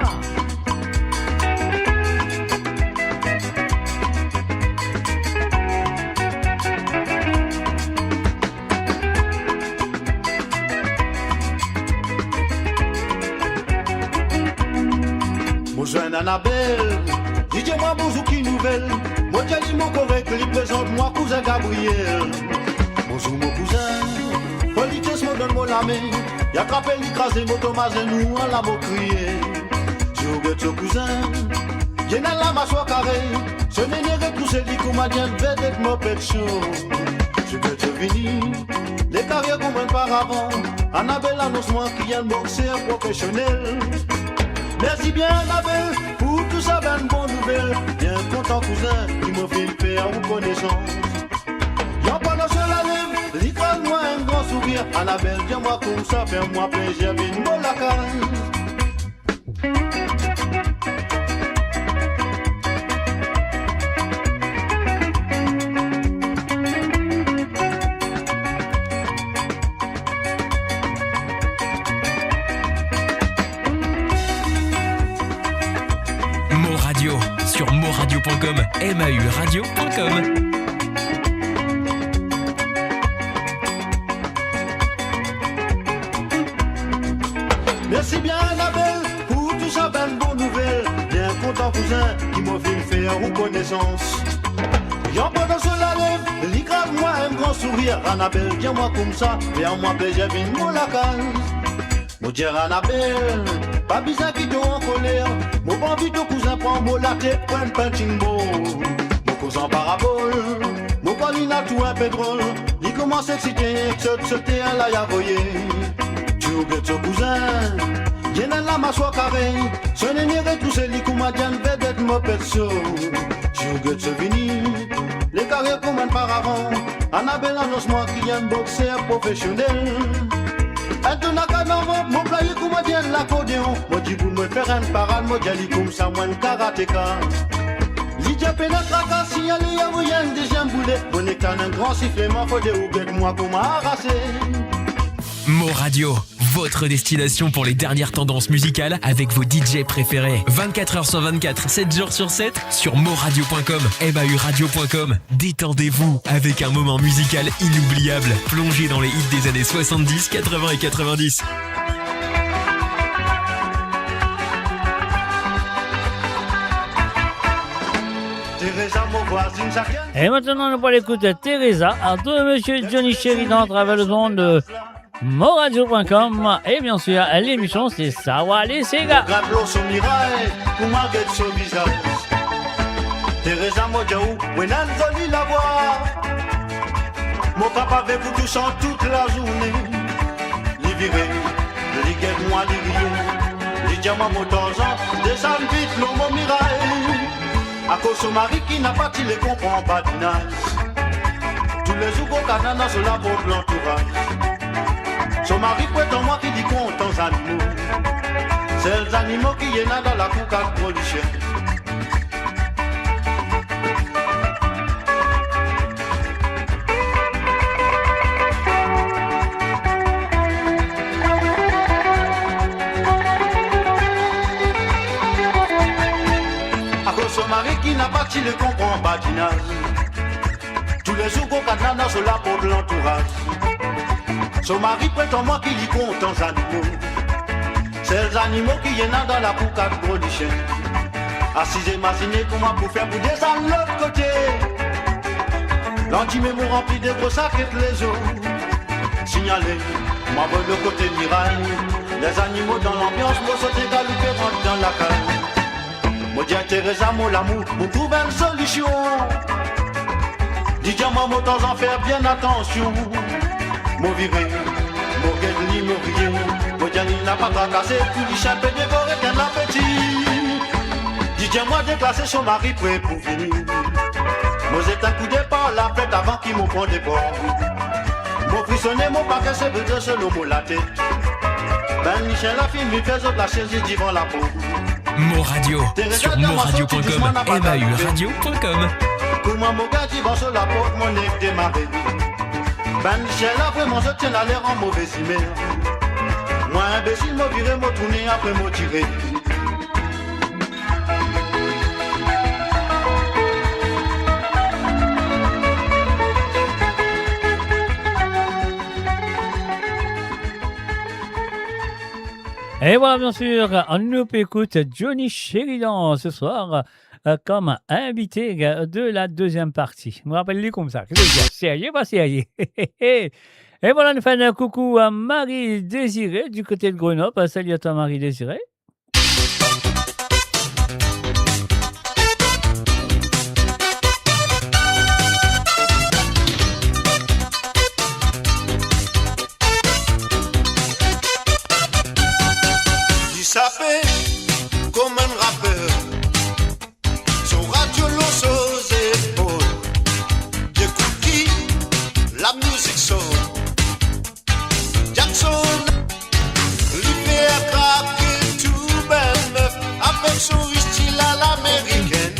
Mon jeune Annabelle, dis-moi bonjour qui nouvelle. Moi j'ai dit mon correct, il présente moi cousin Gabriel. Bonjour mon cousin, politesse me donne mon amé. Y'a qu'appel l'écrasé, mon Thomas et nous en la mot crié. Je regrette ce cousin, j'ai n'a la mâchoire carrée. Ce n'est retroussé dit qu'on m'a dit un vedette mon pet chaud. Je veux te venir, les carrières qu'on mène par avant. Annabelle annonce moi qu'il y a un boxeur professionnel. Merci bien Annabelle pour tout ça, ben bonne nouvelle. Bien content cousin, qui m'a fait faire ou connaissance. Y'a pas dans la lèvre, l'écrase-moi un grand sourire. Annabelle, viens-moi comme ça, fais-moi plaisir, viens-moi la case. Sur moradio.com, mauradio.com. Merci bien Annabelle pour tout ça, ben bonne nouvelle. Bien content cousin qui m'a fait faire ou connaissance. Y'en pas dans la lèvre, l'écrase-moi un grand sourire. Annabelle, viens-moi comme ça, viens-moi plaisir, viens-moi la case. Mon cher Annabelle, pas besoin qui te en colère. Mon pas envie de cousin prend mon latte, prends un punching ball. Mon cousin parabole, mon colline a tout un pétrole. Il commence à exciter, sauter à la yavoyer. Tu regrettes ce cousin, y'en a la mâchoire carrée. Ce n'est ni retroussé, li coumadian, vedette mon pet chaud. Tu regrettes ce venir, les carrières qu'on mène par avant. Annabelle annonce-moi qu'il y a un boxeur professionnel. Et tout n'a qu'à n'avoir, mon plat y comme dit l'accordéon. Moi dis pour me faire un parade, moi dis comme ça, moi un karatéka. L'idée pénètre à cas, si y'a les moyens de jambouler. On est qu'un grand sifflement, faut des rouguettes, moi comme arrassé. Mo Radio, votre destination pour les dernières tendances musicales avec vos DJ préférés. 24h sur 24, 7 jours sur 7 sur moradio.com, mauradio.com. Détendez-vous avec un moment musical inoubliable, plongé dans les hits des années 70, 80 et 90. Et maintenant, nous allons écouter Teresa, de monsieur Johnny Sheridan à travers le monde de moradio.com. Et bien sûr, l'émission c'est Sawa les Sega. Teresa Modjaou, Wenan Zoli la voix. Mon papa veut vous toucher toute la journée. Les virés, les guettes moi les rieux. Les diamants motorzans, descendent vite l'homme miraille. À cause de son mari qui n'a pas dit les comprend pas d'inage. Tous les jours au Canada sur la porte l'entourage. Son mari peut en moi qui dit compte aux animaux. C'est les animaux qui y en a dans la cour à production. Son mari qui n'a pas tiré comprend badinage. Tous les jours au Canada sur la peau de l'entourage. Son mari prétend moi qui lui compte aux animaux. C'est les animaux qui y en a dans la boucade gros du chien. Assise et massiné, comment pour faire bouder ça de l'autre côté. L'anti-mémo rempli de gros sacs et de les eaux. Signalé, moi bon le côté miraille. Les animaux dans l'ambiance, moi sauter galopé rentre dans la caille. Moi dis à Teresa, mon l'amour, pour trouver une solution. Dis moi mon temps en faire bien attention. Mon viré, mon guette-li, mon rié. Mon diani n'a pas tracassé, puis l'échappé dévoré qu'un appétit. Dis moi déclassé son mari prêt pour finir. Moi c'est un coup départ, la fête avant qu'il me prenne des bords. Mon frissonné, mon paquet, c'est veut dire selon mon la tête. Ben Michel la fille, lui fait autre la chaise, il dit la peau. Mo Radio, sur moradio.com, mauradio.com. Comment mon gars qui va sur la porte, mon nez démarré. Ben Michel a vraiment je tiens à l'air en mauvais humeur. Moi imbécile, m'a viré, m'a tourné, après m'a tiré. Et voilà, bien sûr, on nous écoute Johnny Sheridan ce soir comme invité de la deuxième partie. Je me rappelle comme ça. Qu'est-ce que je veux dire? Sérieux, pas sérieux. Et voilà, nous faisons un coucou à Marie Désirée du côté de Grenoble. Salut à toi, Marie Désirée. Ça fait comme un rappeur, son radio l'os aux épaules, j'écoute qui la musique sonne. Jackson, l'hyper craqué tout belle meuf, avec son style à l'américaine.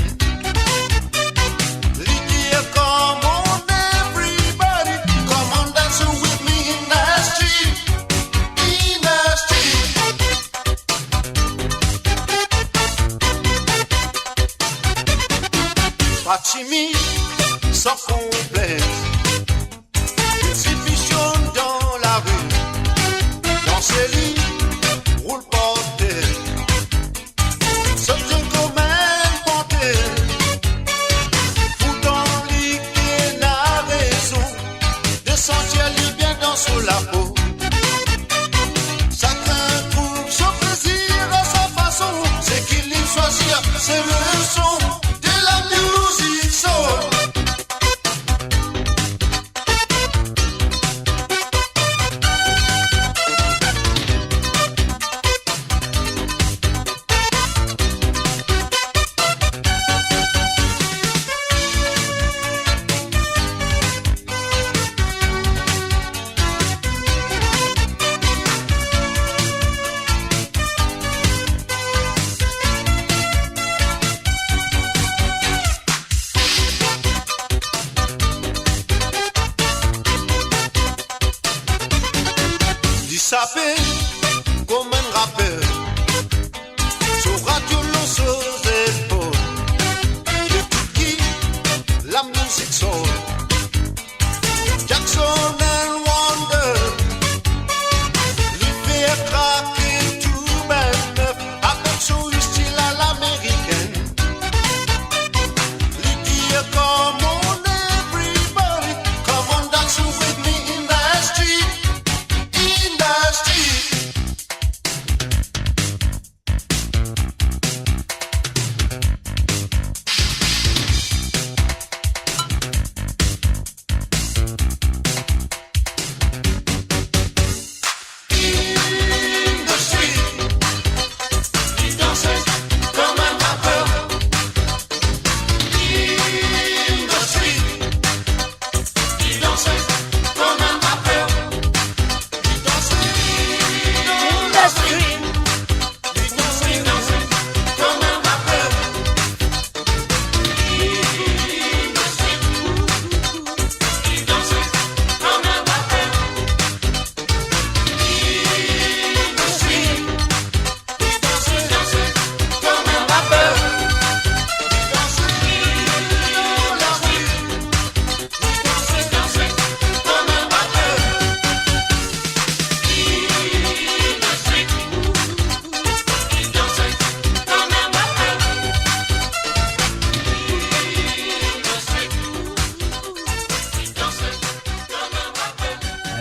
Lydia, come on everybody, come on dance with me in the street, in the street. Pas timide, sans complexe, exhibition dans la rue, dans ses lits, roule porté, sauter comme un panthère, foutant l'idée n'a raison, de sentir les bien dans sous la peau. Chacun trouve son plaisir à sa façon, c'est qu'il y choisir, c'est le son.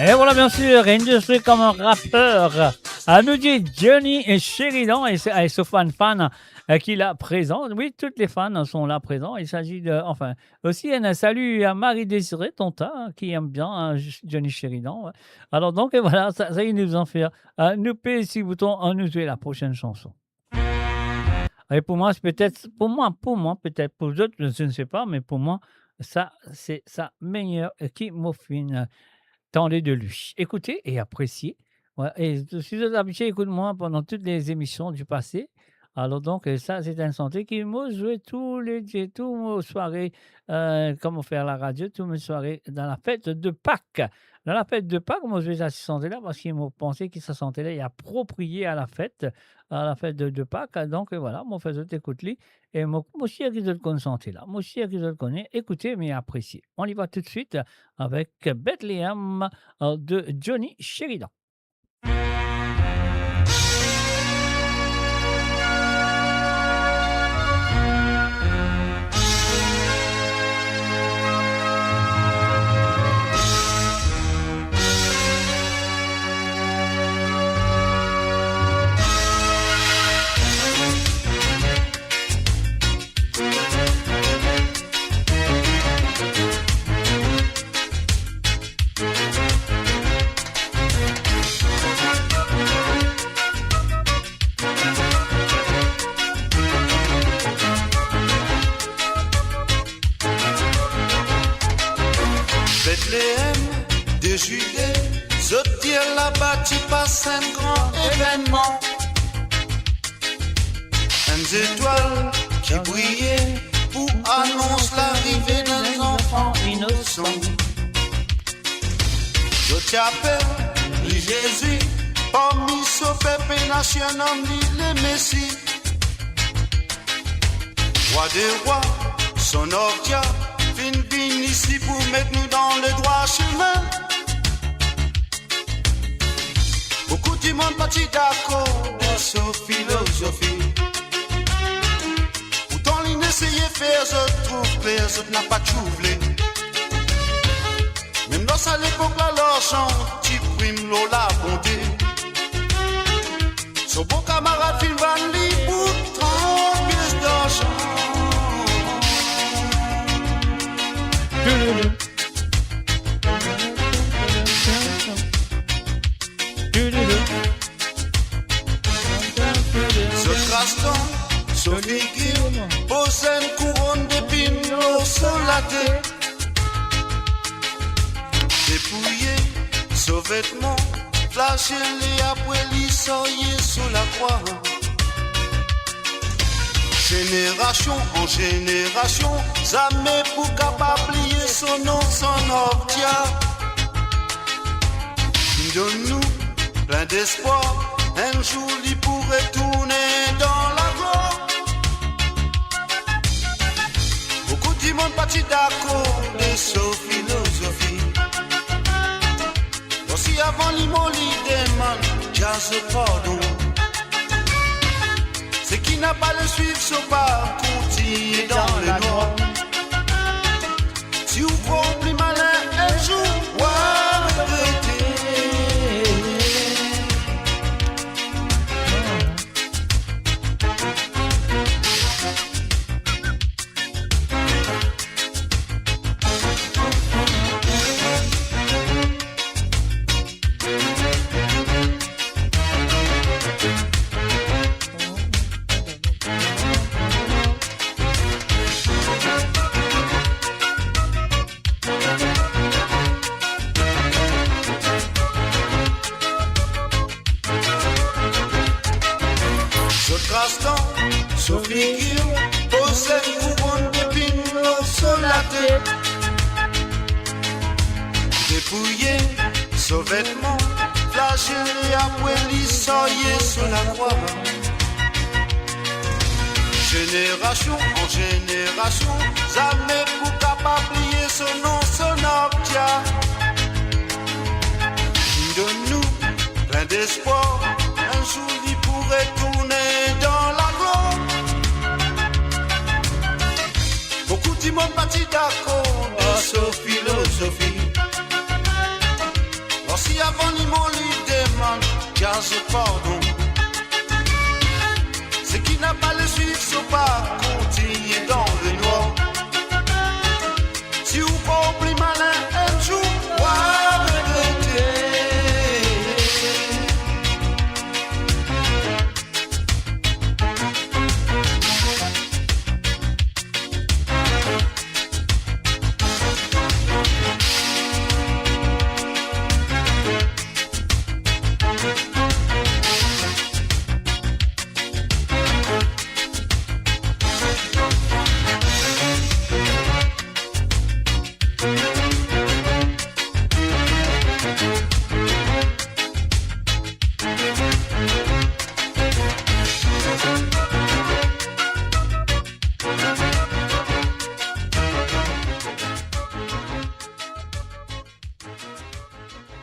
Et voilà, bien sûr, Industry comme un rappeur. À nous dit Johnny et Sheridan et ce fan qui est là présent. Oui, toutes les fans sont là présents. Il s'agit de, enfin, aussi un salut à Marie-Désirée Tonta qui aime bien Johnny Sheridan. Ouais. Alors donc, et voilà, ça il nous en fait. Nous paye si bouton en nous jouer la prochaine chanson. Et pour moi, c'est peut-être, pour moi, peut-être pour d'autres, je ne sais pas, mais pour moi, ça, c'est sa meilleure qui m'offine. Tendez de lui. Écoutez et appréciez. Ouais, et si vous êtes habitué, écoute-moi pendant toutes les émissions du passé. Alors donc, ça, c'est un santé qui m'a joué tous les soirées, comme on fait à la radio, toutes mes soirées dans la fête de Pâques. Dans la fête de Pâques, moi, je vais à ce santé-là parce qu'ils m'ont pensé que ce santé-là est approprié à la fête de Pâques. Donc, voilà, moi, je t'écoute-lui. Et moi aussi, qui je le connais santé-là. Moi aussi, qui je le connais. Écoutez, mais appréciez. On y va tout de suite avec Bethlehem de Johnny Sheridan. De juillet, ce tir là-bas, tu passes un grand événement. Une étoile qui brillait pour annoncer l'arrivée d'un enfant innocent. Je t'appelle, lui Jésus, parmi ce peuple national, le Messie. Roi des rois, son ordia, fin ici pour mettre nous dans le droit chemin. Beaucoup de monde parti d'accord de sa philosophie. Pourtant, il n'essayait faire, je trouve clair, je n'a pas trouvé. Même dans sa l'époque, là, l'argent, tu primes l'eau, la bonté. Son beau camarade, film van li, pourtant, plus d'argent. Ce craston, ce figure, pose une couronne d'épines sur la tête. Dépouillé, ce vêtement, flagellé après l'issoyer sur la croix. Génération en génération, jamais pour capable plier son nom, son obtia. Donne-nous plein d'espoir, un jour il pourrait tourner dans la gloire. Beaucoup de monde parti d'accord de sa philosophie. Aussi avant l'imoli demande, jazz pardon. C'est qui n'a pas le suivre ce parcours qui est dans le noir. Si vous prenez plus malin un jour, regrettez. Ce figure possède une couronne d'épines sur la tête. Dépouillé, ce vêtement, flagellé après l'issoyer sur la croix. Génération en génération, jamais pour capable plier son nom, son obtia. Donne-nous plein d'espoir, un jour il pourrait tourner dans la gloire. Beaucoup de monde parti d'accord de sa philosophie. si avant ni mon lui demande, car c'est pardon. Ce qui n'a pas le succès, pas continuer dans le noir. Si vous pas plus malin, un jour, on va regretter.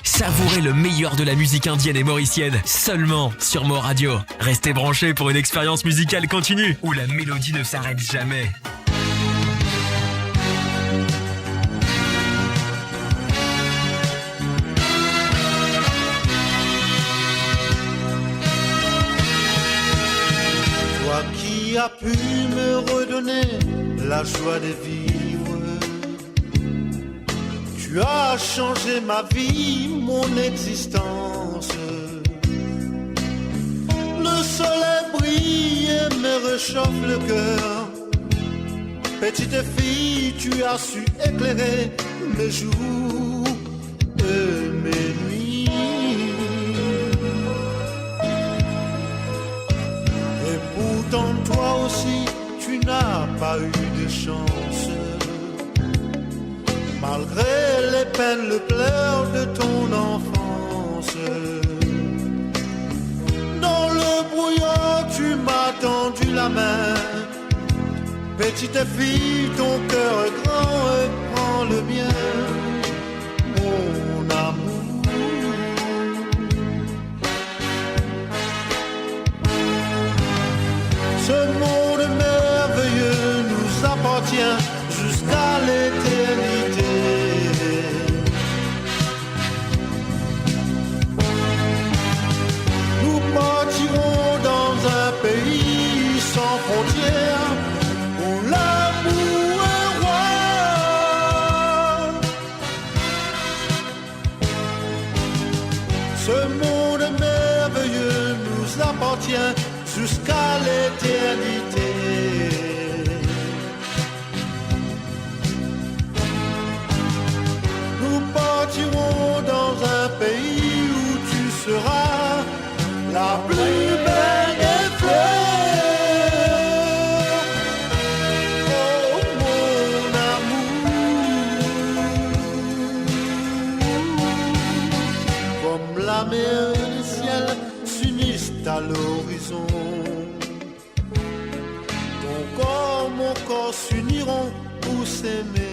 Savourez le meilleur de la musique indienne et mauricienne, seulement sur Mo Radio. Restez branchés pour une expérience musicale continue, où la mélodie ne s'arrête jamais. Toi qui as pu me redonner la joie de vivre, tu as changé ma vie, mon existence. Le soleil brille et me réchauffe le cœur. Petite fille, tu as su éclairer mes jours et mes nuits. Et pourtant toi aussi, tu n'as pas eu de chance. Malgré les peines, le pleur de ton enfance. Dans le brouillard, tu m'as tendu la main. Petite fille, ton cœur est grand et prends le bien, mon amour. Ce monde merveilleux nous appartient jusqu'à l'éternité. Nous partirons dans un pays sans frontières où l'amour est roi. Ce monde merveilleux nous appartient jusqu'à l'éternité. Nous partirons dans un pays où tu seras la plus belle des fleurs. Oh mon amour, comme la mer et le ciel s'unissent à l'horizon, ton corps, mon corps s'uniront pour s'aimer.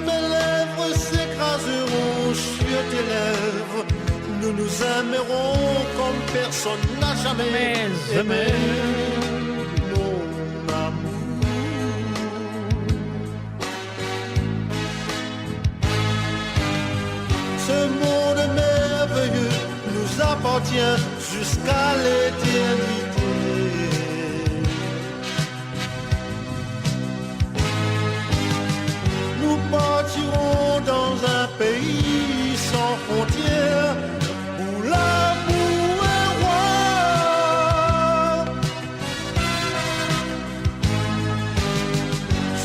Mes lèvres s'écraseront sur tes lèvres. Nous nous aimerons comme personne n'a jamais aimé. Mon amour. Ce monde merveilleux nous appartient jusqu'à l'éternité. Nous partirons dans un pays sans frontières où l'amour est roi.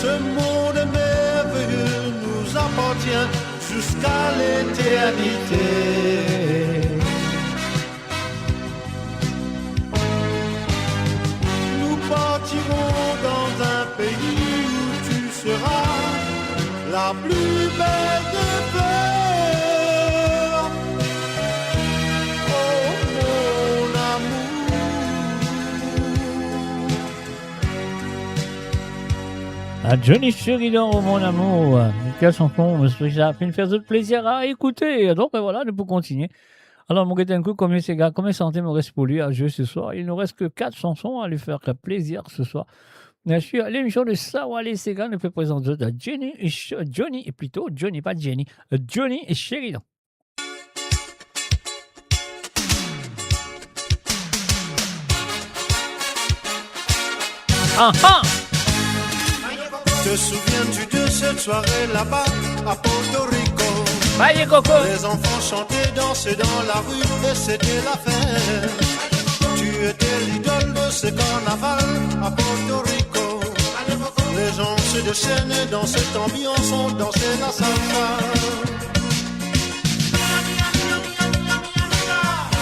Ce monde merveilleux nous appartient jusqu'à l'éternité. Nous partirons dans un pays où tu seras la plus belle des fleurs. Oh mon amour. À Johnny Sheridan, oh, mon amour. Quelle chanson, ça fait une faire de plaisir à écouter. Donc voilà, nous pouvons continuer. Alors, mon gars, comme ces gars, combien de santé me reste pour lui à jouer ce soir? Il ne reste que 4 chansons à lui faire plaisir ce soir. Bien sûr, l'émission de Sawale Sega nous fait présenter Johnny et plutôt Johnny, pas Jenny, Johnny et Sheridan. Ah ah! Te souviens-tu de cette soirée là-bas à Porto Rico? Bye, Coco. Les enfants chantaient, dansaient dans la rue et c'était la fête. Tu étais l'idole de ce carnaval à Porto Rico. Les gens se déchaînaient dans cette ambiance, on dansait la salsa.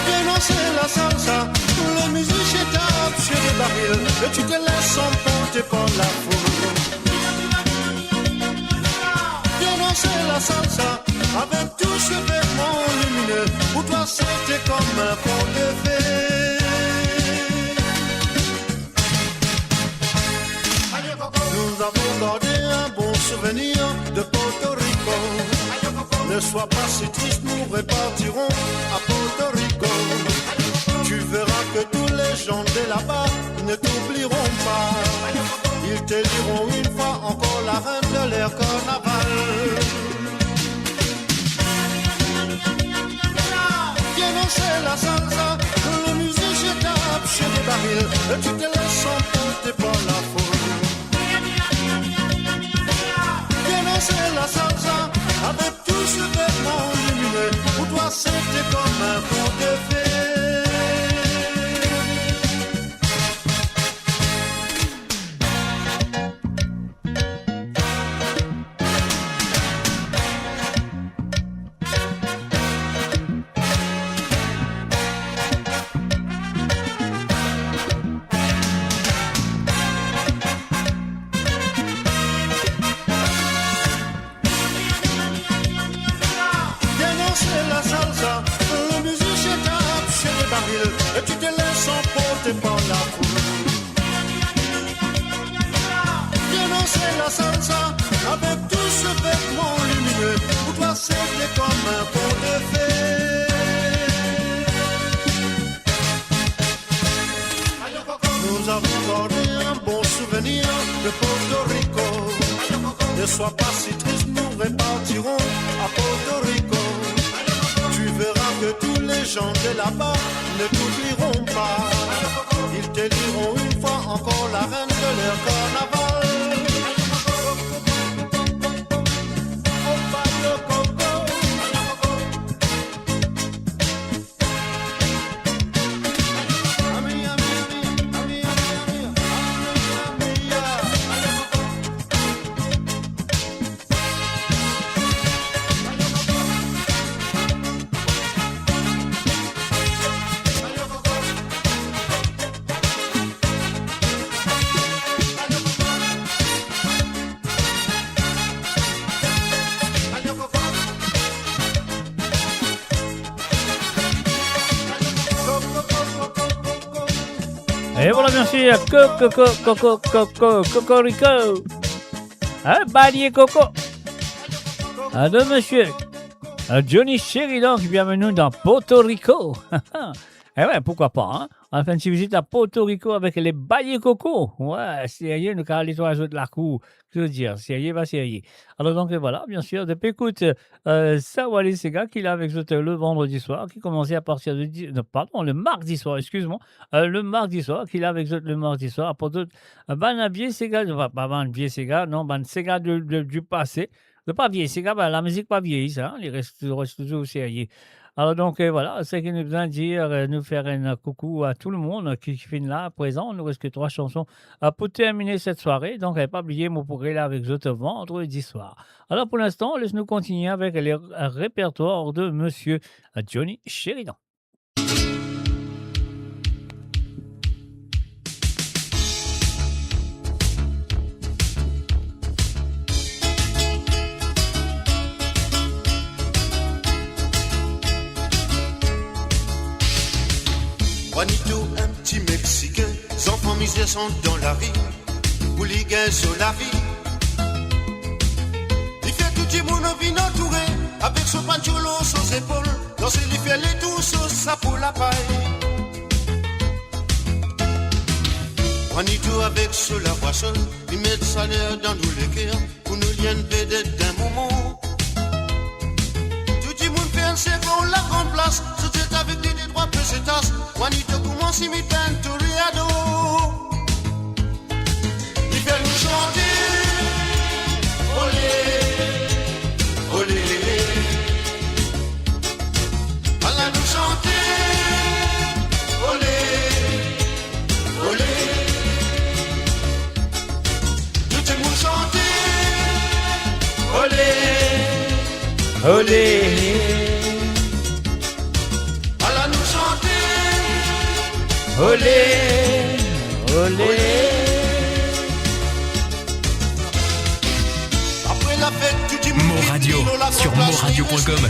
Viens danser la salsa, le musicien tape sur les barils et tu te laisses emporter par la foule. Viens danser la salsa avec tous ces vêtements lumineux. Pour toi c'était comme un conte de fées. Nous avons gardé un bon souvenir de Porto Rico. Ne sois pas si triste, nous repartirons à Porto Rico. Tu verras que tous les gens de là-bas ne t'oublieront pas. Ils te diront une fois encore la reine de leur carnaval. Viens danser la salsa, le musicien tape sur les barils et tu te laisses emporter par la foule. Viens danser la salsa avec tous ces vêtements lumineux. Pour toi c'était comme un conte de fées. Et tu te laisses emporter par la foule. Viens danser la salsa avec tous ces vêtements lumineux. Pour toi c'était comme un conte de fées. Nous avons gardé un bon souvenir de Porto Rico. Ne sois pas si triste, nous repartirons à Porto Rico. Tu verras que tous les gens de là-bas ne t'oublieront pas. Ils te diront une fois encore la reine de leur carnaval. Et voilà bien sûr, Cocorico. Un balier Coco. De monsieur Johnny Sheridan qui bienvenue dans Porto Rico. Eh ouais, pourquoi pas, hein? On fait une petite visite à Porto Rico avec les baliers Coco. Ouais, sérieux, nous allons les autres de la cour. Je veux dire, sérieux, pas sérieux. Alors donc voilà, bien sûr, depuis écoute, Sawale Sega qui est là avec vous le vendredi soir, qui commençait à partir de le mardi soir, excuse-moi, le mardi soir, qui est là avec vous le mardi soir, pour d'autres, vieux Sega, pas vieux Sega, non, Sega du passé, de pas vieux Sega, la musique pas vieillie, ça, il reste toujours sérieux. Alors donc voilà, c'est qu'il nous vient dire, nous faire un coucou à tout le monde qui finit là, présent. Nous reste que 3 chansons pour terminer cette soirée. Donc, n'avez pas oublié, vous pourrez là avec vous vendredi soir. Alors pour l'instant, laisse-nous continuer avec les répertoires de monsieur Johnny Sheridan. Juanito, un petit Mexicain, les enfants misères sont dans la rue, pour les gars sur la vie. Il fait tout le monde vient entouré, avec son pantalon sur ses épaules, dans ses il fait les tours sur sa peau la paille. Juanito avec cela voix seule, il met sa l'air dans nous les cœurs, pour nous liens peut-être d'un moment. Tout le monde fait un second, la grande place, c'était avec les droits pesetas. Juanito commence à imiter un toreado. Il fait nous chanter, olé, olé. Allah nous chanter, olé, olé. Tout le monde chanter, olé, olé. Allah nous chanter, olé, olé. Après la fête, tout le monde Mo Radio sur moradio.com,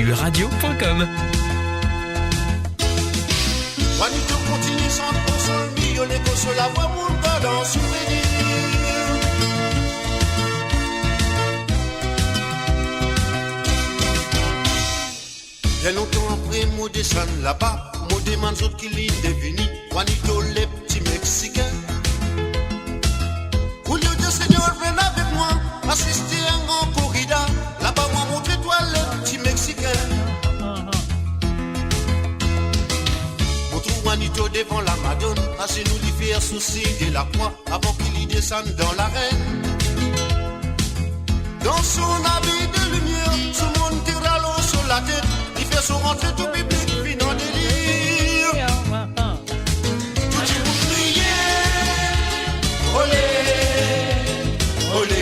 mauradio.com. Juanito continue sans console, millionnaire qu'on se la voit mon gars dans souvenir. Bien longtemps après, moi descends là-bas, moi demande autres qui l'y devini. Juanito, les petits Mexicains. Julio de Seigneur, viens avec moi, assister à un grand corrida. Là-bas, moi montre-toi les petits Mexicains. Juanito devant la Madone, assez nous lui faire souci de la croix avant qu'il y descende dans l'arène. Dans son habit de lumière, ce monde tire à l'eau sur la tête, il fait son rentrée tout public, puis non délire. Tout le monde criait, olé, olé.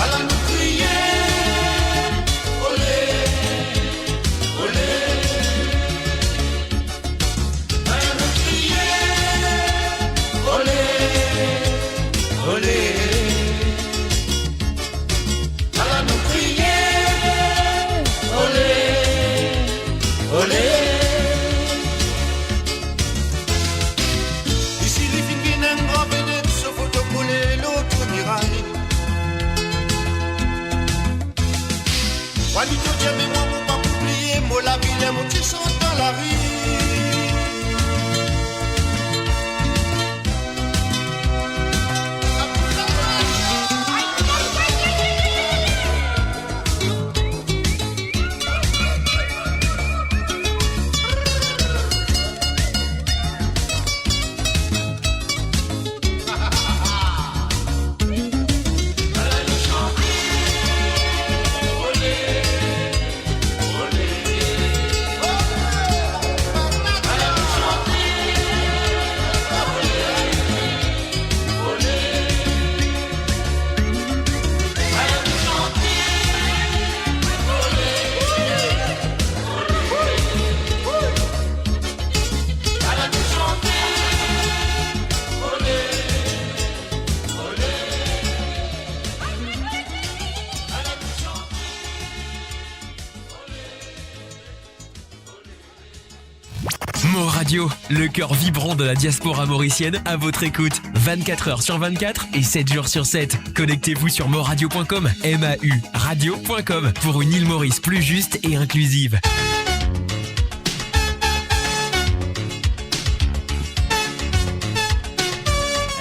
Allah nous criait, olé, olé. Olé, Allah nous criait, olé, olé. Ici les filles qui n'aiment pas vedette se photocoller l'autre miraille. Juanito, tiens, mais moi, mon pas oublier, moi la ville, mon petit sont dans la rue. Mo Radio, le cœur vibrant de la diaspora mauricienne à votre écoute. 24 heures sur 24 et 7 jours sur 7. Connectez-vous sur moradio.com, MAU radio.com pour une île Maurice plus juste et inclusive.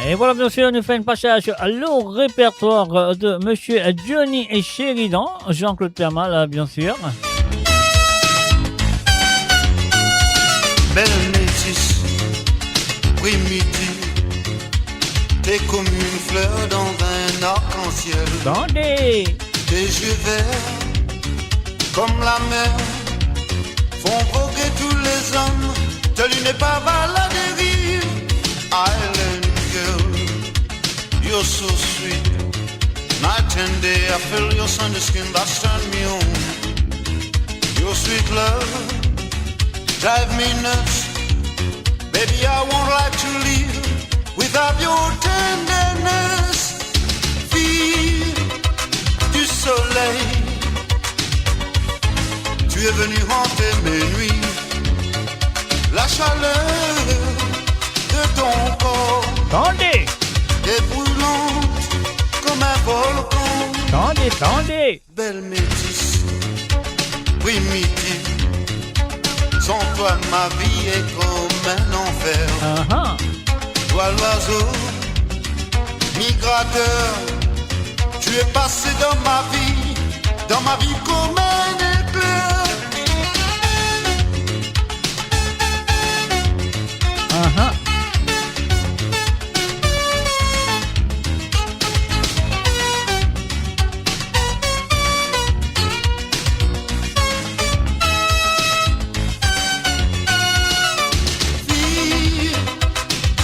Et voilà, bien sûr, nous fait un passage au répertoire de Monsieur Johnny et Sheridan, Jean-Claude Permal, bien sûr. Belle métisse, primitive, t'es comme une fleur dans un arc-en-ciel. Attendez. Tes yeux verts, comme la mer, font voguer tous les hommes. Te lui n'est pas à la dérive. Island girl, you're so sweet. Night and day, I feel your sunny skin that's turned me on. Your sweet love drive me nuts. Baby, I won't like to live without your tenderness. Fille du soleil, tu es venu hanter mes nuits. La chaleur de ton corps Attendez. est brûlante comme un volcan. Attendez. Belle métisse, primitive. Sans toi ma vie est comme un enfer. Toi l'oiseau migrateur, tu es passé dans ma vie comme un éclair. Fille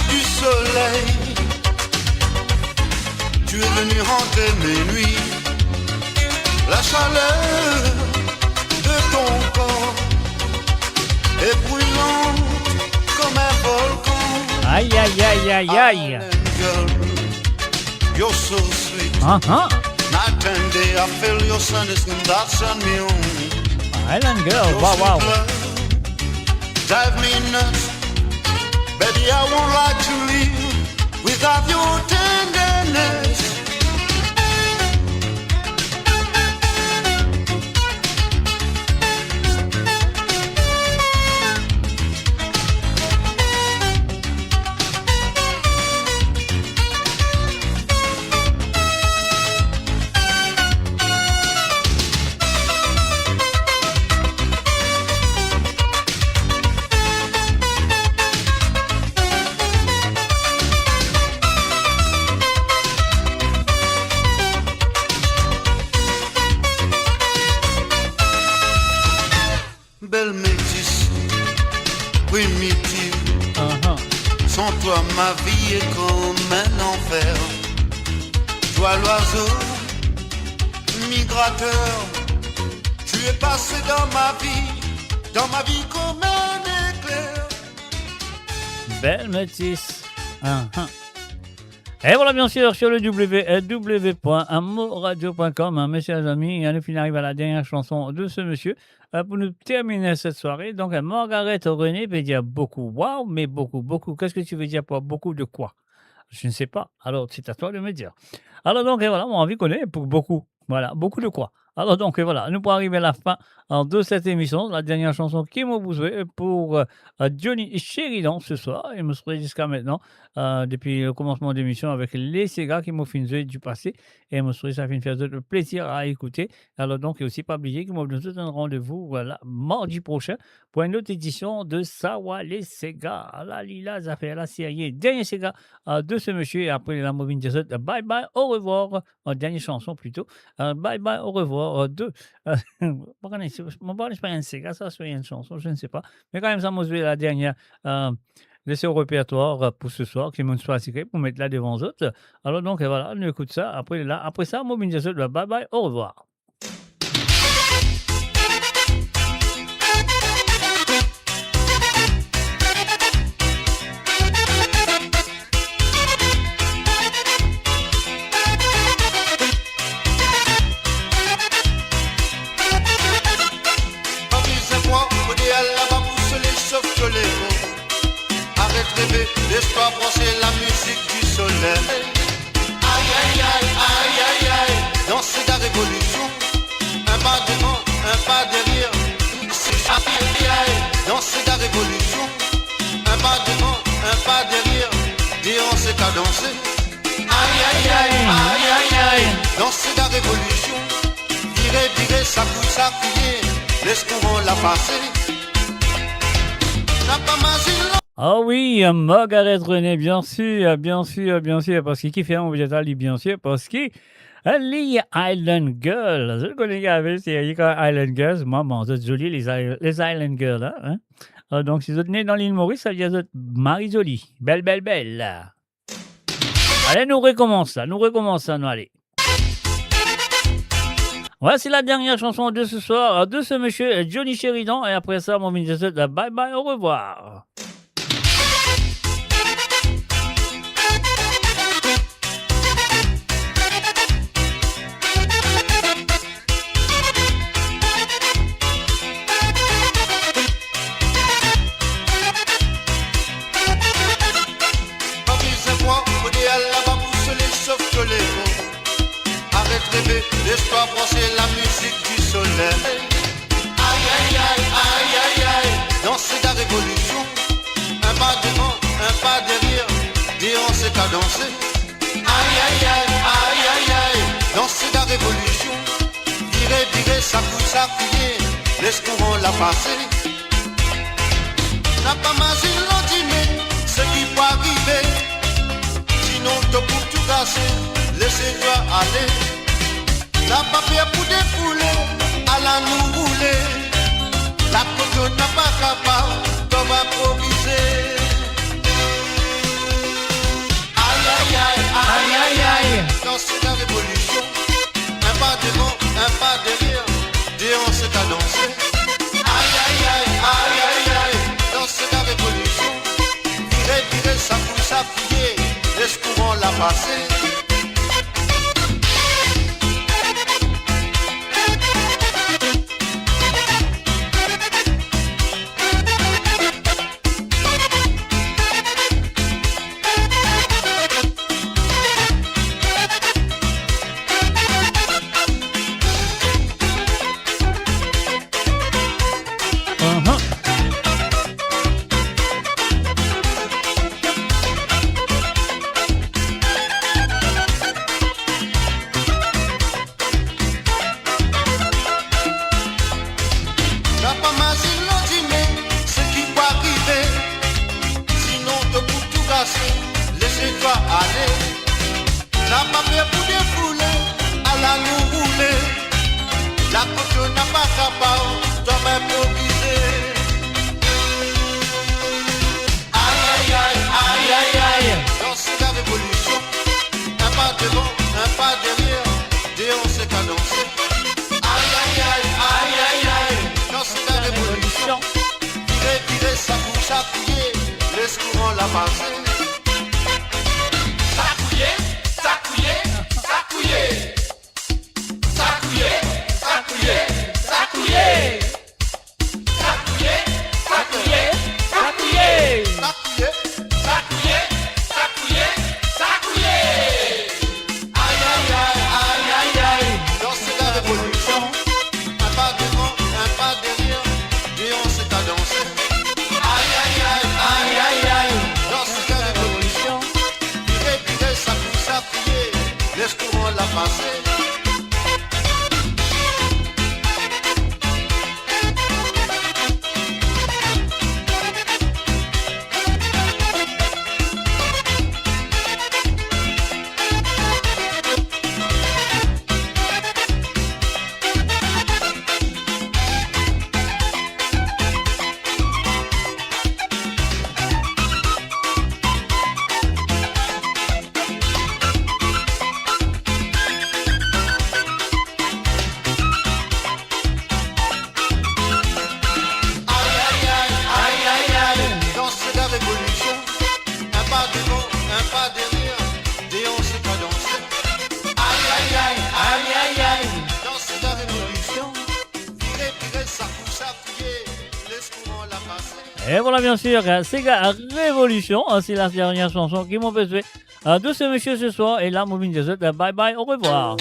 du soleil, tu es venu hanter mes nuits. La chaleur de ton corps est brûlante comme un volcan. Aïe, aïe, aïe, aïe, aïe. Girl, you're so sweet. Night and day I feel your sun is that sun me on. Island Girl, Your wow, sweet wow. love drive me nuts. Baby, I won't like to live without your tenderness. Belle métisse, primitive. Sans toi, ma vie est comme un enfer. Toi, l'oiseau migrateur, tu es passé dans ma vie comme un éclair. Belle métisse. Et voilà, bien sûr, sur le www.amoradio.com, mes chers amis, on arrive à la dernière chanson de ce monsieur pour nous terminer cette soirée. Donc, Margaret René veut dire beaucoup. Waouh, mais beaucoup, beaucoup. Qu'est-ce que tu veux dire pour beaucoup de quoi? Je ne sais pas. Alors, c'est à toi de me dire. Alors, donc, et voilà, mon envie connaît pour beaucoup. Voilà, beaucoup de quoi. Alors, donc, et voilà, nous pourrons arriver à la fin de cette émission. La dernière chanson qui m'a besoin pour Johnny Sheridan ce soir. Il me serait jusqu'à maintenant, depuis le commencement de l'émission, avec les Sega qui m'ont fait du passé. Et me serait ça fait une faire de plaisir à écouter. Alors, donc, et aussi pas oublier qu'ils m'ont donné un rendez-vous, voilà, mardi prochain pour une autre édition de Sawa les Sega. La Lila, ça fait la série. Dernier Sega de ce monsieur. Et après, la Moving Desert, bye bye, au revoir. Dernière chanson plutôt. Bye bye, au revoir. De. Mon bon espagnol, c'est ça, c'est une chanson, je ne sais pas. Mais quand même, ça m'a joué la dernière. Laissez au répertoire pour ce soir, qui m'ont choisi pour mettre là devant eux autres. Alors, donc, voilà, on écoute ça. Après ça, mon bye bye, au revoir. Laisse-toi brosser la musique du soleil. Aïe, aïe, aïe, aïe, aïe, aïe. Danser la révolution. Un pas devant, un pas derrière. C'est aïe, aïe, aïe. Danser la révolution. Un pas devant, un pas derrière. Dire on s'est à danser. Aïe, aïe, aïe, aïe, aïe, aïe. Danser la révolution. Virer, ça pousse à crier. Laisse courant la passer. N'a pas masé. Ah oui, Margaret René, bien sûr, parce qu'il fait un végétal, bien sûr, parce qu'il est Island Girl. Je connais avec c'est Island Girls, maman, c'est joli les Island Girls, hein. Donc, si vous êtes né dans l'île Maurice, ça veut dire que vous êtes Marie jolie, belle. Allez, nous recommençons, nous allez. Voici la dernière chanson de ce soir, de ce monsieur Johnny Sheridan, et après ça, mon ministre, bye bye, au revoir. Laisse-toi brosser la musique du soleil. Aïe, aïe, aïe, aïe, aïe, aïe. Danser la révolution. Un pas devant, un pas derrière. Dire qu'à danser. Aïe aïe aïe aïe aïe aïe, danser la révolution. Virer, virer, ça pousse à crier, laisse courant la passer. N'a pas magie l'endimé, ce qui peut arriver. Sinon te pour tout casser, laissez-toi aller. N'a pas peur pour défouler, à la nous rouler. La coco n'a pas capable, t'en vas improviser. Aïe aïe aïe aïe aïe aïe, danser la révolution. Un pas devant, un pas derrière, déhanse c'est à danser. Aïe aïe aïe aïe aïe aïe, danser la révolution. Virer, virer, ça pousse à prier, laisse courant la passer. Laissez-toi aller, n'a pas peur pour défouler, à la nous rouler. La coco n'a pas capable, toi improviser. Aïe aïe aïe aïe aïe aïe, danser la révolution. Un pas devant, un pas derrière, déhanse c'est qu'à danser. Aïe aïe aïe aïe aïe aïe, danser la révolution. Virer, virer, ça bouge à prier, laisse courant la passer. Laisse courant la passer. Et voilà, bien sûr, Sega Révolution, c'est la dernière chanson qui m'ont besoin de ce monsieur ce soir. Et là, Mouving des autres, bye bye, au revoir.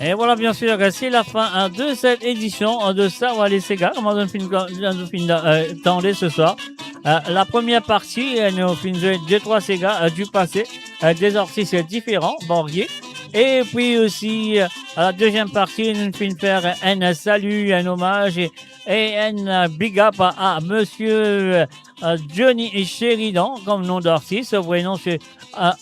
Et voilà, bien sûr, c'est la fin de cette édition de Savoir les Sega. Comment on finit ce soir. La première partie, nous finissons 2-3 Sega du passé, des artistes différents, variés. Et puis aussi, la deuxième partie, nous finissons faire un salut, un hommage et un big up à monsieur Johnny Sheridan, comme nom d'artiste. Vous voyez, non, c'est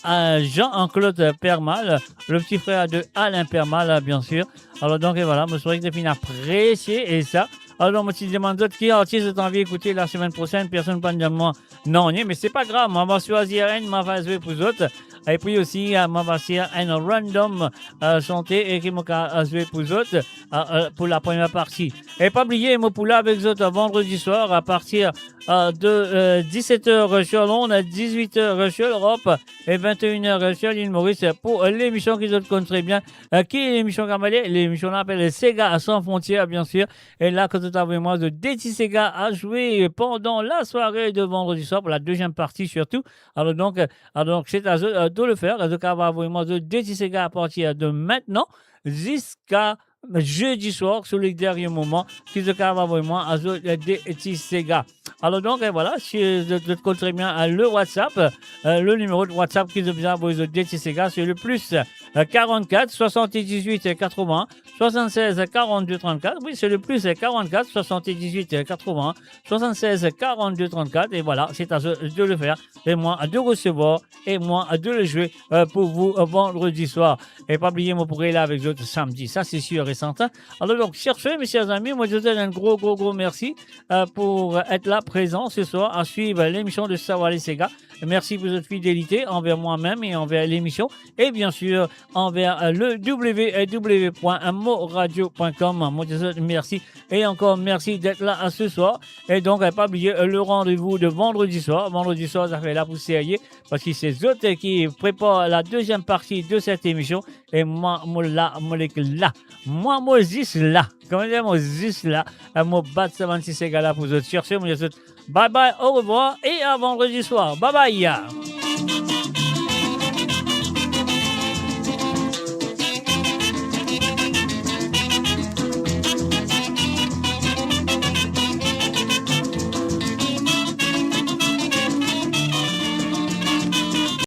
Jean-Claude Permal, le petit frère de Alain Permal, bien sûr. Alors donc, et voilà, je souhaite que vous apprécié et ça. Alors, moi, je me demande qui artiste t'as envie d'écouter la semaine prochaine. Personne ne peut dire moi non, mais c'est pas grave. Moi, je vais choisir un, je vais jouer pour les autres. Et puis aussi, m'a passé un random chanté et qui m'a joué pour vous autres pour la première partie. Et pas oublier, moi pour là avec vous autres vendredi soir à partir de 17h sur Londres, 18h sur l'Europe et 21h sur l'île Maurice pour l'émission qui vous connaissez très bien. Qui est l'émission Camalé? L'émission là s'appelle Sega sans frontières, bien sûr. Et là, que tout avez moi de DT Sega à jouer pendant la soirée de vendredi soir pour la deuxième partie surtout. Alors donc c'est à eux de le faire. Donc, on va avoir moi de DT Sega à partir de maintenant jusqu'à jeudi soir, sur les derniers moments, qui se carvent vraiment à des Sega. Alors donc, voilà, si vous comptez bien le WhatsApp, le numéro de WhatsApp qui devient vos DT Sega, c'est le plus 44 78 80 76 42 34. Oui, c'est le plus 44 78 80 76 42 34. Et voilà, c'est à eux de le faire. Et moi, de recevoir et moi, de le jouer pour vous vendredi soir. Et pas oublier, moi, pour aller là avec vous samedi. Ça, c'est sûr et certain. Alors donc, cherchez, mes chers amis, moi, je vous donne un gros merci pour être là, présent ce soir, à suivre l'émission de Savoir les Sega. Merci pour votre fidélité envers moi-même et envers l'émission. Et bien sûr, envers le www.moradio.com. Moi, je vous merci. Et encore merci d'être là ce soir. Et donc, pas oublier le rendez-vous de vendredi soir. Vendredi soir, ça fait la poussière parce que c'est eux qui préparent la deuxième partie de cette émission. Et moi, là. Moi, là. Comment dire, moi, là. Moi, bat 76 gars là pour vous chercher. Moi, bye bye, au revoir et à vendredi soir. Bye bye.